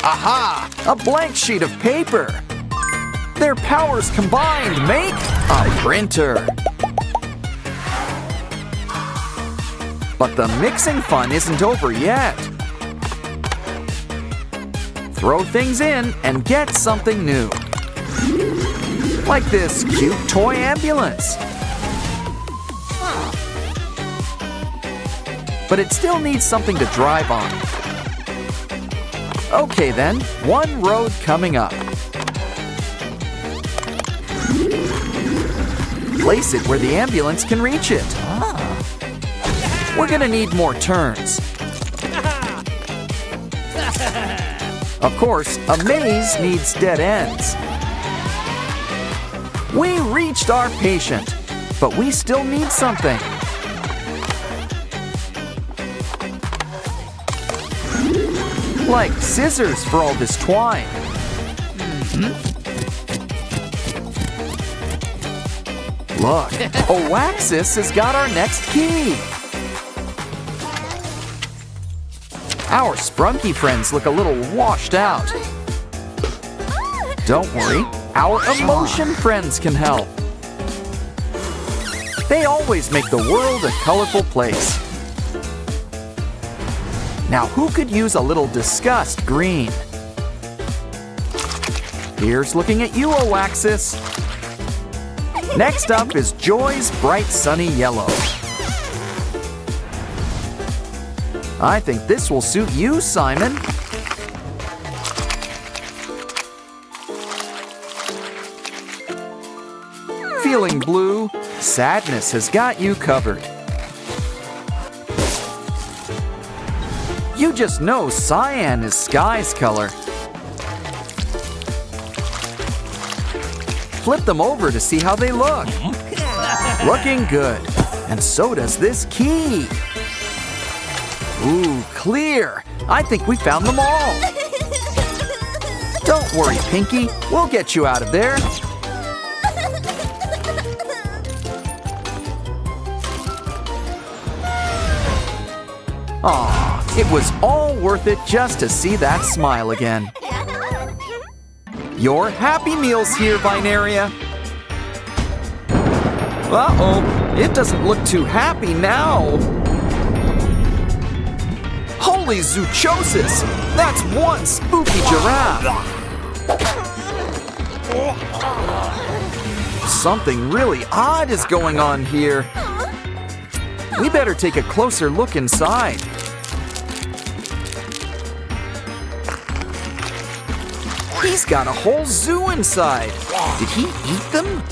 Aha! A blank sheet of paper. Their powers combined make a printer. But the mixing fun isn't over yet. Throw things in and get something new. Like this cute toy ambulance. but it still needs something to drive on. Okay then, one road coming up. Place it where the ambulance can reach it. We're gonna need more turns. Of course, a maze needs dead ends. We reached our patient, but we still need something. Like scissors for all this twine. Look, Oaxis has got our next key. Our Sprunki friends look a little washed out. Don't worry, our emotion friends can help. They always make the world a colorful place. Now who could use a little disgust green? Here's looking at you, Oaxis. Next up is Joy's bright sunny yellow. I think this will suit you, Simon. Feeling blue? Sadness has got you covered. You just know cyan is sky's color. Flip them over to see how they look. Looking good. And so does this key. Ooh, clear. I think we found them all. Don't worry, Pinky. We'll get you out of there. Aw, it was all worth it just to see that smile again. Your Happy Meal's here, Binaria. Uh-oh, it doesn't look too happy now. Holy zoochosis! That's one spooky giraffe! Something really odd is going on here. We better take a closer look inside. He's got a whole zoo inside. Did he eat them?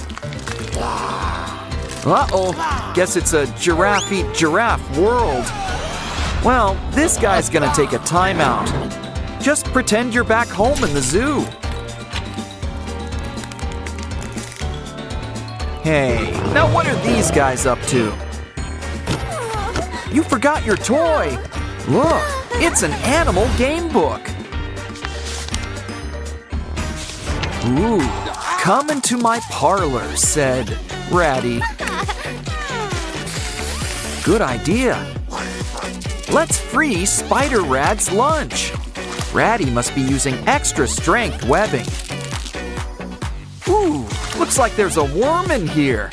Uh-oh, guess it's a giraffe eat giraffe world. Well, this guy's gonna take a timeout. Just pretend you're back home in the zoo. Hey, now what are these guys up to? You forgot your toy. Look, it's an animal game book. Ooh, come into my parlor, said Ratty. Good idea. Let's free Spider Rad's lunch. Ratty must be using extra strength webbing. Ooh, looks like there's a worm in here.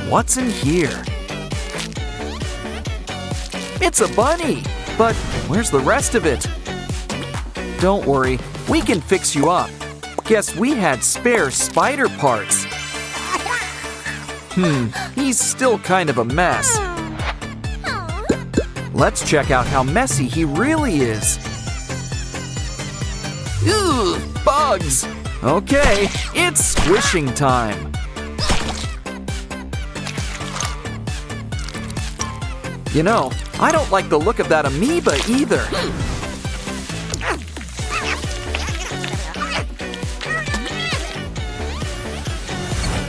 What's in here? It's a bunny, but where's the rest of it? Don't worry, we can fix you up. Guess we had spare spider parts. He's still kind of a mess. Let's check out how messy he really is. Ooh, bugs! Okay, it's squishing time. You know, I don't like the look of that amoeba either.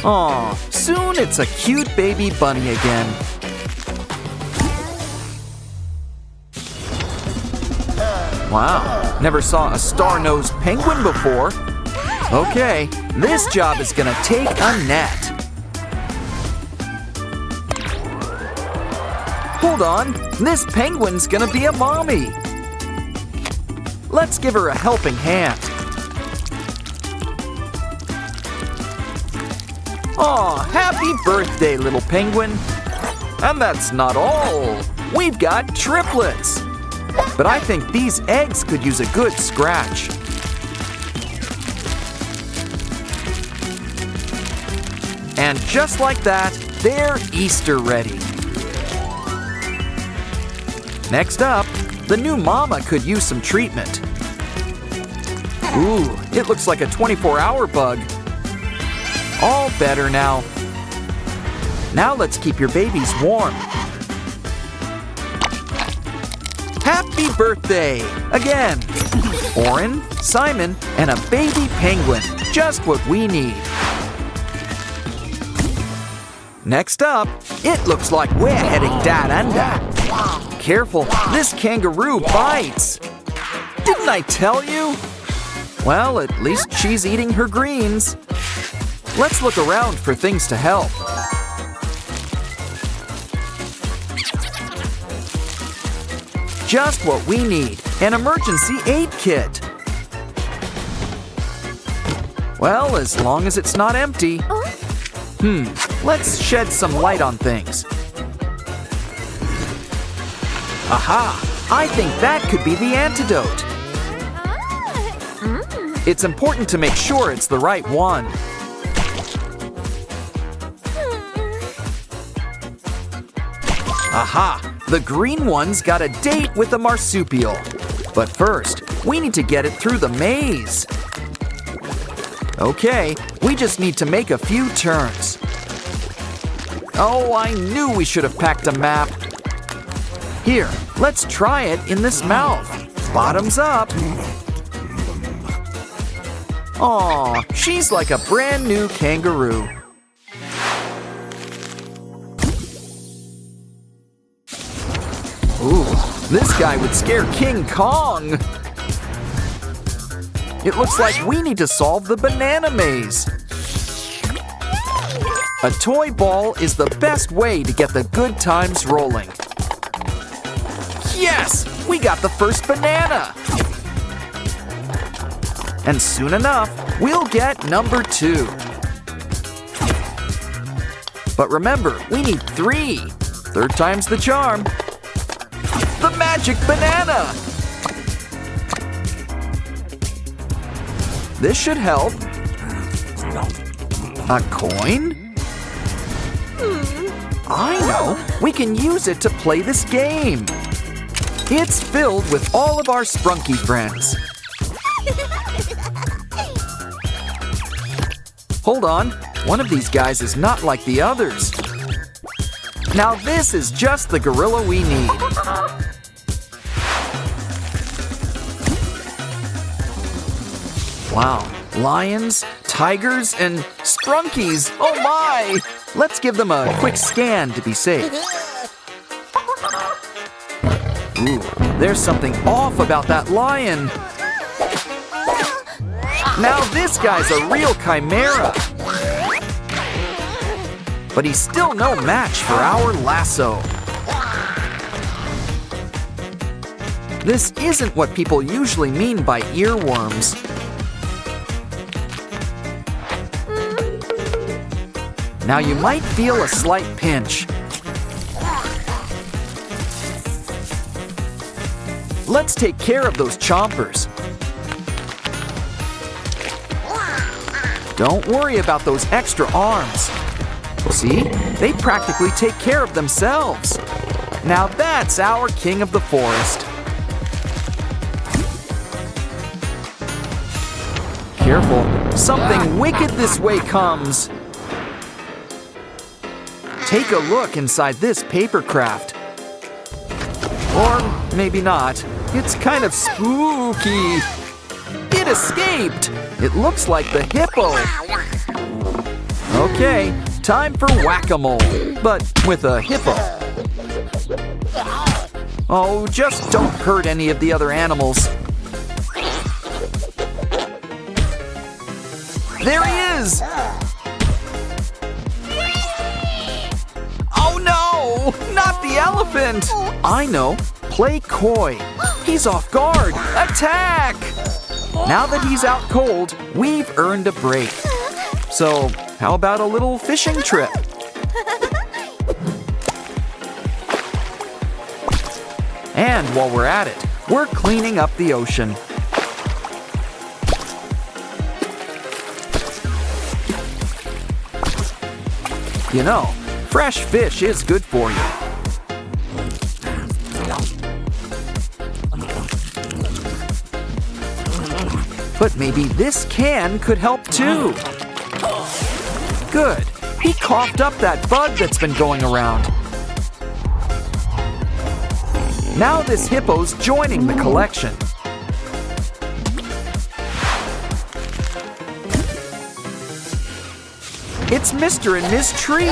Aw, soon it's a cute baby bunny again. Wow, never saw a star-nosed penguin before. Okay, this job is gonna take a net. Hold on, this penguin's gonna be a mommy. Let's give her a helping hand. Aw, happy birthday, little penguin. And that's not all. We've got triplets. But I think these eggs could use a good scratch. And just like that, they're Easter ready. Next up, the new mama could use some treatment. Ooh, it looks like a 24-hour bug. All better now. Now let's keep your babies warm. Happy birthday! Again! Oren, Simon, and a baby penguin. Just what we need. Next up, it looks like we're heading down under. Careful, this kangaroo bites. Didn't I tell you? Well, at least she's eating her greens. Let's look around for things to help. Just what we need, an emergency aid kit. Well, as long as it's not empty. Let's shed some light on things. Aha! I think that could be the antidote. It's important to make sure it's the right one. Aha! The green one's got a date with a marsupial. But first, we need to get it through the maze. Okay, we just need to make a few turns. Oh, I knew we should have packed a map. Here, let's try it in this mouth. Bottoms up. Aw, she's like a brand new kangaroo. Ooh, this guy would scare King Kong. It looks like we need to solve the banana maze. A toy ball is the best way to get the good times rolling. Yes, we got the first banana. And soon enough, we'll get number 2. But remember, we need 3. 3rd time's the charm. The magic banana! This should help. A coin? I know! We can use it to play this game. It's filled with all of our Sprunki friends. Hold on, one of these guys is not like the others. Now this is just the gorilla we need. Wow, lions, tigers, and Sprunkies, oh my! Let's give them a quick scan to be safe. Ooh, there's something off about that lion. Now this guy's a real chimera. But he's still no match for our lasso. This isn't what people usually mean by earworms. Now you might feel a slight pinch. Let's take care of those chompers. Don't worry about those extra arms. See, they practically take care of themselves. Now that's our king of the forest. Careful, something wicked this way comes. Take a look inside this paper craft. Or maybe not. It's kind of spooky. It escaped. It looks like the hippo. Okay, time for whack-a-mole, but with a hippo. Oh, just don't hurt any of the other animals. There he is! Oh no! Not the elephant! I know. Play coy. He's off guard. Attack! Now that he's out cold, we've earned a break. So, how about a little fishing trip? And while we're at it, we're cleaning up the ocean. You know, fresh fish is good for you. But maybe this can could help too. Good. He coughed up that bug that's been going around. Now this hippo's joining the collection. It's Mr. and Miss Tree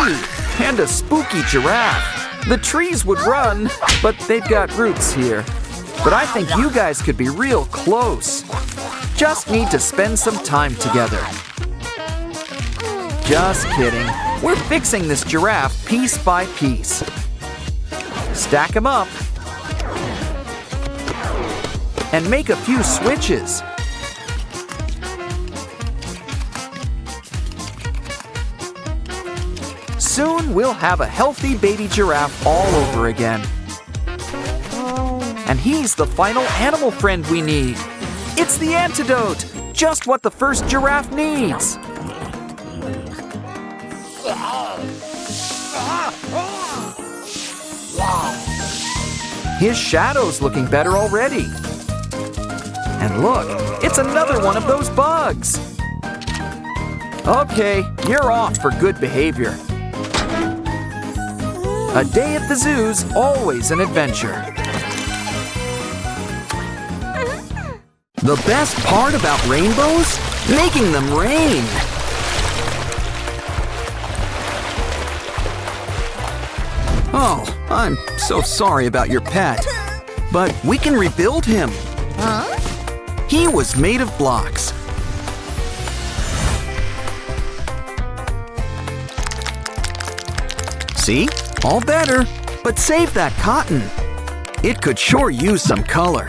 and a spooky giraffe. The trees would run, but they've got roots here. But I think you guys could be real close. Just need to spend some time together. Just kidding. We're fixing this giraffe piece by piece. Stack them up. And make a few switches. Soon we'll have a healthy baby giraffe all over again. And he's the final animal friend we need. It's the antidote! Just what the first giraffe needs. His shadow's looking better already. And look, it's another one of those bugs. Okay, you're off for good behavior. A day at the zoo's always an adventure. The best part about rainbows? Making them rain. Oh, I'm so sorry about your pet. But we can rebuild him. Huh? He was made of blocks. See? All better. But save that cotton. It could sure use some color.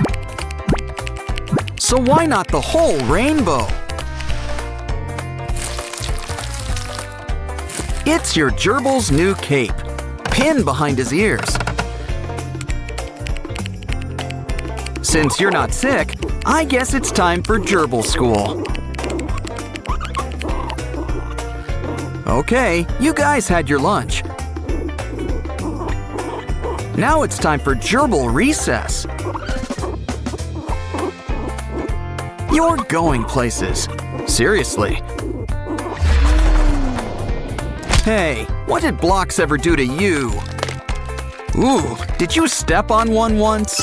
So why not the whole rainbow? It's your gerbil's new cape. Pin behind his ears. Since you're not sick, I guess it's time for gerbil school. Okay, you guys had your lunch. Now it's time for gerbil recess. You're going places. Seriously. Hey, what did blocks ever do to you? Ooh, did you step on one once?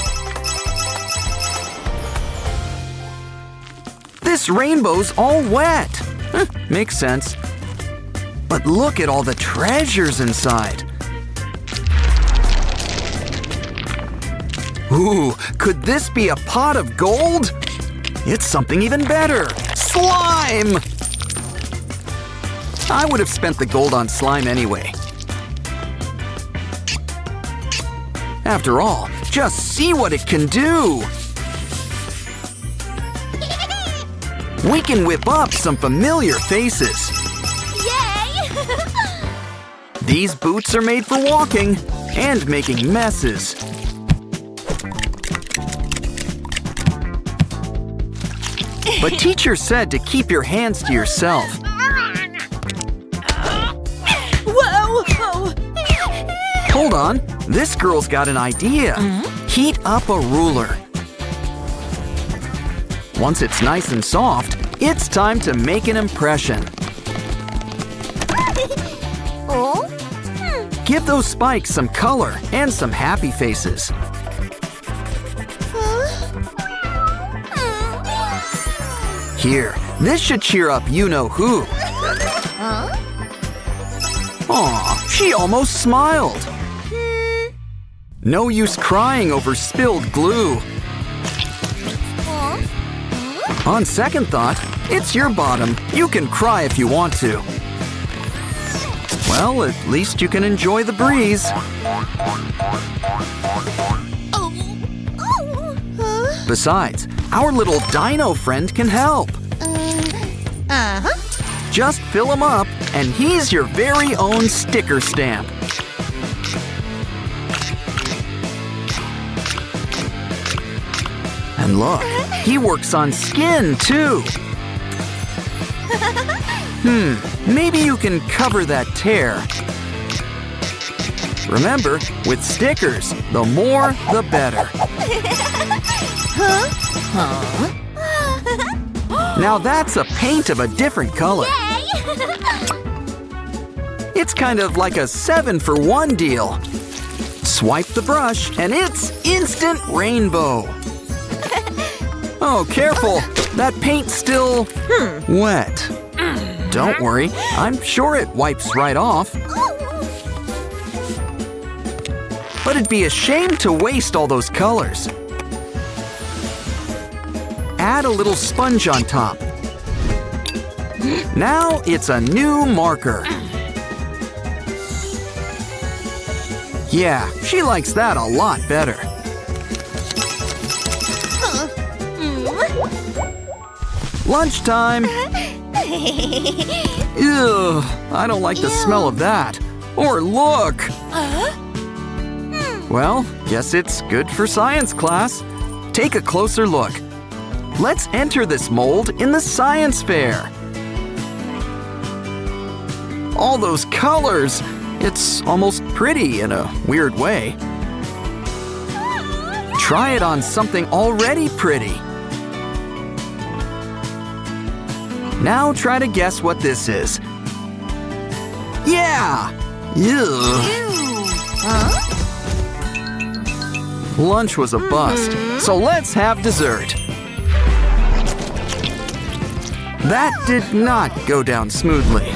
This rainbow's all wet. Makes sense. But look at all the treasures inside. Ooh, could this be a pot of gold? It's something even better. Slime! I would have spent the gold on slime anyway. After all, just see what it can do. We can whip up some familiar faces. Yay! These boots are made for walking and making messes. But teacher said to keep your hands to yourself. Whoa! Hold on, this girl's got an idea. Heat up a ruler. Once it's nice and soft, it's time to make an impression. Oh? Give those spikes some color and some happy faces. Here, this should cheer up you-know-who. Huh? Aw, she almost smiled. No use crying over spilled glue. On second thought, it's your bottom. You can cry if you want to. Well, at least you can enjoy the breeze. Besides, our little dino friend can help. Just fill him up, and he's your very own sticker stamp. And look, he works on skin, too. Maybe you can cover that tear. Remember, with stickers, the more, the better. Now that's a paint of a different color. Yay! It's kind of like a 7-for-1 deal. Swipe the brush and it's instant rainbow. Oh, careful! That paint's still wet. Don't worry, I'm sure it wipes right off. But it'd be a shame to waste all those colors. Add a little sponge on top. Now it's a new marker. Yeah, she likes that a lot better. Lunchtime! Ew, I don't like the smell of that. Or look! Well, guess it's good for science class. Take a closer look. Let's enter this mold in the science fair. All those colors! It's almost pretty in a weird way. Try it on something already pretty. Now try to guess what this is. Yeah! Ew. Lunch was a bust, so let's have dessert. That did not go down smoothly.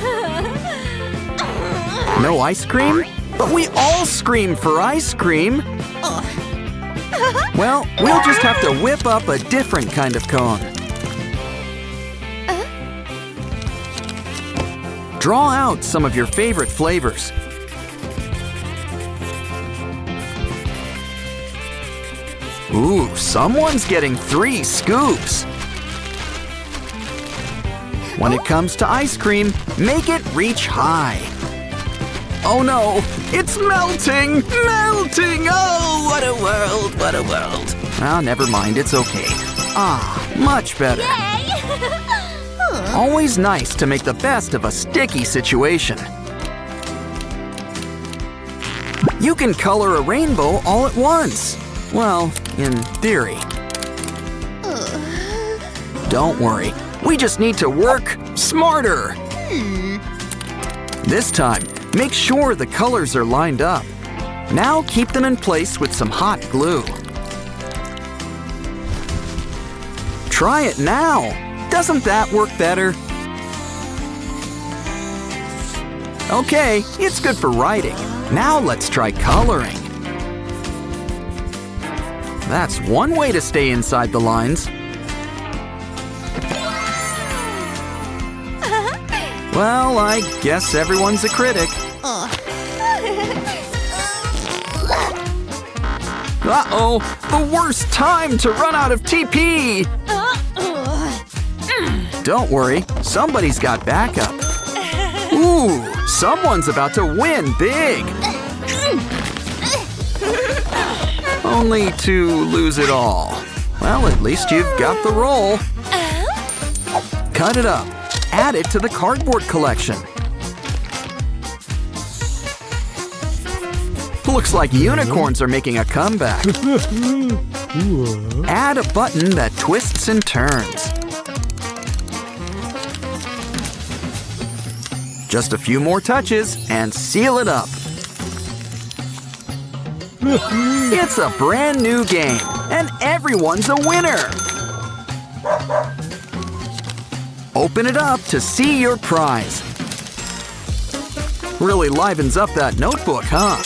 No ice cream? But we all scream for ice cream. Well, we'll just have to whip up a different kind of cone. Draw out some of your favorite flavors. Ooh, someone's getting 3 scoops. When it comes to ice cream, make it reach high. Oh no, it's melting! Melting! Oh, what a world, what a world. Ah, never mind, it's okay. Ah, much better. Yay! Always nice to make the best of a sticky situation. You can color a rainbow all at once. Well, in theory. Don't worry, we just need to work smarter. This time, make sure the colors are lined up. Now keep them in place with some hot glue. Try it now. Doesn't that work better? Okay, it's good for writing. Now let's try coloring. That's one way to stay inside the lines. Well, I guess everyone's a critic. Uh-oh, the worst time to run out of TP! Don't worry, somebody's got backup. Ooh, someone's about to win big! Only to lose it all. Well, at least you've got the roll. Cut it up. Add it to the cardboard collection. Looks like unicorns are making a comeback. Add a button that twists and turns. Just a few more touches and seal it up. It's a brand new game, and everyone's a winner. Open it up to see your prize. Really livens up that notebook, huh?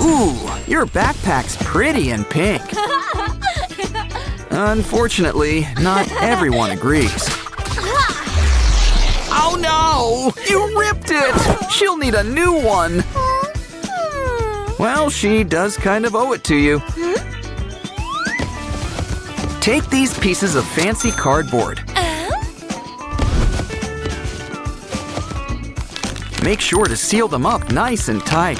Ooh, your backpack's pretty and pink. Unfortunately, not everyone agrees. Oh no! You ripped it! She'll need a new one. Well, she does kind of owe it to you. Take these pieces of fancy cardboard. Make sure to seal them up nice and tight.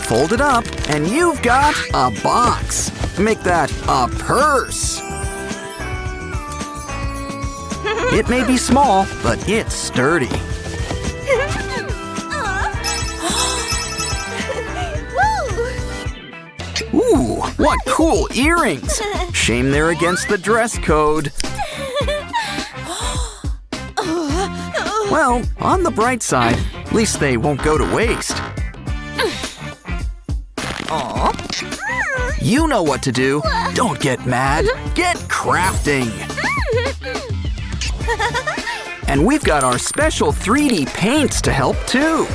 Fold it up, and you've got a box. Make that a purse. It may be small, but it's sturdy. What cool earrings! Shame they're against the dress code. Well, on the bright side, at least they won't go to waste. You know what to do. Don't get mad. Get crafting. And we've got our special 3D paints to help too.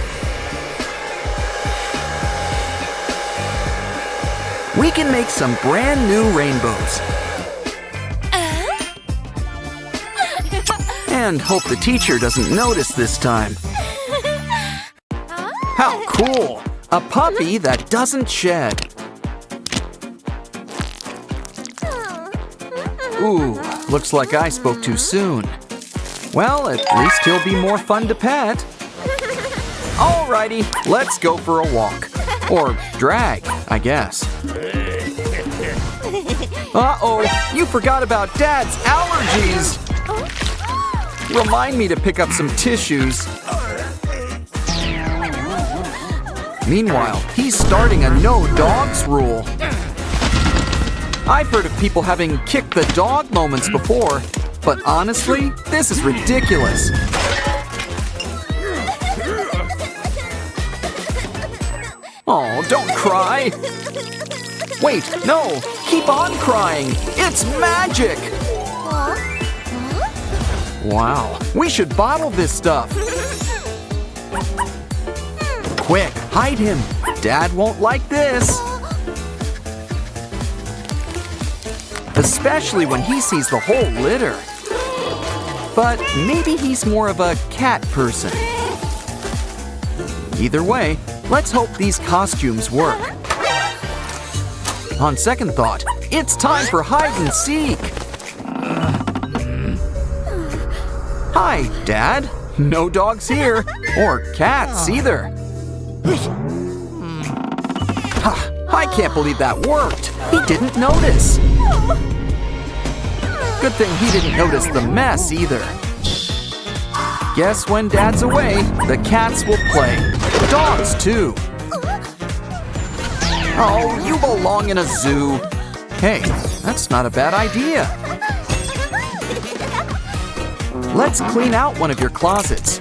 We can make some brand new rainbows. And hope the teacher doesn't notice this time. How cool! A puppy that doesn't shed. Ooh, looks like I spoke too soon. Well, at least he'll be more fun to pet. Alrighty, let's go for a walk. Or drag, I guess. Uh-oh, you forgot about Dad's allergies! Remind me to pick up some tissues. Meanwhile, he's starting a no dogs rule. I've heard of people having kick the dog moments before, but honestly, this is ridiculous. Oh, don't cry. Wait, no, keep on crying. It's magic. Wow, we should bottle this stuff. Quick, hide him. Dad won't like this. Especially when he sees the whole litter. But maybe he's more of a cat person. Either way, let's hope these costumes work. On second thought, it's time for hide and seek. Hi, Dad. No dogs here, or cats either. I can't believe that worked. He didn't notice. Good thing he didn't notice the mess either. Guess when Dad's away, the cats will play. Dogs too. Oh, you belong in a zoo. Hey, that's not a bad idea. Let's clean out one of your closets.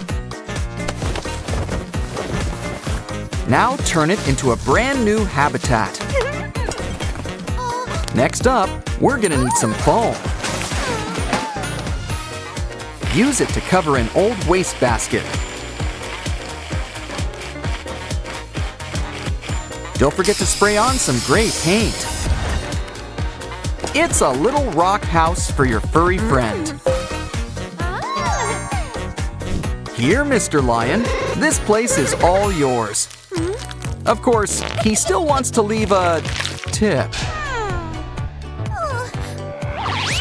Now turn it into a brand new habitat. Next up, we're gonna need some foam. Use it to cover an old wastebasket. Don't forget to spray on some gray paint. It's a little rock house for your furry friend. Here, Mr. Lion, this place is all yours. Of course, he still wants to leave a tip.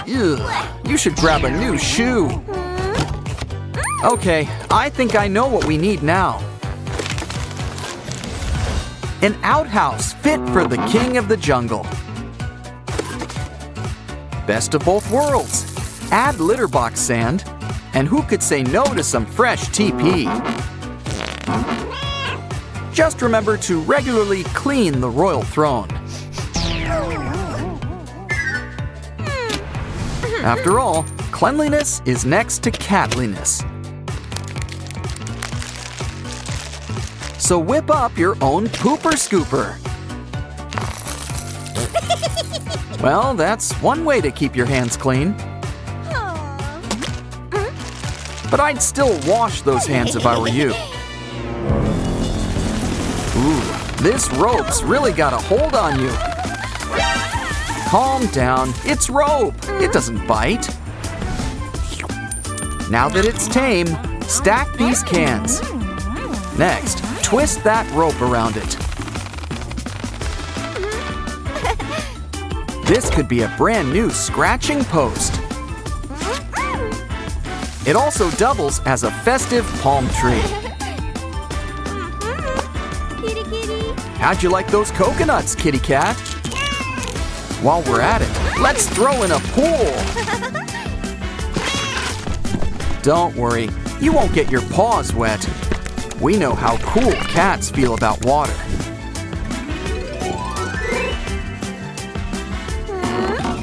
Ugh, you should grab a new shoe. Okay, I think I know what we need now. An outhouse fit for the king of the jungle. Best of both worlds. Add litter box sand, and who could say no to some fresh TP? Just remember to regularly clean the royal throne. After all, cleanliness is next to catliness. So whip up your own pooper scooper. Well, that's one way to keep your hands clean. But I'd still wash those hands if I were you. Ooh, this rope's really got a hold on you. Calm down, it's rope. It doesn't bite. Now that it's tame, stack these cans. Next, twist that rope around it. This could be a brand new scratching post. It also doubles as a festive palm tree. Kitty, kitty. How'd you like those coconuts, kitty cat? While we're at it, let's throw in a pool. Don't worry, you won't get your paws wet. We know how cool cats feel about water.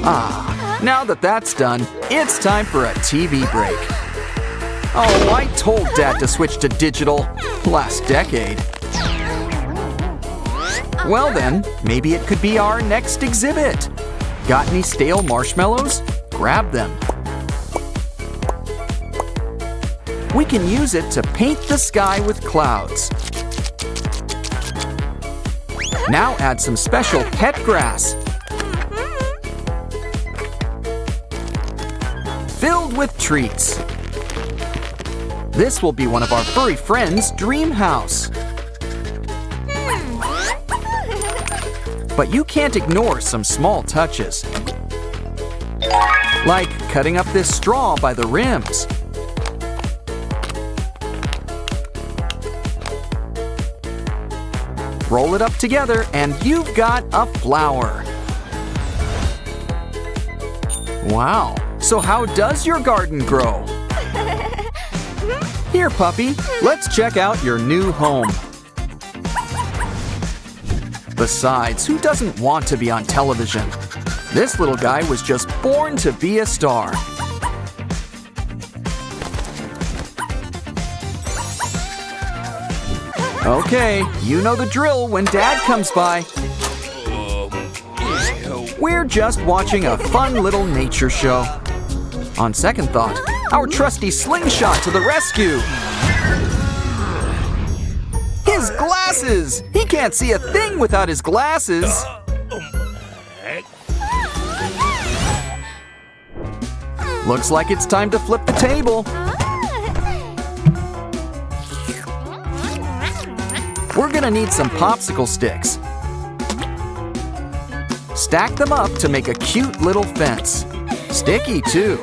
Now that that's done, it's time for a TV break. Oh, I told Dad to switch to digital last decade. Well then, maybe it could be our next exhibit. Got any stale marshmallows? Grab them. We can use it to paint the sky with clouds. Now add some special pet grass. Filled with treats. This will be one of our furry friends' dream house. But you can't ignore some small touches. Like cutting up this straw by the rims. Roll it up together and you've got a flower. Wow, so how does your garden grow? Here, puppy, let's check out your new home. Besides, who doesn't want to be on television? This little guy was just born to be a star. Okay, you know the drill when Dad comes by. We're just watching a fun little nature show. On second thought, our trusty slingshot to the rescue. His glasses! He can't see a thing without his glasses. Looks like it's time to flip the table. We're gonna need some popsicle sticks. Stack them up to make a cute little fence. Sticky too.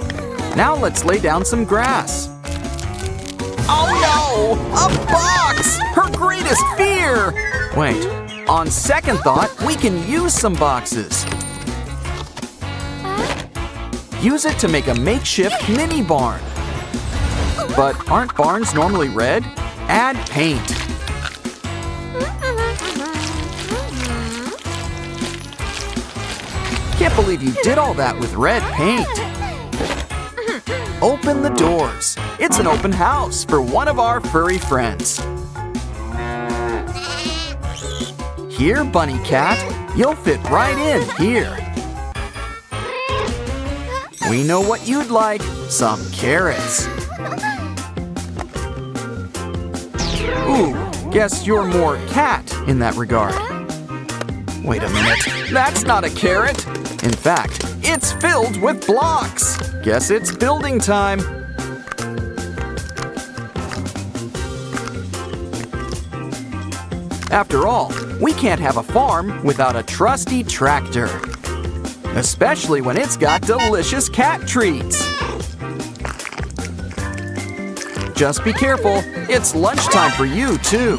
Now let's lay down some grass. Oh no! A box! Her greatest fear! Wait, on second thought, we can use some boxes. Use it to make a makeshift mini barn. But aren't barns normally red? Add paint. Can't believe you did all that with red paint. Open the doors. It's an open house for one of our furry friends. Here, Bunny Cat, you'll fit right in here. We know what you'd like, some carrots. Ooh, guess you're more cat in that regard. Wait a minute, that's not a carrot. In fact, it's filled with blocks. Guess it's building time. After all, we can't have a farm without a trusty tractor. Especially when it's got delicious cat treats. Just be careful, it's lunchtime for you too.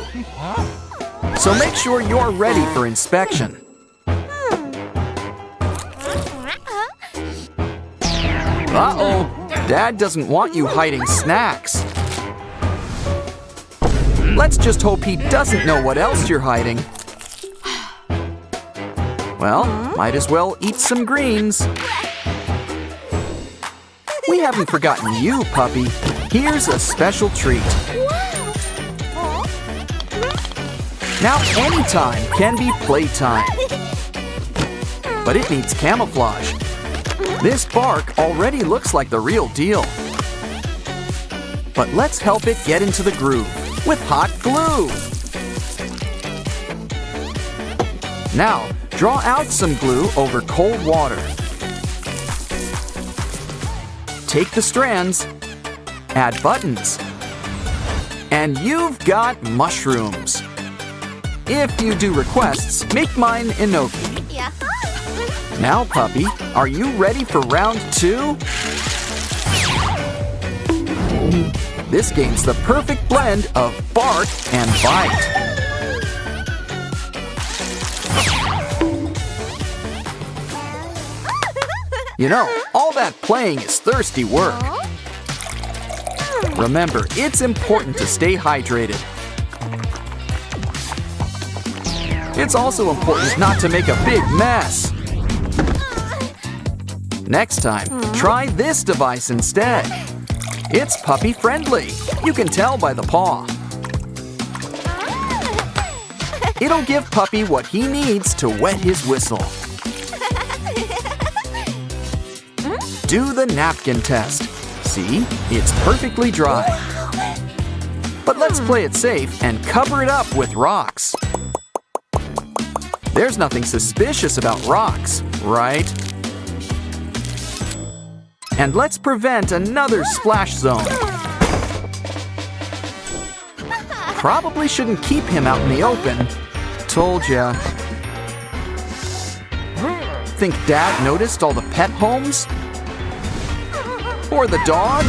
So make sure you're ready for inspection. Uh-oh, Dad doesn't want you hiding snacks. Let's just hope he doesn't know what else you're hiding. Well, might as well eat some greens. We haven't forgotten you, puppy. Here's a special treat. Now anytime can be playtime. But it needs camouflage. This bark already looks like the real deal. But let's help it get into the groove with hot glue. Now, draw out some glue over cold water. Take the strands, add buttons, and you've got mushrooms. If you do requests, make mine enoki. Yeah. Now, puppy, are you ready for round 2? This game's the perfect blend of bark and bite. You know, all that playing is thirsty work. Remember, it's important to stay hydrated. It's also important not to make a big mess. Next time, try this device instead. It's puppy friendly. You can tell by the paw. It'll give Puppy what he needs to wet his whistle. Do the napkin test. See, it's perfectly dry. But let's play it safe and cover it up with rocks. There's nothing suspicious about rocks, right? And let's prevent another splash zone. Probably shouldn't keep him out in the open. Told ya. Think Dad noticed all the pet homes? Or the dog?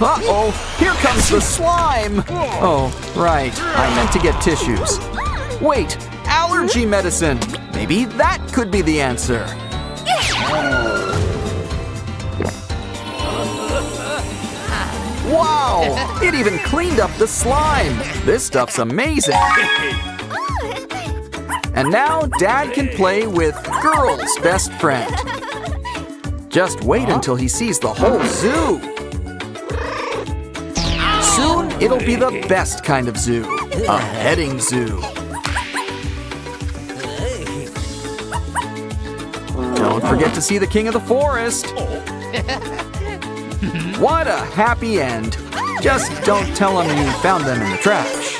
Uh-oh, here comes the slime! Oh, right, I meant to get tissues. Wait, allergy medicine! Maybe that could be the answer. Wow, it even cleaned up the slime. This stuff's amazing. And now Dad can play with Girl's best friend. Just wait until he sees the whole zoo. Soon, it'll be the best kind of zoo, a petting zoo. Don't forget to see the king of the forest. What a happy end. Just don't tell him you found them in the trash.